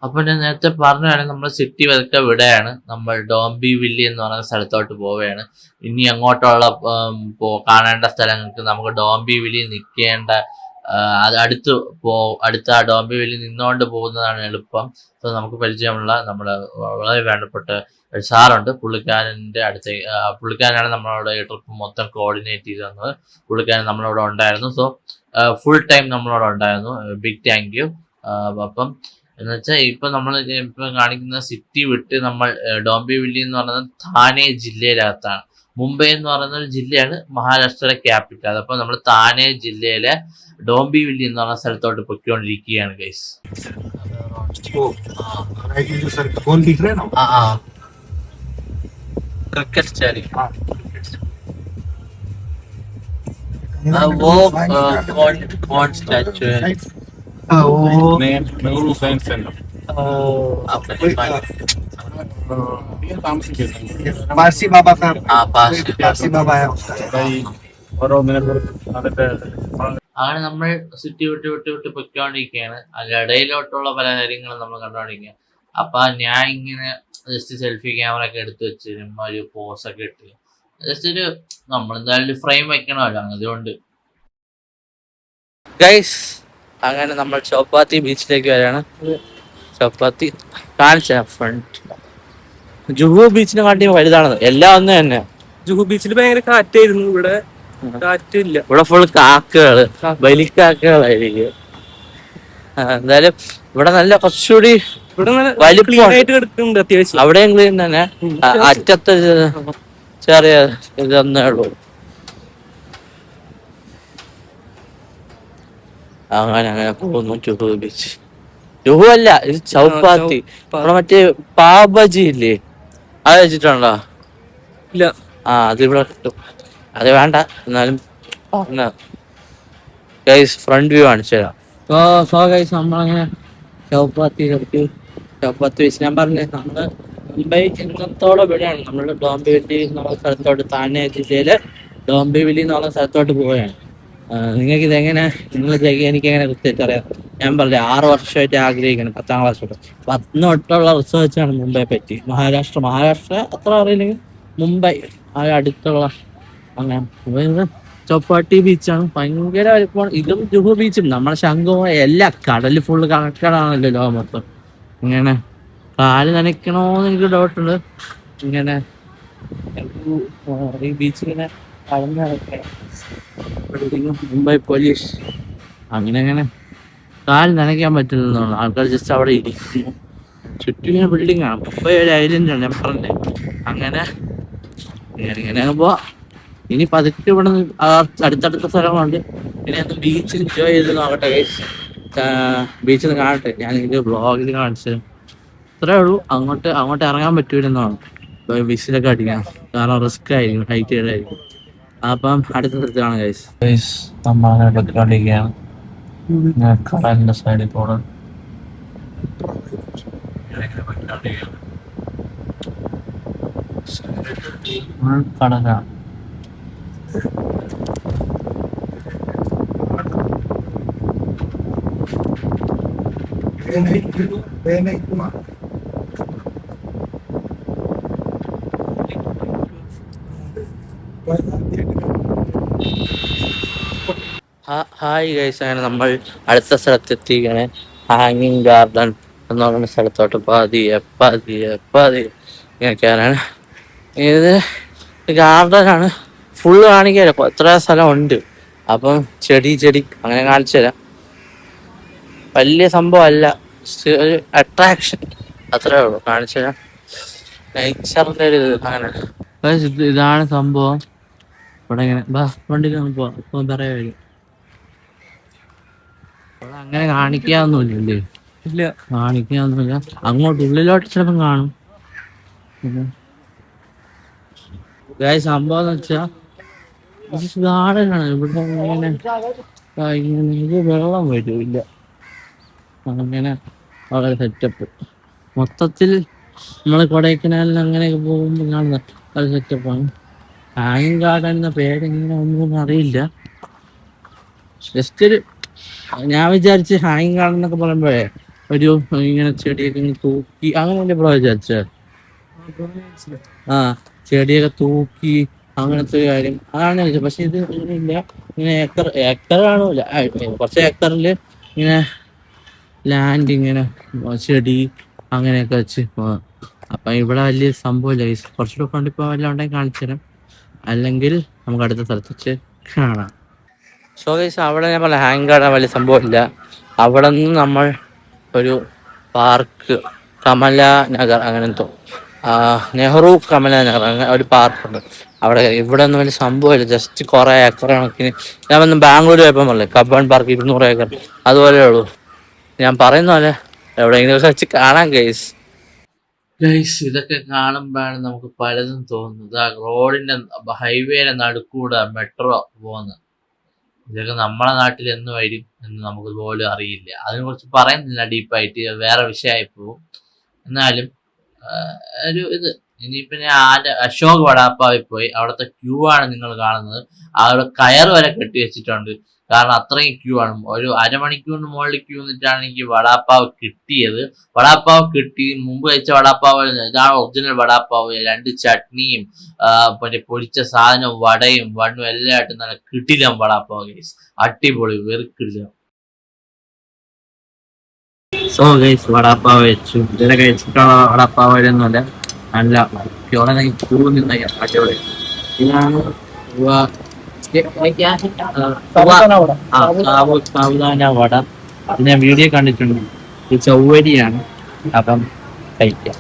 അപ്പൊ ഞാൻ നേരത്തെ പറഞ്ഞതാണ്, നമ്മൾ സിറ്റി പതുക്കെ വിടുകയാണ്. നമ്മൾ ഡോംബി വില്ലി എന്ന് പറയുന്ന സ്ഥലത്തോട്ട് പോവുകയാണ്. ഇനി അങ്ങോട്ടുള്ള കാണേണ്ട സ്ഥലങ്ങൾക്ക് നമുക്ക് ഡോംബി വില്ലി നിൽക്കേണ്ട അത് അടുത്ത ആ ഡോംബി വില്ലി നിന്നുകൊണ്ട് പോകുന്നതാണ് എളുപ്പം. സോ നമുക്ക് പരിചയമുള്ള നമ്മുടെ വളരെ വേണ്ടപ്പെട്ട ഒരു സാറുണ്ട്. പുള്ളിക്കാരനാണ് നമ്മളോട് ഈ ട്രിപ്പ് മൊത്തം കോർഡിനേറ്റ് ചെയ്ത് തന്നത്. പുള്ളിക്കാരൻ നമ്മളോട് ഉണ്ടായിരുന്നു. സോ ഫുൾ ടൈം നമ്മളോട് ഉണ്ടായിരുന്നു. Big thank you. അപ്പം എന്ന് വെച്ചാൽ ഇപ്പൊ നമ്മൾ കാണിക്കുന്ന സിറ്റി വിട്ട് നമ്മൾ ഡോംബി വില്ലി എന്ന് പറയുന്നത് താനെ ജില്ലയിലകത്താണ്. മുംബൈ എന്ന് പറയുന്ന ഒരു ജില്ലയാണ് മഹാരാഷ്ട്രയിലെ ക്യാപിറ്റൽ. അതപ്പോൾ നമ്മൾ താനെ ജില്ലയിലെ ഡോംബി വില്ലി എന്ന് പറയുന്ന സ്ഥലത്തോട്ട് പൊയ്ക്കൊണ്ടിരിക്കുകയാണ് ഗൈസ്. Cricket stadium. कौन स्टैचू है? Nehru science centre. पारसी बाबा का പാർസി बाबा है ഓരോന്നിനെ കുറിച്ച് അതിന്റെ അങ്ങനെ നമ്മൾ സിറ്റി വിട്ട് പൊയ്ക്കൊണ്ടിരിക്കുകയാണ്. അതിനിടയിലോട്ടുള്ള പല കാര്യങ്ങളും നമ്മൾ കണ്ടുകൊണ്ടിരിക്കുക. അപ്പൊ ഞാൻ ഇങ്ങനെ ജസ്റ്റ് സെൽഫി ക്യാമറ ഒക്കെ എടുത്ത് വെച്ച് ഒരു പോസൊക്കെ ഇട്ട് ജസ്റ്റ് ഒരു നമ്മളെന്തായാലും ഫ്രെയിം വെക്കണമല്ലോ അതുകൊണ്ട്. ഗൈസ് അങ്ങനെ നമ്മൾ ചൗപ്പാത്തി ബീച്ചിലേക്ക് വരികയാണ്. ചൗപ്പാത്തി കാണിച്ച ഫ്രണ്ട് ജുഹു ബീച്ചിനെ കാട്ടി വലുതാണത്. എല്ലാം ഒന്ന് തന്നെ. ജുഹു ബീച്ചിൽ ഭയങ്കര കാറ്റായിരുന്നു, ഇവിടെ കാറ്റില്ല. ഇവിടെ ഫുൾ കാക്കകള്, ബലിക്കാക്കകളായിരിക്കും. എന്തായാലും ഇവിടെ നല്ല കുറച്ചുകൂടി ഇവിടെ നല്ല വലിപ്പം ക്ലീൻ ആയിട്ട് കിടക്കുന്നുണ്ട് അത്യാവശ്യം. അവിടെയും ക്ലീൻ തന്നെ. അറ്റത്ത് ചെറിയ ഇതൊന്നേ ഉള്ളൂ. അങ്ങനെ പോകുന്നു ജുഹു ബീച്ച്. ജുഹു അല്ല, ഇത് ചൗപ്പാത്തി. ഇവിടെ മറ്റേ പാവബജി ഇല്ലേ, അത് വെച്ചിട്ടുണ്ടോ? ഇല്ല. അതിവിടെ കിട്ടും. അത് വേണ്ട, എന്നാലും ഗൈസ് ഫ്രണ്ട് വ്യൂ കാണിച്ചു തരാം. സോ ഗൈസ് നമ്മളങ്ങനെ ചൗപ്പാത്തി വെച്ച് ഞാൻ പറഞ്ഞേ നമ്മള് മുംബൈ ഇന്നത്തോടെ ഇവിടെയാണ്. നമ്മള് ഡോംബിവില്ലി എന്നുള്ള സ്ഥലത്തോട്ട്, താനെ ജില്ലയിലെ ഡോംബിവില്ലി എന്നുള്ള സ്ഥലത്തോട്ട് പോവുകയാണ്. നിങ്ങൾക്ക് ഇതെങ്ങനെ, എനിക്ക് എങ്ങനെ കൃത്യമായിട്ട് അറിയാം? ഞാൻ പറഞ്ഞില്ലേ 6 വർഷമായിട്ട് ആഗ്രഹിക്കണം, 10ാം ക്ലാസ് തൊട്ട്. 10 തൊട്ടുള്ള റിസർച്ചാണ് മുംബൈയെ പറ്റി. മഹാരാഷ്ട്ര അത്ര അറിയില്ലെങ്കിൽ മുംബൈ ആ അടുത്തുള്ള അങ്ങനെ ചൗപ്പാട്ടി ബീച്ചാണ്. ഭയങ്കര വലിപ്പമാണ്. ഇതും ജുഹു ബീച്ചും നമ്മുടെ ശംഖും എല്ലാം കടല് ഫുള്ള് കണക്കടാണല്ലോ ലോകം മൊത്തം. ഇങ്ങനെ കാല് നനയ്ക്കണോന്ന് എനിക്ക് ഡൗട്ടുണ്ട്. ഇങ്ങനെ ഈ ബീച്ച് ഇങ്ങനെ കടന്നു നടക്കണം. മുംബൈ പോലീസ് അങ്ങനെ കാല് നനയ്ക്കാൻ പറ്റില്ലെന്നാണ്. ആൾക്കാർ ജസ്റ്റ് അവിടെ ഇരിക്കുന്നു. ചുറ്റും ഇങ്ങനെ ബിൽഡിംഗ് ആണ്. മുംബൈ ഒരു ഐലൻഡ് ആണ് ഞാൻ പറഞ്ഞേ. അങ്ങനെ ആകുമ്പോ ഇനി പതുക്കെ ഇവിടെ അടുത്തടുത്ത സ്ഥലങ്ങളുണ്ട്. ഇനി അത് ബീച്ചിൽ എൻജോയ് ചെയ്ത് നോക്കട്ടെ ഗൈസ്. ബീച്ചിൽ കാണട്ടെ. ഞാൻ എനിക്ക് വ്ളോഗിൽ കാണിച്ചു ഇത്രേ ഉള്ളൂ. അങ്ങോട്ട് ഇറങ്ങാൻ പറ്റൂലെന്നാണ്. വിസിലൊക്കെ അടിക്കണം, കാരണം റിസ്ക് ആയിരിക്കും, ഹൈറ്റ് ആയിരിക്കും. അപ്പം അടുത്ത സ്ഥലത്ത് കാണാം ഗൈസ്. നമ്മളങ്ങനെ പൊയ്ക്കൊണ്ടിരിക്കുകയാണ്. കടലിന്റെ സൈഡിൽ കൂടെ കടലാണ്. ഹായ് ഗൈസ്, അങ്ങനെ നമ്മൾ അടുത്ത സ്ഥലത്തെത്തിക്കുകയാണ്. ഹാങ്ങിങ് ഗാർഡൻ എന്ന് പറയുന്ന സ്ഥലത്തോട്ട് ഇങ്ങനെയൊക്കെയാണ്. ഇത് ഗാർഡനാണ്, ഫുള്ള് കാണിക്കാല്ലോ, എത്ര സ്ഥലമുണ്ട്. അപ്പം ചെടി അങ്ങനെ കാണിച്ചു തരാം. വലിയ സംഭവം അല്ല, ഒരു അട്രാക്ഷൻ അത്രേ ഉള്ളൂ. കാണിച്ചു തരാം. നേച്ചറിന്റെ ഒരു ഇത് അങ്ങനെ. ഇതാണ് സംഭവം. ഇവിടെ ഇങ്ങനെ വണ്ടിയിൽ പോവാം പറയാ. ഇവിടെ അങ്ങനെ കാണിക്കാന്നൊന്നുമില്ലേ? ഇല്ല, കാണിക്കാന്നൊന്നുമില്ല. അങ്ങോട്ട് ഉള്ളിലോട്ട് ചിലപ്പം കാണും. സംഭവം എന്ന് വെച്ചാ ഗാർഡനാണ്. ഇവിടെ ഇങ്ങനെ ഇത് വെള്ളം വരില്ല. അങ്ങനെ വളരെ സെറ്റപ്പ്. മൊത്തത്തിൽ നമ്മൾ കൊടൈക്കനാലിൽ അങ്ങനെയൊക്കെ പോകുമ്പോൾ കാണുന്ന ഒരു സെറ്റപ്പാണ്. ഹാങ്ങിങ് ഗാർഡൻ എന്ന പേരെങ്ങനെ ഒന്നും അറിയില്ല. ജസ്റ്റ് ഒരു ഞാൻ വിചാരിച്ച് ഹാങ്ങിങ് ഗാർഡൻ എന്നൊക്കെ പറയുമ്പോഴേ ഒരു ഇങ്ങനെ ചെടിയൊക്കെ ഇങ്ങനെ തൂക്കി അങ്ങനെയല്ലേ ബ്രോ വിചാരിച്ചത്? ചെടിയൊക്കെ തൂക്കി അങ്ങനത്തെ ഒരു കാര്യം അതാണ് ചോദിച്ചത്. പക്ഷെ ഇത് അങ്ങനെയില്ല. ഇങ്ങനെ ഏക്കർ കാണൂല, കുറച്ച് ഏക്കറിൽ ഇങ്ങനെ ലാൻഡ് ഇങ്ങനെ ചെടി അങ്ങനെയൊക്കെ വെച്ച്. അപ്പം ഇവിടെ വലിയ സംഭവമില്ല. കുറച്ചുകൂടെ കൊണ്ടിപ്പോൾ വല്ലതും ഉണ്ടെങ്കിൽ കാണിച്ചു തരാം, അല്ലെങ്കിൽ നമുക്ക് അടുത്ത സ്ഥലത്ത് വെച്ച് കാണാം. സോ ഗൈസ്, അവിടെ ഞാൻ പറഞ്ഞ ഹാങ് ഗാർഡൻ വലിയ സംഭവമില്ല. അവിടെ നിന്ന് നമ്മൾ ഒരു പാർക്ക്, കമല നഗർ അങ്ങനെ എന്തോ, നെഹ്റു കമല നഗർ അങ്ങനെ ഒരു പാർക്കുണ്ട് അവിടെ. ഇവിടെ ഒന്നും വലിയ സംഭവമില്ല, ജസ്റ്റ് കുറേ ഏക്കർ കണക്കിന്. ഞാൻ വന്ന് ബാംഗ്ലൂർ പോയപ്പോൾ പറഞ്ഞേ കബ്ബൺ പാർക്ക് 200 ഏക്കർ അതുപോലെ ഉള്ളൂ. ഞാൻ പറയുന്ന പോലെ എവിടെയെങ്കിലും വെച്ച് കാണാം ഗൈസ്. ഇതൊക്കെ കാണുമ്പോഴാണ് നമുക്ക് പലതും തോന്നുന്നത്. റോഡിന്റെ ഹൈവേയുടെ നടുക്കൂടെ മെട്രോ പോകുന്നത്. ഇതൊക്കെ നമ്മളെ നാട്ടിൽ എന്ന് വരും എന്ന് നമുക്ക് പോലും അറിയില്ല. അതിനെ കുറിച്ച് പറയുന്നില്ല ഡീപ്പായിട്ട്, വേറെ വിഷയമായി പോകും. എന്നാലും ഒരു ഇത് ഇനിയിപ്പോ ഞാൻ അശോക് വടാപ്പാവിൽ പോയി. അവിടുത്തെ ക്യൂ ആണ് നിങ്ങൾ കാണുന്നത്. അവിടെ കയർ വരെ കെട്ടി വെച്ചിട്ടുണ്ട്. കാരണം അത്രയും ക്യൂ ആണ്. ഒരു അരമണിക്കൂറിന് മുകളിൽ ക്യൂ നിന്നിട്ടാണ് എനിക്ക് വടാപ്പാവ് കിട്ടിയത്. വടാപ്പാവ് കിട്ടി, മുമ്പ് കഴിച്ച വടാപ്പാവ് ഇതാണ് ഒറിജിനൽ വടാപ്പാവ്. 2 ചട്നിയും മറ്റേ പൊരിച്ച സാധനവും വടയും വണ്ണും എല്ലാം ആയിട്ട് നല്ല കിടിലം വടാപ്പാവ് ഗൈസ്. അടിപൊളി, വെറുക്കിടില്ല. സോ ഗൈസ്, വടാപ്പാവ് വെച്ചു. ഇതുവരെ കഴിച്ചിട്ടുള്ള വടാപ്പാവ് ഒന്നുമല്ല, നല്ല ക്യൂ നിന്ന് അടിപൊളി. ഇതാണ് സാബുദാന വട. ഞാൻ വീഡിയോ കണ്ടിട്ടുണ്ട്. ഇത് ചൗവരിയാണ്, അപ്പം കഴിക്കാം.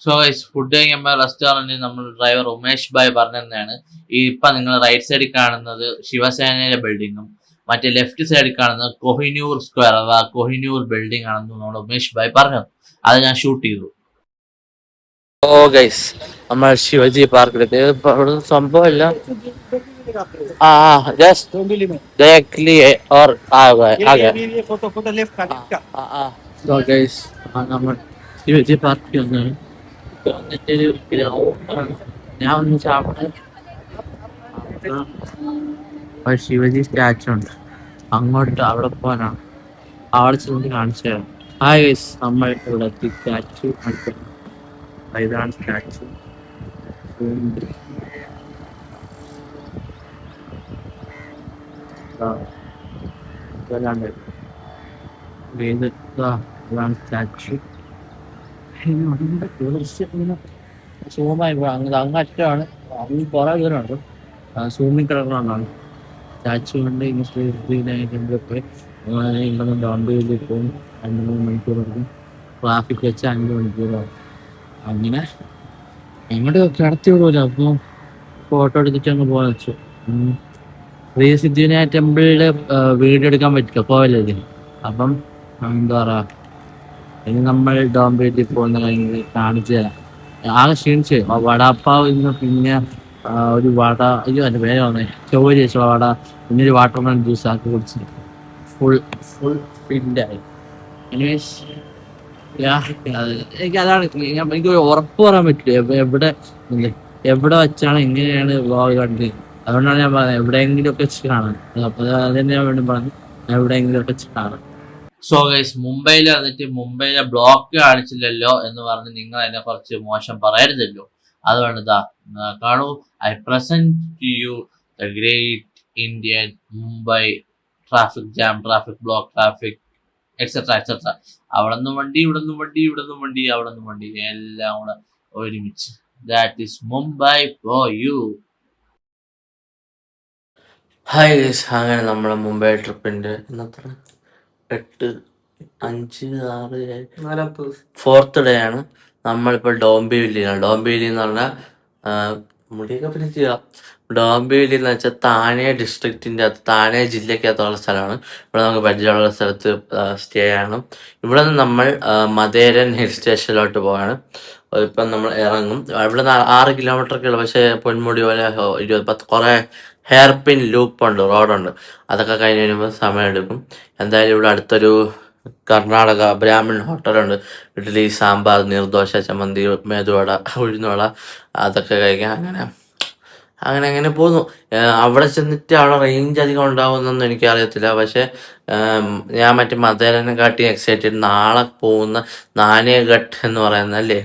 സോ ഗൈസ്, ഫുഡ് കഴിക്കുമ്പോൾ റെസ്റ്റോറൻറ്റിൽ നമ്മൾ ഡ്രൈവർ ഉമേഷ് ഭായ് പറഞ്ഞതാണ് ഇപ്പം നിങ്ങൾ റൈറ്റ് സൈഡിൽ കാണുന്നത് ശിവസേനയുടെ ബിൽഡിങ്ങും മറ്റേ ലെഫ്റ്റ് സൈഡിൽ കാണുന്നത് കൊഹിനൂർ സ്ക്വയർ അഥവാ കൊഹിനൂർ ബിൽഡിംഗ് ആണെന്ന് നമ്മുടെ ഉമേഷ് ഭായ് പറഞ്ഞു. അത് ഞാൻ ഷൂട്ട് ചെയ്തു. ഓ ഗൈസ്, നമ്മൾ ശിവജി പാർക്കിലെത്തി. സംഭവമല്ല, जस्ट directly और आ गए फोटो लेफ्ट का so guys നമ്മൾ ശിവജി പാർക്ക് വന്നാണ്. ഞാൻ ഒന്ന് ചാവട്ടെ. ശിവജി സ്റ്റാച്ചു ഉണ്ട്, അങ്ങോട്ട് അവിടെ പോകാനാണ്. അവിടെ ചെന്ന് കാണിച്ചു തരാം. ഹായ് ഗൈസ്, നമ്മൾ ഇവിടെ എത്തി. സ്റ്റാച്ചു ഇതാണ് സ്റ്റാച്ചു. സ്റ്റാച്ചു സൂമായി അങ്ങറ്റമാണ്. കുറെ ദൂരമുണ്ട്. സൂമിൽ കിടക്കണമെന്നാണ് സ്റ്റാച്ചു കൊണ്ട് ഇങ്ങനെ പോയി ഇവിടെ ഡോംബെയിൽ പോകും. 2-3 മണിക്കൂർ എടുക്കും. ട്രാഫിക് വെച്ച് 5 മണിക്കൂറാവും. അങ്ങനെ അങ്ങോട്ട് കിടത്തി വിടൂല. അപ്പോൾ ഫോട്ടോ എടുത്തിട്ട് അങ്ങ് പോകാൻ വെച്ചു. ശ്രീ സിദ്ധിവിനായ ടെമ്പിളില് വീഡിയോ എടുക്കാൻ പറ്റില്ല, പോയല്ലേ. അപ്പം എന്താ പറയാ, ഇനി നമ്മൾ ഡോംബെയിൽ പോകുന്ന കഴിഞ്ഞ് കാണിച്ചു തരാം. ആകെ ക്ഷീണിച്ച് വടാപ്പാവ് ഇന്ന്, പിന്നെ ഒരു വട, അയ്യോ എൻ്റെ പേര് വന്നേ, ചോര് വെച്ചുള്ള വട, പിന്നെ ഒരു വാട്ടർമെലൺ ജ്യൂസ് ആക്കി കുടിച്ച് ഫുൾ ഫില്ലായി. എനിവേസ് എനിക്കതാണ്, എനിക്ക് ഉറപ്പ് പറയാൻ പറ്റില്ല എവിടെ വെച്ചാണ് എങ്ങനെയാണ് വ്ളോഗ് കണ്ടത്. അതുകൊണ്ടാണ് ഞാൻ പറഞ്ഞത് എവിടെയെങ്കിലും ഒക്കെ വെച്ച് കാണാൻ. അപ്പോൾ അതുതന്നെയാണ് വേണ്ടി പറഞ്ഞത്, എവിടെയെങ്കിലും ഒക്കെ വെച്ച് കാണാം. സോ ഗൈസ്, മുംബൈയിൽ വന്നിട്ട് മുംബൈയിലെ ബ്ലോക്ക് കാണിച്ചില്ലല്ലോ എന്ന് പറഞ്ഞ് നിങ്ങൾ അതിനെ കുറച്ച് മോശം പറയരുതല്ലോ. അതുകൊണ്ട് ഇതാ കാണൂ, I present to you the great Indian Mumbai traffic jam, traffic block, traffic etcetera etcetera. അവിടെ നിന്നും വണ്ടി, ഇവിടെ നിന്നും വണ്ടി, ഇവിടെ നിന്നും വണ്ടി, അവിടെ നിന്നും വണ്ടി, എല്ലാം കൂടെ ഒരുമിച്ച്. That is Mumbai for you. Hi guys, അങ്ങനെ നമ്മുടെ മുംബൈ ട്രിപ്പിൻ്റെ ഇന്നത്ര 8, 5, 6, 4th ഡേ ആണ്. നമ്മളിപ്പോൾ ഡോംബിവില്ലിയാണ്. ഡോംബിവില്ലി എന്ന് പറഞ്ഞാൽ മുടിയൊക്കെ പിടിക്കുക. ഡോംബിവില്ലി എന്ന് വെച്ചാൽ താനെ ഡിസ്ട്രിക്റ്റിൻ്റെ അകത്ത്, താനെ ജില്ലയ്ക്കകത്തുള്ള സ്ഥലമാണ്. ഇവിടെ നമുക്ക് പരിചയമുള്ള സ്ഥലത്ത് സ്റ്റേ ചെയ്യണം. ഇവിടെ നിന്ന് നമ്മൾ മതേരൻ ഹിൽ സ്റ്റേഷനിലോട്ട് പോവാണ്. ഇപ്പം നമ്മൾ ഇറങ്ങും. ഇവിടെ നിന്ന് 6 കിലോമീറ്ററൊക്കെയുള്ളൂ. പക്ഷേ പൊന്മുടി പോലെ 20 കുറേ ഹെയർ പിൻ ലൂപ്പുണ്ട്, റോഡുണ്ട്. അതൊക്കെ കഴിഞ്ഞ് കഴിയുമ്പോൾ സമയമെടുക്കും. എന്തായാലും ഇവിടെ അടുത്തൊരു കർണാടക ബ്രാഹ്മിൺ ഹോട്ടലുണ്ട്. ഇഡ്ഡലി, സാമ്പാർ, നീർദോശ, ചമ്മന്തി, മേതുവട, ഉഴുന്നുവട, അതൊക്കെ കഴിക്കാം. അങ്ങനെ പോകുന്നു. അവിടെ ചെന്നിട്ട് അവിടെ റേഞ്ച് അധികം ഉണ്ടാവുമെന്നൊന്നും എനിക്കറിയത്തില്ല. പക്ഷേ ഞാൻ മറ്റേ മതേരനെ കാട്ടി എക്സൈറ്റഡ്. നാളെ പോകുന്ന നാനേഘട്ട് എന്ന് പറയുന്നത് അല്ലേ,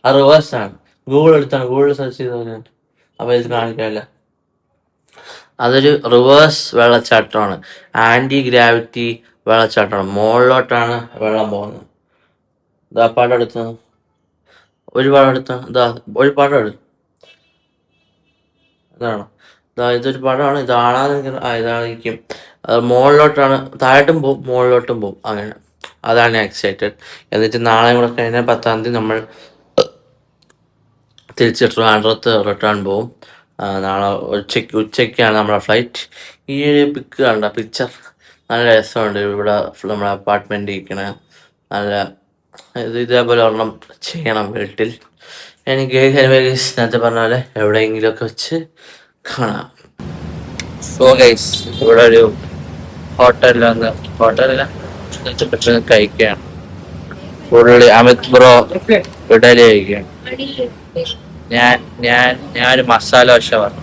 ആ റിവേഴ്സാണ്. ഗൂഗിളിൽ സെർച്ച് ചെയ്തവര് അപ്പോൾ ഇത് കാണിക്കാനില്ല. അതൊരു റിവേഴ്സ് വെള്ളച്ചാട്ടമാണ്, ആൻറ്റി ഗ്രാവിറ്റി വെള്ളച്ചാട്ടമാണ്. മുകളിലോട്ടാണ് വെള്ളം പോകുന്നത്. ഇതാ പടം എടുത്തു, ഒരു പടം എടുത്താണ്. ഒരു പടം എടുത്തു, ഇതാണോ? ഇതൊരു പടമാണ്. ഇതായിരിക്കും. അത് മുകളിലോട്ടാണ്, താഴോട്ടും പോവും മുകളിലോട്ടും പോവും. അങ്ങനെ അതാണ് ഞാൻ എക്സൈറ്റഡ്. എന്നിട്ട് നാളെ കൂടെ കഴിഞ്ഞാൽ 10-ാം തീയതി നമ്മൾ തിരിച്ച് ട്രിവാൻഡ്രത്ത് റിട്ടേൺ പോവും. നാളെ ഉച്ചയ്ക്കാണ് നമ്മുടെ ഫ്ലൈറ്റ്. ഈ പിക്ക് കണ്ട പിക്ചർ നല്ല രസമുണ്ട്. ഇവിടെ നമ്മുടെ അപ്പാർട്ട്മെൻറ്റ് ഇരിക്കണ നല്ല ഇതേപോലെ ഒരെണ്ണം ചെയ്യണം വീട്ടിൽ. എനിക്ക് നേരത്തെ പറഞ്ഞ പോലെ എവിടെയെങ്കിലുമൊക്കെ വെച്ച് കാണാം. സോ ഗൈസ്, ഇവിടെ ഒരു ഹോട്ടലില്ല പെട്ടെന്ന് കഴിക്കുകയാണ്. പുള്ളി അമിത് ബ്രോ ഇഡലി കഴിക്കുകയാണ്. ഞാനൊരു മസാല ദോശ പറഞ്ഞു.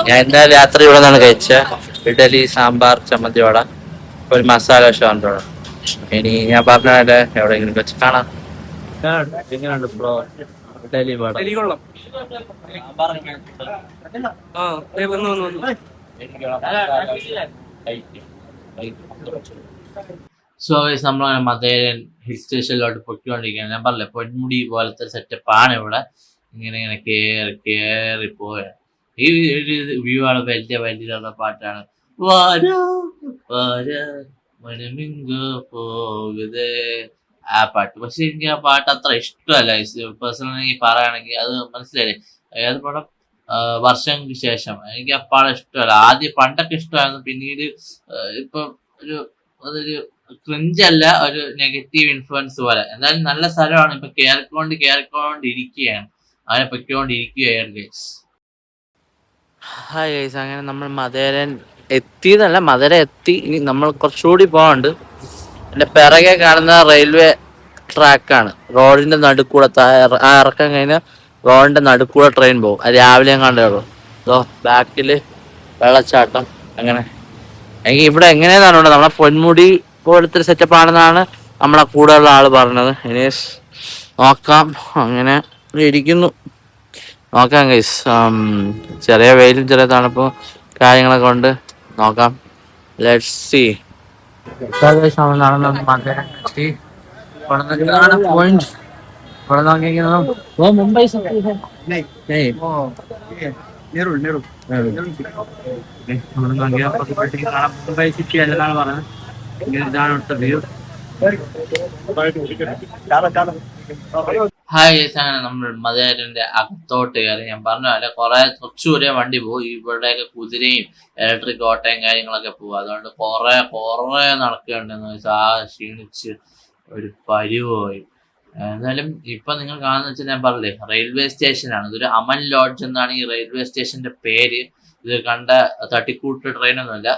ഞാൻ എന്തായാലും രാത്രി ഇവിടെ നിന്നാണ് കഴിച്ചത്. ഇഡലി, സാമ്പാർ, ചമ്മന്തി വട, ഒരു മസാല ഷവർമ. ഇനി ഞാൻ പറഞ്ഞ എവിടെയെങ്കിലും വെച്ച് കാണാം. എങ്ങനെയുണ്ട് ബ്രോ ഇഡലി വട? എനിക്ക് കൊള്ളാം. ആ വന്നു വന്നു വന്നു. സോ ഗൈസ് നമ്മളങ്ങനെ മധേരൻ ഹിൽ സ്റ്റേഷനിലോട്ട് പൊയ്ക്കൊണ്ടിരിക്കുകയാണ്. ഞാൻ പറഞ്ഞില്ലേ പൊന്മുടി പോലത്തെ സെറ്റപ്പാണ് ഇവിടെ. ഇങ്ങനെ ഇങ്ങനെ കേറി പോവുകയാണ്. ഈ ഒരു വ്യൂ ആണ് വലിയ വലിയുള്ള പാട്ടാണ്. വാരാ വാരാ മനമിങ്ങോ പോകുതേ ആ പാട്ട്. പക്ഷെ എനിക്ക് ആ പാട്ട് അത്ര ഇഷ്ടമല്ല. പേഴ്സണലി പറയുകയാണെങ്കിൽ അത് മനസ്സിലായില്ലേ ഏത് പടം വർഷങ്ങൾക്ക് ശേഷം എനിക്ക് ആ പാടം ഇഷ്ടമല്ല. ആദ്യം പണ്ടൊക്കെ ഇഷ്ടമായിരുന്നു, പിന്നീട് ഇപ്പൊ ഒരു അതൊരു ക്രിഞ്ചല്ല, ഒരു നെഗറ്റീവ് ഇൻഫ്ലുവൻസ് പോലെ. എന്തായാലും നല്ല സ്ഥലമാണ്. ഇപ്പൊ കേറിക്കൊണ്ടിരിക്കുകയാണ്, അങ്ങനെ പൊയ്ക്കൊണ്ടിരിക്കുകയാണ് ഗൈസ്. ഹായ് ഗൈസ്, അങ്ങനെ നമ്മൾ മധേരൻ എത്തിയതല്ല, മധുര എത്തി. ഇനി നമ്മൾ കുറച്ചുകൂടി പോകാനുണ്ട്. എൻ്റെ പിറകെ കാണുന്ന റെയിൽവേ ട്രാക്കാണ്. റോഡിന്റെ നടുക്കൂടെ ആ ഇറക്കം കഴിഞ്ഞാൽ റോഡിന്റെ നടുക്കൂടെ ട്രെയിൻ പോകും. അത് രാവിലെ കണ്ടേ ഉള്ളൂ. അതോ ബാക്കില് വെള്ളച്ചാട്ടം. അങ്ങനെ എനിക്ക് ഇവിടെ എങ്ങനെയാണെന്നാണ് നമ്മളെ പൊന്മുടി പോലത്തെ ഒരു സെറ്റപ്പ് ആണെന്നാണ് നമ്മളെ കൂടെയുള്ള ആള് പറഞ്ഞത്. ഇനി നോക്കാം. അങ്ങനെ ഇരിക്കുന്നു, നോക്കാം ഗൈസ്. ചെറിയ വെയിലും ചെറിയ തണുപ്പും കാര്യങ്ങളൊക്കെ ഉണ്ട്, നോക്കാം. Let's see. Mumbai Mumbai city അല്ലെന്നാണ് പറഞ്ഞത്. ഇതാണ് ഇവിടുത്തെ വ്യൂ. ഹായ് ഗൈസ്, അങ്ങനെ നമ്മൾ മധേരന്റെ അകത്തോട്ട് കയറി. ഞാൻ പറഞ്ഞ പോലെ കുറച്ചു ദൂരെ വണ്ടി പോകും. ഇവിടെയൊക്കെ കുതിരയും ഇലക്ട്രിക് ഓട്ടയും കാര്യങ്ങളൊക്കെ പോകും. അതുകൊണ്ട് കുറെ നടക്കുകയുണ്ടെന്ന് വെച്ചാൽ ആ ക്ഷീണിച്ച് ഒരു പരിവായി. എന്നാലും ഇപ്പൊ നിങ്ങൾ കാണുന്ന വെച്ചാൽ ഞാൻ പറഞ്ഞില്ലേ റെയിൽവേ സ്റ്റേഷനാണ്. ഇതൊരു അമൻ ലോഡ്ജ് എന്നാണ് ഈ റെയിൽവേ സ്റ്റേഷന്റെ പേര്. ഇത് കണ്ട തട്ടിക്കൂട്ട് ട്രെയിൻ ഒന്നുമല്ല,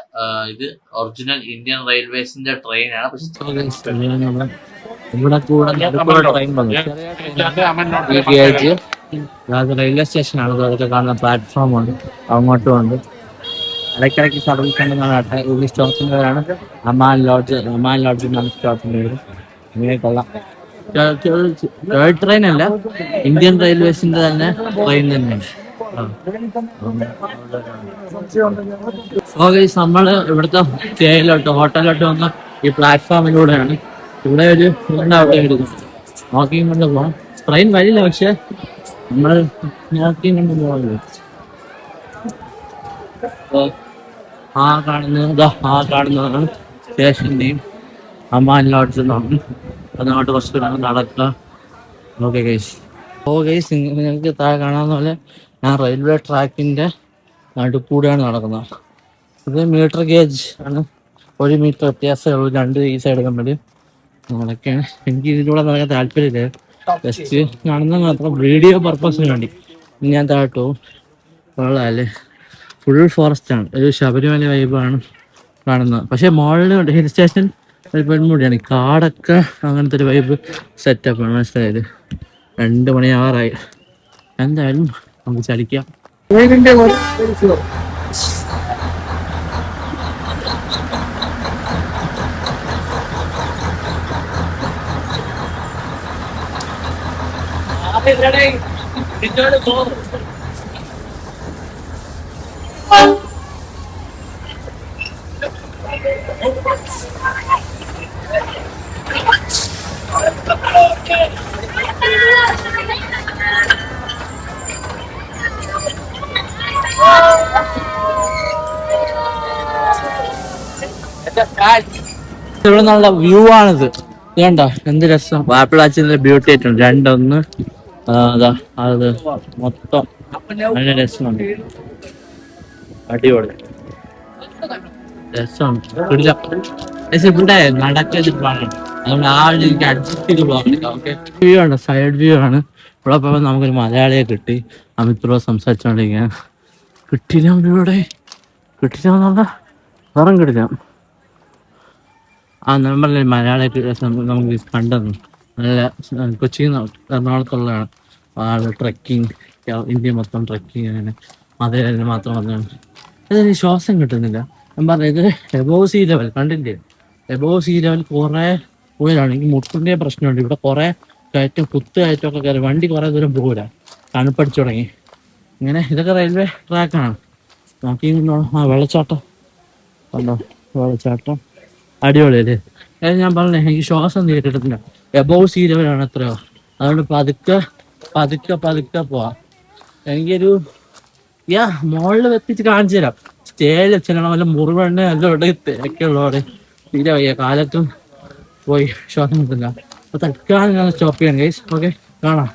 ഇത് ഒറിജിനൽ ഇന്ത്യൻ റെയിൽവേസിന്റെ ട്രെയിനാണ്. പക്ഷെ ഇവിടെ ട്രെയിൻ റെയിൽവേ സ്റ്റേഷനാണ്. അതൊക്കെ കാണുന്ന പ്ലാറ്റ്ഫോം ഉണ്ട്, അങ്ങോട്ടും ഉണ്ട്. ഇടയ്ക്കിടയ്ക്ക് സർവീസ് ഉണ്ടെന്നാണ് ഈ സ്റ്റോപ്പിന്റെ പേരാണ് അമാൻ ലോഡ്ജ്. അമാൻ ലോഡ്ജ് എന്നാണ് സ്റ്റോപ്പിന്റെ പേര്. ഇങ്ങനെ കൊള്ളാം. ടോയ് ട്രെയിൻ അല്ല, ഇന്ത്യൻ റെയിൽവേസിന്റെ തന്നെ ട്രെയിൻ തന്നെയാണ്. നമ്മള് ഇവിടുത്തെ സ്റ്റേയിലോട്ട് ഹോട്ടലിലോട്ട് വന്ന ഈ പ്ലാറ്റ്ഫോമിലൂടെയാണ്. ഇവിടെ ഒരു നോക്കിയും കൊണ്ട് പോകാം. ട്രെയിൻ വരില്ല, പക്ഷെ നമ്മള് നോക്കിയും കൊണ്ട് പോകുന്നത്. കാണുന്നതാണ് സ്റ്റേഷന്റെയും അമാൻ ലോഡ്ജ് എന്നാണ്. അതിനോട്ട് കുറച്ച് നടക്കുക. ഓക്കെ ഗൈസ്, നിങ്ങൾക്ക് താഴെ കാണാവുന്ന പോലെ ഞാൻ റെയിൽവേ ട്രാക്കിന്റെ നടുക്കൂടെയാണ് നടക്കുന്നത്. ഇത് മീറ്റർ ഗേജ് ആണ്, 1 മീറ്റർ വ്യത്യാസമേ ഉള്ളൂ രണ്ട് ഈ സൈഡ് തമ്മിൽ. അങ്ങനെയൊക്കെയാണ്. എനിക്ക് ഇതിലൂടെ നടക്കാൻ താല്പര്യമില്ല, ജസ്റ്റ് കാണുന്ന മാത്രം വീഡിയോ പർപ്പസിന് വേണ്ടി ഞാൻ താഴോട്ട് കൊള്ളാല്ലേ. ഫുൾ ഫോറസ്റ്റ് ആണ്, ഒരു ശബരിമല വൈബാണ് കാണുന്നത്. പക്ഷെ മോളിൽ ഹിൽ സ്റ്റേഷൻ ഒരു പെൺമുടിയാണ്. കാടൊക്കെ അങ്ങനത്തെ ഒരു വൈബ് സെറ്റപ്പാണ്. മനസ്സിലായത് 2 മണിയാറായി. എന്തായാലും നമുക്ക് ചലിക്കാം. ഇവിടെ നല്ല വ്യൂ ആണിത്. ഇതുണ്ടോ എന്ത് രസം. വാപ്പിളാച്ചിന്റെ ബ്യൂട്ടി ആയിട്ടുണ്ട്. രണ്ടൊന്ന് അതാ അത് മൊത്തം നല്ല രസമുണ്ട്, അടിപൊളി രസമാണ്. ഇവിടെ നടക്കാൻ അതുകൊണ്ട് ആ എനിക്ക് അഡ്ജസ്റ്റ് ചെയ്ത് പോകാൻ. ഓക്കെ, വ്യൂ ആണ്, സൈഡ് വ്യൂ ആണ്. ഇവിടെ പോയപ്പോൾ നമുക്കൊരു മലയാളിയെ കിട്ടി. അമിത്രോട് സംസാരിച്ചോണ്ടിരിക്കാൻ കിട്ടില്ല. ഇവിടെ കിട്ടില്ല, വേറെ കിട്ടില്ല. ആ നമ്മളെ മലയാളിക്ക് നമുക്ക് കണ്ടെന്നു. നല്ല കൊച്ചിയിൽ എറണാകുളത്തുള്ളതാണ് ആള്. ട്രക്കിങ്, ഇന്ത്യ മൊത്തം ട്രക്കിങ്. അങ്ങനെ മധുര മാത്രം വന്നാണ്. അതെനിക്ക് ശ്വാസം കിട്ടുന്നില്ല. ഞാൻ പറഞ്ഞത് എബോവ് സീ ലെവൽ കണ്ടില്ലേ? എബോവ് സീ ലെവൽ കുറെ പോയതാണ്. എനിക്ക് മുട്ടിന്റെ പ്രശ്നമുണ്ട്. ഇവിടെ കുറെ കയറ്റം കുത്ത് കയറ്റമൊക്കെ കയറി വണ്ടി കുറെ ദൂരം പോകില്ല, തണുപ്പടിച്ചു തുടങ്ങി. ഇങ്ങനെ ഇതൊക്കെ റെയിൽവേ ട്രാക്കാണ്. നോക്കി വെള്ളച്ചാട്ടം കണ്ടോ, വെള്ളച്ചാട്ടം അടിപൊളിയല്ലേ? ഞാൻ പറഞ്ഞേ എനിക്ക് ശ്വാസം തീർത്തിട്ടില്ല. എബോവ് സീ ലെവലാണ് എത്രയോ. അതുകൊണ്ട് പതുക്കെ പതുക്കെ പതുക്കെ പോവാം. എനിക്കൊരു മുകളിൽ വെത്തിച്ച് കാണിച്ചു തരാം. സ്റ്റേജിൽ വെച്ചാൽ വല്ല മുറിവെണ്ണ നല്ല തിരക്കുള്ളവിടെ തീരെ വയ്യ, കാലത്തും പോയി ശ്വാസം കിട്ടില്ല. അപ്പൊ തൽക്കാലം ഞാൻ സ്റ്റോപ്പ് ചെയ്യാം ഗൈസ്. ഓക്കെ, കാണാം.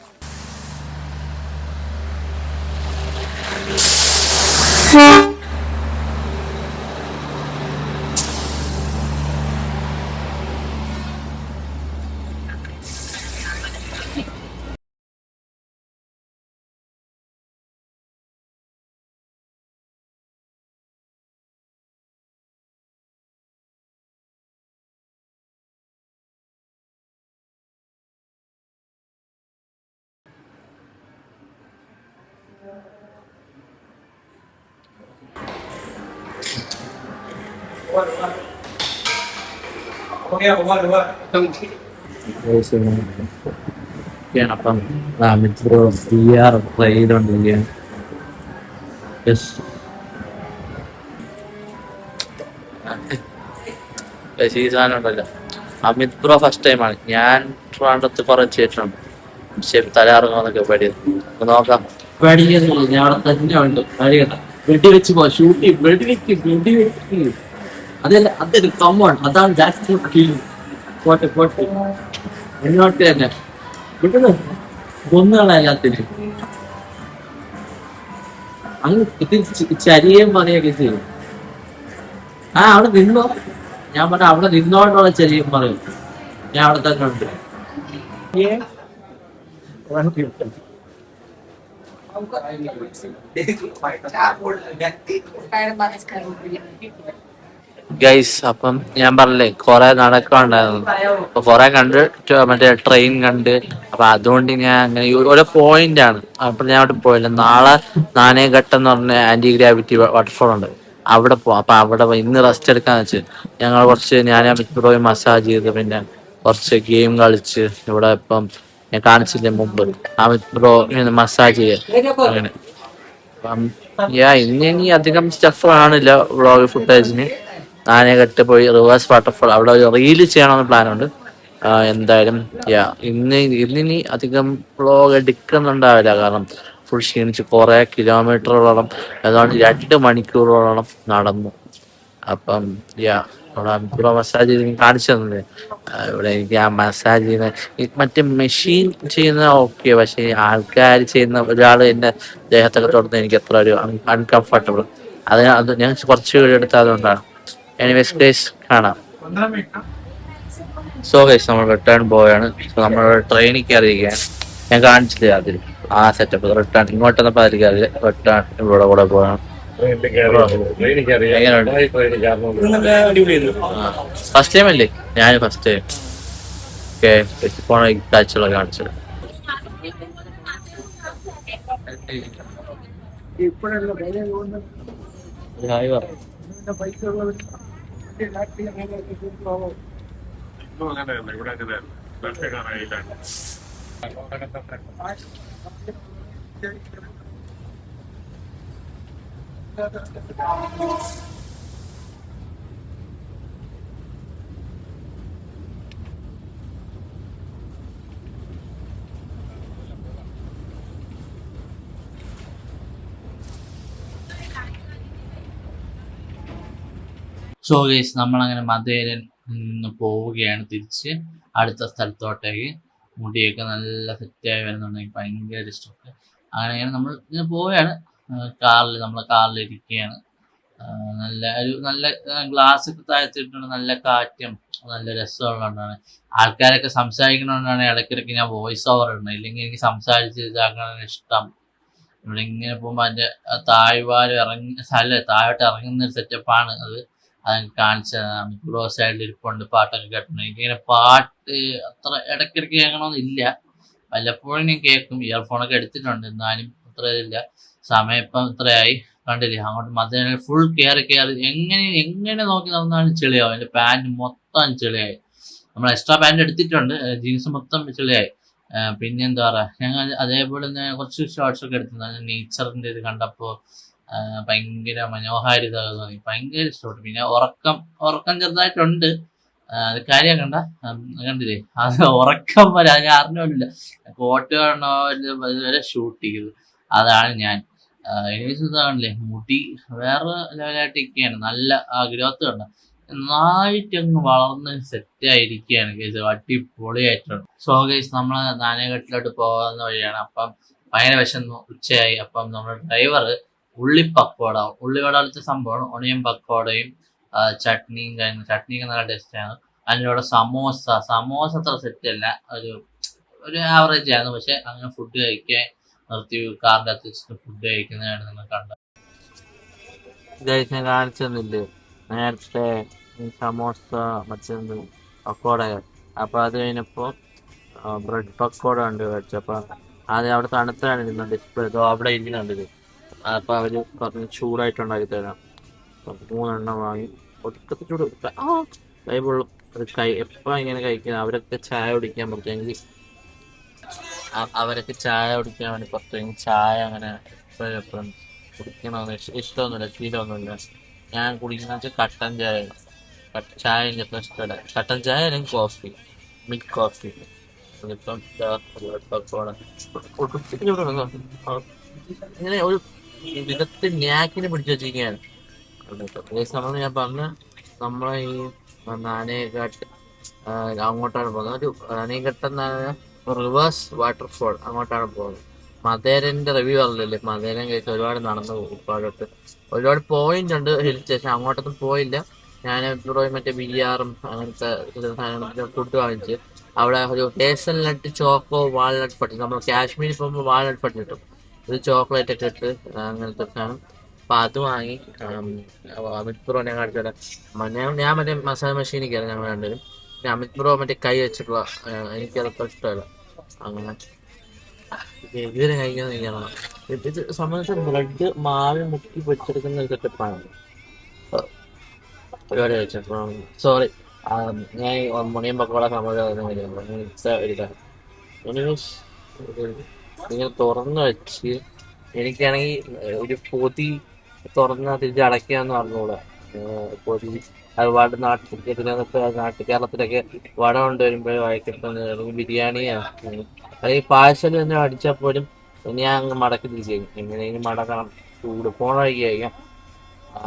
അപ്പം ട്രെയിനുണ്ടിരിക്കുകയാണ്. ഈ സാധനം ഉണ്ടല്ലോ, അമിത് ബ്രോ ഫസ്റ്റ് ടൈമാണ്. ഞാൻ ട്രിവാൻഡ്രത്ത് കുറെ ചെയ്തിട്ടുണ്ട്, പക്ഷെ തലകറങ്ങാന്നൊക്കെ പേടിയത് നോക്കാം. പേടിക്കുന്നില്ല, ഞാൻ അവിടെ തന്നെ ഉണ്ട്. പേടിക്കണ്ട, വെടിവെച്ച് പോ, ഷൂട്ടിങ് വെടിവെച്ച് അതല്ല, അതൊരു കമ്മോൺ, അതാണ് ജാക്സൺ കിൽ. പോട്ടെ പോട്ടെ, മുന്നോട്ട് തന്നെ വിട്ടുന്നു കൊന്നുകള എല്ലാത്തിനും. അങ്ങ് ചരിയേം പറയുകയൊക്കെ ചെയ്യും. അവിടെ നിന്നോ, ഞാൻ പറഞ്ഞ അവിടെ നിന്നോണ്ടുള്ള ചരിയും പറയും. ഞാൻ അവിടെ തന്നെ ഉണ്ട്. ഗൈസ്, അപ്പം ഞാൻ പറഞ്ഞില്ലേ കുറെ നടക്കാണ്ടായിരുന്നു. അപ്പൊ കുറെ കണ്ട് മറ്റേ ട്രെയിൻ കണ്ട്. അപ്പൊ അതുകൊണ്ട് ഞാൻ അങ്ങനെ ഓരോ പോയിന്റ് ആണ്. അപ്പൊ ഞാൻ അവിടെ പോയില്ല. നാളെ നാണയഘട്ടം എന്ന് പറഞ്ഞ ആന്റി ഗ്രാവിറ്റി വാട്ടർഫോൾ ഉണ്ട്, അവിടെ പോവാം. അപ്പൊ അവിടെ ഇന്ന് റെസ്റ്റ് എടുക്കാന്ന് വെച്ച് ഞങ്ങൾ കുറച്ച് ഞാൻ പോയി മസാജ് ചെയ്ത്, പിന്നെ കുറച്ച് ഗെയിം കളിച്ച്. ഇവിടെ ഇപ്പം ഞാൻ കാണിച്ചില്ലേ മുമ്പ്, അമിത് ബ്രോ മസാജ് ചെയ്യാൻ അങ്ങനെ. അപ്പം ഇനി അധികം സ്റ്റഫ് കാണില്ല വ്ളോഗ് ഫുട്ടേജിന്. നാണയഘട്ട് പോയി റിവേഴ്സ് വാട്ടർഫോൾ അവിടെ ഒരു റീല് ചെയ്യണമെന്ന് പ്ലാനുണ്ട്. എന്തായാലും ഇന്നിനി അധികം വ്ളോഗ് എടുക്കുന്നുണ്ടാവില്ല, കാരണം ഫുൾ ക്ഷീണിച്ച് കുറെ കിലോമീറ്ററോളം, ഏതാണ്ട് 2 മണിക്കൂറോളം നടന്നു. അപ്പം ഇവിടെ മസാജ് ചെയ്ത് കാണിച്ചു തന്നില്ലേ. ഇവിടെ എനിക്ക് ആ മസാജ് ചെയ്യുന്ന മറ്റേ മെഷീൻ ചെയ്യുന്ന ഓക്കെ, പക്ഷെ ആൾക്കാർ ചെയ്യുന്ന ഒരാൾ എന്റെ ദേഹത്തൊക്കെ തൊടുന്നത് എനിക്ക് അത്ര ഒരു അൺകംഫർട്ടബിൾ. അത് ഞാൻ കുറച്ച് വീഡിയോ എടുത്തത് അതുകൊണ്ടാണ്. എനിവേസ് ഗൈസ്, കാണാം. സോ ഗൈസ്, നമ്മൾ റിട്ടേൺ പോയാണ്. നമ്മൾ ട്രെയിനിൽ കയറിയിരിക്കുകയാണ്. ഞാൻ കാണിച്ചില്ല അതിൽ ആ സെറ്റപ്പ്. റിട്ടേൺ ഇങ്ങോട്ട് വന്നപ്പോൾ അതിൽ കയറി റിട്ടേൺ ഇവിടെ കൂടെ പോയാണ്. ഫസ്റ്റ് ടൈം അല്ലേ? ഞാൻ ഫസ്റ്റ് ടൈം. ഓക്കെ, പോണ കാഴ്ചകളൊക്കെ കാണിച്ചത്. സോ ഗൈസ്, നമ്മളങ്ങനെ മധേരൻ നിന്ന് പോവുകയാണ് തിരിച്ച് അടുത്ത സ്ഥലത്തോട്ടേക്ക്. മുടിയൊക്കെ നല്ല സെറ്റായി വരുന്നുണ്ടെങ്കിൽ ഭയങ്കര ഇഷ്ടമൊക്കെ. അങ്ങനെയാണ് നമ്മൾ ഇങ്ങനെ പോവുകയാണ്. നമ്മളെ കാറിൽ ഇരിക്കുകയാണ്. നല്ല ഗ്ലാസ് ഒക്കെ താഴ്ത്തിയിട്ടുണ്ട്. നല്ല കാറ്റും നല്ല രസമുള്ളതുകൊണ്ടാണ്, ആൾക്കാരൊക്കെ സംസാരിക്കുന്നതുകൊണ്ടാണ് ഇടയ്ക്കിടയ്ക്ക് ഞാൻ വോയിസ് ഓവർ ഇടുന്നത്. ഇല്ലെങ്കിൽ എനിക്ക് സംസാരിച്ച് ഇതാക്കാനാണ് ഇഷ്ടം. ഇവിടെ ഇങ്ങനെ പോകുമ്പോൾ അതിൻ്റെ താഴോട്ട് ഇറങ്ങുന്ന ഒരു സെറ്റപ്പാണ് അത്. കാണിച്ചതാണ്. ബ്രോ സൈഡിൽ ഇരിപ്പുണ്ട്, പാട്ടൊക്കെ കേട്ടിട്ടുണ്ട്. എനിക്കിങ്ങനെ പാട്ട് അത്ര ഇടയ്ക്കിടയ്ക്ക് കേൾക്കണമെന്നില്ല, വല്ലപ്പോഴും ഞാൻ കേൾക്കും. ഇയർഫോണൊക്കെ എടുത്തിട്ടുണ്ട്, എന്നാലും അത്ര ഇല്ല. സമയം ഇപ്പം ഇത്രയായി. കണ്ടില്ലേ അങ്ങോട്ട് മധ്യ ഫുൾ കയറി എങ്ങനെ നോക്കി നടന്നാലും ചെളിയാവും. എൻ്റെ പാൻറ് മൊത്തം ചെളിയായി. നമ്മൾ എക്സ്ട്രാ പാൻറ് എടുത്തിട്ടുണ്ട്, ജീൻസ് മൊത്തം ചെളിയായി. പിന്നെ എന്താ പറയുക, ഞങ്ങൾ അതേപോലെ തന്നെ കുറച്ച് ഷോർട്സ് ഒക്കെ എടുത്തിരുന്നു. നേച്ചറിൻ്റെ ഇത് കണ്ടപ്പോൾ ഭയങ്കര മനോഹാരിത തോന്നി, ഭയങ്കര ഇഷ്ടപ്പെട്ടു. പിന്നെ ഉറക്കം ചെറുതായിട്ടുണ്ട്, അത് കാര്യമാക്കണ്ട. കണ്ടില്ലേ അത് ഉറക്കം വരെ അത് ഞാൻ അറിഞ്ഞില്ല. ഫോട്ടോ കാണോ ഇതുവരെ ഷൂട്ട് ചെയ്തു. അതാണ് ഞാൻ. എനിവേസ് ഇതാണല്ലേ, മുടി വേറെ ലെവലായിട്ട് ഇരിക്കുകയാണ്. നല്ല ഗ്രോത്ത് കണ്ട നന്നായിട്ട് അങ്ങ് വളർന്ന് സെറ്റായിരിക്കുകയാണ് ഗൈസ്, അടിപൊളിയായിട്ടുണ്ട്. സോ ഗൈസ് നമ്മൾ നാനേഘട്ടിലോട്ട് പോകുന്ന വഴിയാണ്. അപ്പം ഭയങ്കര വിശന്നു, ഉച്ചയായി. അപ്പം നമ്മുടെ ഡ്രൈവർ ഉള്ളിവട സംഭവമാണ്. ഒണിയൻ പക്കോടയും ചട്നിയും ചട്നിയൊക്കെ നല്ല ടേസ്റ്റാണ്. അതിൻ്റെ കൂടെ സമോസ അത്ര സെറ്റല്ല, ഒരു ആവറേജ് ആയിരുന്നു. പക്ഷെ അങ്ങനെ ഫുഡ് കഴിക്കാൻ നിർത്തി കാറിൻ്റെ അകത്ത് വെച്ചിട്ട് ഫുഡ് കഴിക്കുന്നതാണ് നിങ്ങൾ കണ്ടത്. ഞാൻ കാണിച്ചെന്നില്ലേ നേരത്തെ സമോസ മറ്റേ പക്കോട. അപ്പൊ അത് കഴിഞ്ഞപ്പോൾ ബ്രെഡ് പക്കോട ഉണ്ട് കഴിച്ചു. അപ്പൊ അത് അവിടെ തണുത്താണ് ഇരുന്നത്, ഡിസ്പ്ലേ അവിടെ ഇരിക്കുന്നുണ്ട്. അപ്പൊ അവര് പറഞ്ഞ് ചൂടായിട്ടുണ്ടാക്കി തരാം. 3 എണ്ണം വാങ്ങി ഒടുക്കത്തെ ചൂട് കൈപൊള്ളും. അത് എപ്പോ ഇങ്ങനെ കഴിക്കുന്നത്. അവരൊക്കെ ചായ കുടിക്കാൻ പുറത്തെങ്കിൽ വേണ്ടി പുറത്തെങ്കിൽ ചായ അങ്ങനെ എപ്പോഴും കുടിക്കണമെന്ന് ഇഷ്ടമൊന്നുമില്ല, ശീലമൊന്നുമില്ല. ഞാൻ കുടിക്കുന്ന വെച്ചാൽ കട്ടൻ ചായ. ചായ എനിക്ക് അത്ര ഇഷ്ടമല്ല. കട്ടൻ ചായ അല്ലെങ്കിൽ കോഫി, മിൽക്ക് കോഫി. അതിപ്പം ഇങ്ങനെ ഒരു വിധത്തിൽ ഞാക്കിനെ പിടിച്ചു വെച്ചിരിക്കുകയാണ്. ഞാൻ പറഞ്ഞ നമ്മളെ ഈ നാനേഘട്ട് അങ്ങോട്ടാണ് പോകുന്നത്. ഒരു നാനേഘട്ട് എന്നാണ് റിവേഴ്സ് വാട്ടർഫോൾ, അങ്ങോട്ടാണ് പോകുന്നത്. മധേരന്റെ റിവ്യൂ പറഞ്ഞില്ലേ, മധേരൻ കഴിച്ച് ഒരുപാട് നടന്നു പോകും. ഇപ്പോഴോട്ട് ഒരുപാട് പോയിന്റ് ഉണ്ട് ഹിൽ സ്റ്റേഷൻ, അങ്ങോട്ടൊന്നും പോയില്ല. ഞാൻ ഇവിടെ മറ്റേ ബിരിയാറും അങ്ങനത്തെ ഫുഡ് വാങ്ങിച്ച് അവിടെ ഒരു ഹേസൽനട്ട് ചോക്കോ വാൾനട്ട് പട്ടി. നമ്മൾ കാശ്മീരിൽ പോകുമ്പോൾ വാൾനട്ട് പട്ടി കിട്ടും, ഇത് ചോക്ലേറ്റ് ഒക്കെ ഇട്ട് അങ്ങനത്തെ സാധനം. അപ്പൊ അത് വാങ്ങി അമിത് ബ്രോ ഞാൻ കാണിച്ചോടെ. ഞാൻ മറ്റേ മസാല മെഷീനിൽ കയറി ഞങ്ങൾ രണ്ടുപേരും. പിന്നെ അമിത് ബ്രോ മറ്റേ കൈ വെച്ചിട്ടുള്ള, എനിക്കതൊക്കെ ഇഷ്ടമല്ല. അങ്ങനെ ഇതിനെ കഴിക്കാൻ ഇത് സംബന്ധിച്ച ബ്രെഡ് മാവിൽ മുക്കി പൊരിച്ചെടുക്കുന്ന ഒരു സെറ്റപ്പാണ്. ഒരുപാട് കഴിച്ചപ്പോൾ സോറി, ഞാൻ മുണിയും പക്കോട സംബന്ധിച്ച ഇങ്ങനെ തുറന്ന് വെച്ച് എനിക്കാണെങ്കിൽ ഒരു പൊതി തുറന്ന് തിരിച്ച് അടയ്ക്കാന്ന് പറഞ്ഞുകൂടാ. പൊതി ഒരുപാട് കേരളത്തിലൊക്കെ വട കൊണ്ടുവരുമ്പോഴേ വായിക്കിട്ടുന്ന ബിരിയാണിയാണ്. അത് ഈ പാഴ്സൽ തന്നെ അടിച്ചാൽ പോലും ഞാൻ അങ്ങ് മടക്കി തിരിച്ചു എങ്ങനെയെങ്കിലും മടക്കണം, ചൂട് ഫോൺ വഴിക്ക് കഴിക്കാം.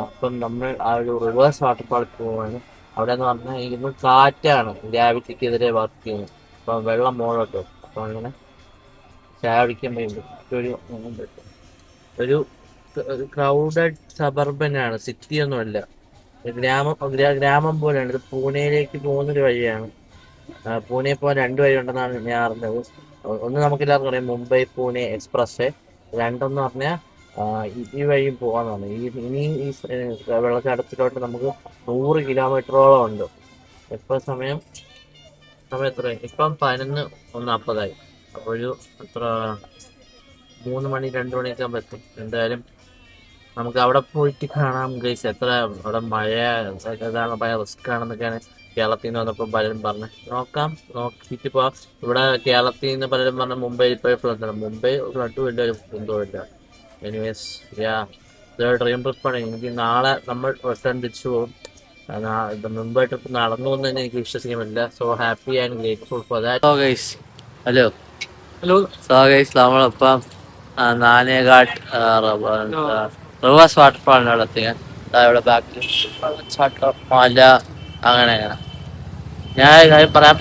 അപ്പം നമ്മൾ ആ ഒരു റിവേഴ്സ് വാട്ടർഫാളിൽ പോവാണ്. അവിടെ എന്ന് പറഞ്ഞാൽ ഇന്ന് കാറ്റാണ് ഗ്രാവിറ്റിക്കെതിരെ വർക്ക് ചെയ്യുന്നത്. അപ്പം വെള്ളം മുകളിലോട്ട്. അപ്പം അങ്ങനെ ചായ കുടിക്കാൻ ഒരു ക്രൗഡഡ് സബർബനാണ്, സിറ്റി ഒന്നുമല്ല, ഗ്രാമം പോലെയാണ്. ഇത് പൂനെയിലേക്ക് പോകുന്നൊരു വഴിയാണ്. പൂനെ പോകാൻ 2 വഴി ഉണ്ടെന്നാണ് ഞാൻ അറിഞ്ഞത്. ഒന്ന് നമുക്കെല്ലാവർക്കും അറിയാം, മുംബൈ പൂനെ എക്സ്പ്രസ്. രണ്ടെന്ന് പറഞ്ഞാൽ ഈ വഴിയും പോകാന്ന് പറഞ്ഞു. ഇനി ഈ വെള്ളച്ചാട്ടത്തിലോട്ട് നമുക്ക് 100 കിലോമീറ്ററോളം ഉണ്ട്. സമയം എത്ര? ഇപ്പം 11:40. അപ്പോൾ ഒരു എത്ര 3 മണി 2 മണിയൊക്കെ ആകുമ്പോൾ എത്തും. എന്തായാലും നമുക്ക് അവിടെ പോയിട്ട് കാണാം ഗൈസ്. എത്ര അവിടെ മഴ ഏതാണ്, ഭയ റിസ്ക് ആണെന്നൊക്കെയാണ് കേരളത്തിൽ നിന്ന് വന്നപ്പോൾ പലരും പറഞ്ഞു. നോക്കിയിട്ട് ഇപ്പോൾ ഇവിടെ കേരളത്തിൽ നിന്ന് പലരും പറഞ്ഞ മുംബൈയിൽ പോയി ഫ്ലഡാണ്. മുംബൈ ഫ്ലഡും ഇല്ല, ഒരു കുന്തവും ഇല്ല. എനിവേസ് ഇതൊരു ഡ്രീം ട്രിപ്പാണ്. എനിക്ക് നാളെ നമ്മൾ റിട്ടേൺ തിരിച്ചു പോകും. മുംബൈ ട്രിപ്പ് നടന്നു എന്ന് തന്നെ എനിക്ക് വിശ്വസിക്കാൻ പറ്റില്ല. So happy and grateful for that. Hello so guys നമ്മളിപ്പം നാനേഘാട്ട് റിവേഴ്സ് വാട്ടർഫാളിൻ്റെ അവിടെ എത്തിക്കാൻ ഇവിടെ ബാക്കിൽ മല അങ്ങനെ. ഞാൻ പറയാം,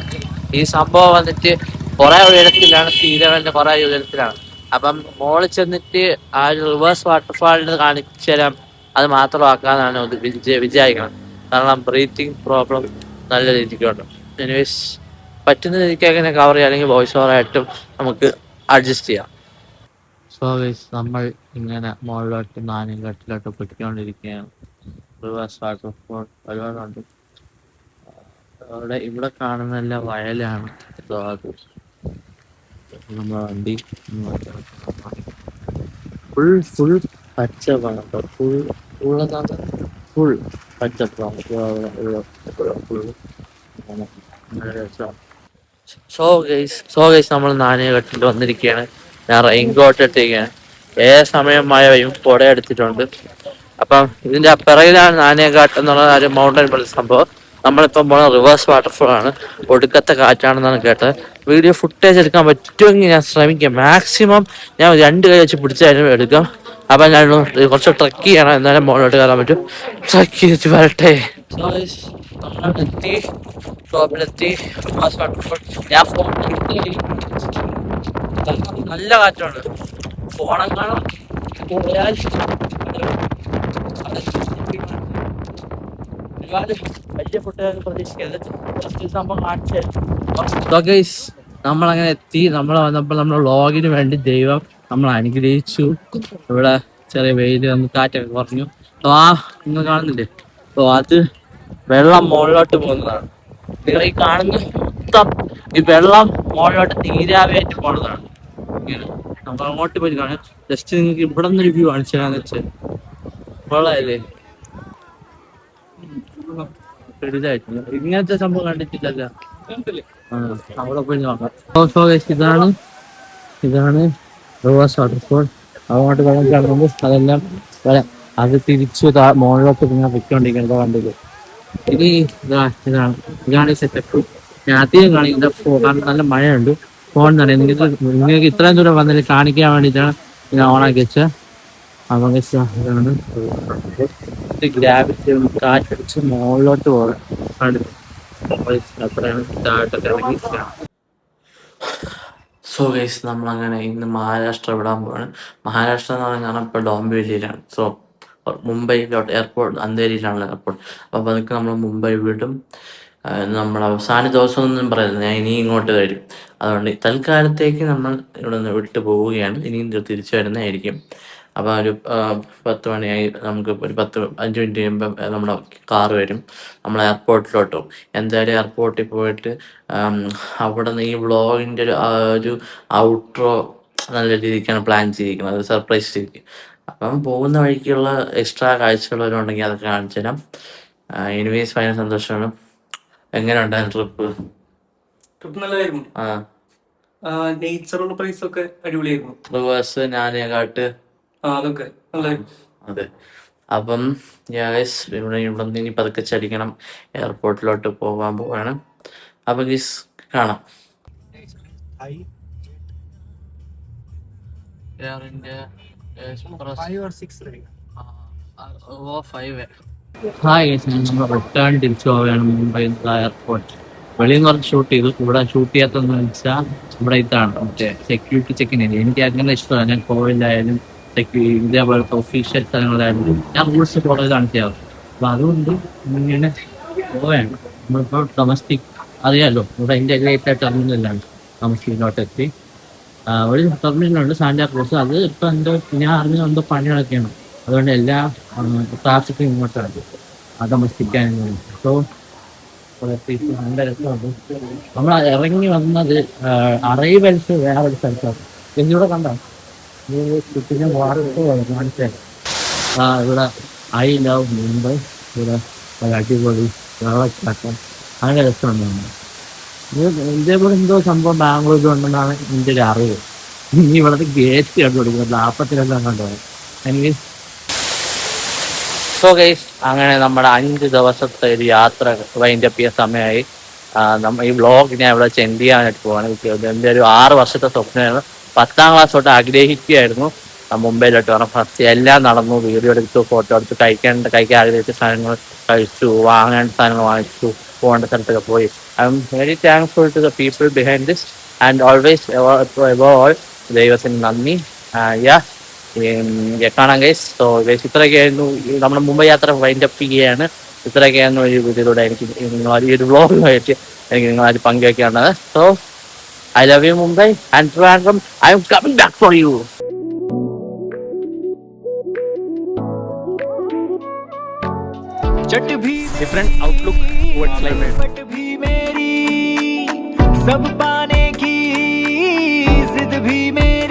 ഈ സംഭവം വന്നിട്ട് കുറെ ഉയരത്തിലാണ്, തീരവന്റെ കുറെ ഉയരത്തിലാണ്. അപ്പം മോളിൽ ചെന്നിട്ട് ആ ഒരു റിവേഴ്സ് വാട്ടർഫാളിന് കാണിച്ചു തരാം, അത് മാത്രമാക്കാന്നാണ് വിചാരിക്കണം. കാരണം ബ്രീത്തിങ് പ്രോബ്ലം നല്ല രീതിക്കുണ്ട്. എനിവേസ് പറ്റുന്ന രീതിക്ക് എങ്ങനെ കവർ ചെയ്യാം, അല്ലെങ്കിൽ വോയിസ് ഓവറായിട്ടും നമുക്ക് അഡ്ജസ്റ്റ് ചെയ്യാം. സോ ഗൈസ് നമ്മൾ ഇങ്ങനെ മുകളിലോട്ട് നാനേഘട്ടിലോട്ട് പൊയ്ക്കൊണ്ടിരിക്കുകയാണ്. റിവേഴ്സ് വാട്ടർഫോൾ ഒരുപാടുണ്ട്. ഇവിടെ കാണുന്ന വയലാണ്. നമ്മുടെ വണ്ടി ഫുൾ പച്ചപ്പാണ് ഫുൾ ഫുൾ പച്ചപ്പാണ് ഫുൾ. സോ ഗൈസ് നമ്മൾ നാണയഘട്ടിൽ വന്നിരിക്കുകയാണ്. ഞാൻ റെയിൻകോട്ട് ഇട്ടിരിക്കുകയാണ്. ഏത് സമയം മഴ പെയ്യും കുട എടുത്തിട്ടുണ്ട്. അപ്പം ഇതിന്റെ പിറകിലാണ് നാണയഘാട്ട് എന്നുള്ള ഒരു മൗണ്ടൻ പോലെ സംഭവം. നമ്മളിപ്പം പോണ റിവേഴ്സ് വാട്ടർഫോൾ ആണ്. ഒടുക്കത്തെ കാറ്റാണെന്നാണ് കേട്ടത്. വീഡിയോ ഫുട്ടേജ് എടുക്കാൻ പറ്റുമെങ്കിൽ ഞാൻ ശ്രമിക്കാം. മാക്സിമം ഞാൻ 2 കൈ വെച്ച് പിടിച്ചാലും എടുക്കാം. അപ്പം ഞാൻ കുറച്ച് ട്രക്ക് ചെയ്യണം, എന്നാലും മുകളിലോട്ട് കയറാൻ പറ്റും. ട്രക്ക് ചെയ്തിട്ട് വരട്ടെ. ഷോപ്പിലെത്തി ഞാൻ ഫോൺ നല്ല കാറ്റാണ്. ഫോണെങ്ങാനും പോയാൽ ഒരുപാട് വലിയ ഫുഡ് പ്രതീക്ഷിക്കരുത്. സംഭവം കാണിച്ചു. നമ്മളങ്ങനെ എത്തി. നമ്മൾ വന്നപ്പോൾ നമ്മൾ വ്ളോഗിന് വേണ്ടി ദൈവം നമ്മൾ അനുഗ്രഹിച്ചു. ഇവിടെ ചെറിയ വെയിൽ വന്ന് കാറ്റൊക്കെ കുറഞ്ഞു. നിങ്ങൾ കാണുന്നില്ലേ? അത് വെള്ളം മുകളിലോട്ട് പോകുന്നതാണ്. നിങ്ങൾ ഈ കാണുന്ന മൊത്തം ഈ വെള്ളം മുകളിലോട്ട് നീരാവിയായിട്ട് പോകുന്നതാണ്. ഇങ്ങനെ നമ്മൾ അങ്ങോട്ട് പോയി കാണാം. ജസ്റ്റ് നിങ്ങൾക്ക് ഇവിടെ നിന്നൊരു വ്യൂ കാണിച്ചു തരാന്ന് വെച്ചാൽ വെള്ളമല്ലേ, ഇങ്ങനത്തെ സംഭവം കണ്ടിട്ടില്ലല്ലോ. അവിടെ പോയി നോക്കാം. ഇതാണ് റിവേഴ്സ് വാട്ടർഫോൾ. അങ്ങോട്ട് വെള്ളം കിടന്നുണ്ട്. അതെല്ലാം വരാം. അത് തിരിച്ചു മുകളിലോട്ട് ഇങ്ങനെ പൊയ്ക്കൊണ്ടിരിക്കുന്നത് കണ്ടില്ലേ. ഇനി ഇതാണ് ഈ സെറ്റപ്പ്. ഞാൻ അധികം കാണിക്കുന്ന കാരണം നല്ല മഴയുണ്ട്. ഫോൺ തന്നെ നിങ്ങൾക്ക് ഇത്രയും ദൂരം വന്നിട്ട് കാണിക്കാൻ വേണ്ടിയിട്ടാണ് ഞാൻ ഓണാക്കി വെച്ചത്. അപ്പം ഇതാണ് ഗ്രാവിറ്റി കാറ്റടിച്ച് മുകളിലോട്ട് പോകാൻ അത്രയാണ് താഴോട്ടൊക്കെ ഇറങ്ങി. സോ ഗൈസ് നമ്മളങ്ങനെ ഇന്ന് മഹാരാഷ്ട്ര വിടാൻ പോവാണ്. മഹാരാഷ്ട്ര എന്ന് പറഞ്ഞാൽ ഇപ്പോൾ ഡോംബിവലിയിലാണ്. സോ മുംബൈയിലോട്ട് എയർപോർട്ട് അന്ധേരിയിലാണല്ലോ എയർപോർട്ട്. അപ്പോൾ അതൊക്കെ നമ്മൾ മുംബൈ വിടും. നമ്മൾ അവസാന ദിവസമൊന്നും പറയുന്നത് ഞാൻ ഇനി ഇങ്ങോട്ട് വരും. അതുകൊണ്ട് തൽക്കാലത്തേക്ക് നമ്മൾ ഇവിടെ നിന്ന് വിട്ടു പോവുകയാണ്. ഇനിയും തിരിച്ചു വരുന്നതായിരിക്കും. അപ്പോൾ ഒരു 10 മണിയായി. നമുക്ക് ഒരു 5 മിനിറ്റ് കഴിയുമ്പോൾ നമ്മുടെ കാറ് വരും. നമ്മൾ എയർപോർട്ടിലോട്ട് പോകും. എന്തായാലും എയർപോർട്ടിൽ പോയിട്ട് അവിടെ നിന്ന് ഈ വ്ളോഗിൻ്റെ ഒരു ഔട്ട്രോ നല്ല രീതിക്കാണ് പ്ലാൻ ചെയ്തിരിക്കുന്നത്. അത് സർപ്രൈസ് ചെയ്തിരിക്കും. അപ്പം പോകുന്ന വഴിക്കുള്ള എക്സ്ട്രാ കാഴ്ചകളെല്ലാം ഉണ്ടെങ്കിൽ അതൊക്കെ കാണിച്ചു തരാം. എനിവേസ് ഭയങ്കര സന്തോഷമാണ്. എങ്ങനെ ഉണ്ടായിരുന്നു ട്രിപ്പ്? നല്ലതായിരുന്നു. നേച്ചറുള്ള പ്ലേസ് ഒക്കെ അടിപൊളിയായിരുന്നു. റിവേഴ്സ് നാനേഘാട്ട് അതൊക്കെ നല്ലതായിരുന്നു. അതെ. അപ്പം ഇവിടെ നിന്ന് ഇനി പതുക്കെ ചലിക്കണം. എയർപോർട്ടിലോട്ട് പോകാൻ പോവാണ്. അപ്പം ഗീസ് കാണാം. നമ്മൾ റിട്ടേൺ തിരിച്ചു പോവുകയാണ് മുംബൈ എയർപോർട്ട്. വെളിയിൽ നിന്ന് കുറച്ച് ഷൂട്ട് ചെയ്തു. ഇവിടെ ഷൂട്ട് ചെയ്യാത്തതെന്ന് വെച്ചാൽ ഇവിടെ ഇതാണ് മറ്റേ സെക്യൂരിറ്റി ചെക്കിൻ ഏരിയ. എനിക്ക് അങ്ങനെ ഇഷ്ടമാണ്. ഞാൻ കോവിലായാലും ഇതേപോലത്തെ ഒഫീഷ്യൽ സ്ഥലങ്ങളായാലും ഞാൻ റൂൾസ് ഫോളോ ചെയ്താണ് ചെയ്യാറ്. അപ്പം അതുകൊണ്ട് ഇങ്ങനെ പോവുകയാണ്. നമ്മളിപ്പോൾ ഡൊമസ്റ്റിക് അറിയാമല്ലോ, ഇവിടെ ഇന്റഗ്രേറ്റഡ് ടെർമിനലാണ് ഡൊമസ്റ്റിക്കിലോട്ട് എത്തി. ഒരു ടെർമിനലുണ്ട് സാന്റാക്രൂസ്. അത് ഇപ്പം എന്തോ ഞാൻ അറിഞ്ഞ എന്തോ പണികളൊക്കെയാണ്. അതുകൊണ്ട് എല്ലാ ട്രാഫിക്കും ഇങ്ങോട്ടാണ് ഡൊമസ്റ്റിക്കാൻ. സോ നല്ല രസമുണ്ട്. നമ്മൾ ഇറങ്ങി വന്നത് അറൈവൽസ് വേറൊരു സ്ഥലത്താണ്. എന്നിവിടെ കണ്ടോ ചുറ്റിനും വാർത്തകളാണ് കാണിച്ചത്. ഇവിടെ ഐ ലവ് മുംബൈ. ഇവിടെ അടിപൊളി വെള്ളച്ചാട്ടം അങ്ങനെ രസമുണ്ടാണ്. ഇതേപോലെ എന്തോ സംഭവം ബാംഗ്ലൂരിൽ ഉണ്ടെന്നാണ് എൻ്റെ ഒരു അറിവ്. ഇനി ഇവിടുത്തെ ഗേറ്റ് കണ്ടുപിടിക്കുന്നത് 42 കണ്ടോ. എനിക്ക് സോ ഗൈസ് അങ്ങനെ നമ്മുടെ 5 ദിവസത്തെ ഒരു യാത്ര വൈൻഡപ്പ് ചെയ്യാൻ സമയമായി. ഈ വ്ളോഗ് ഞാൻ ഇവിടെ ചെൻഡ് ചെയ്യാനായിട്ട് പോവാണ്. എൻ്റെ ഒരു 6 വർഷത്തെ സ്വപ്നമായിരുന്നു. 10ാം ക്ലാസ് തൊട്ട് ആഗ്രഹിക്കുകയായിരുന്നു മുംബൈയിലോട്ട് വരണം. ഫസ്റ്റ് എല്ലാം നടന്നു. വീഡിയോ എടുത്തു, ഫോട്ടോ എടുത്തു, കഴിക്കാൻ ആഗ്രഹിച്ച സാധനങ്ങൾ കഴിച്ചു, വാങ്ങേണ്ട സാധനങ്ങൾ വാങ്ങിച്ചു, പോകേണ്ട സ്ഥലത്തൊക്കെ പോയി. I'm very thankful to the people behind this and always above all ദൈവത്തിന് നന്ദി. കാണാം ഗൈസ്. സോ ഗൈസ് ഇത്രയൊക്കെയായിരുന്നു നമ്മുടെ മുംബൈ യാത്ര വൈൻഡപ്പ് ചെയ്യുകയാണ്. ഇത്രയൊക്കെയായിരുന്നു ഒരു വീഡിയോയിലൂടെ എനിക്ക് ഈ ഒരു വ്ളോഗുമായിട്ട് എനിക്ക് നിങ്ങളായിട്ട് പങ്കുവയ്ക്കാനുള്ളത്. So I love you, Mumbai, and Trivandrum, I am coming back for you. Different outlook towards life. But भी मेरी सब पाने की जिद भी मेरी.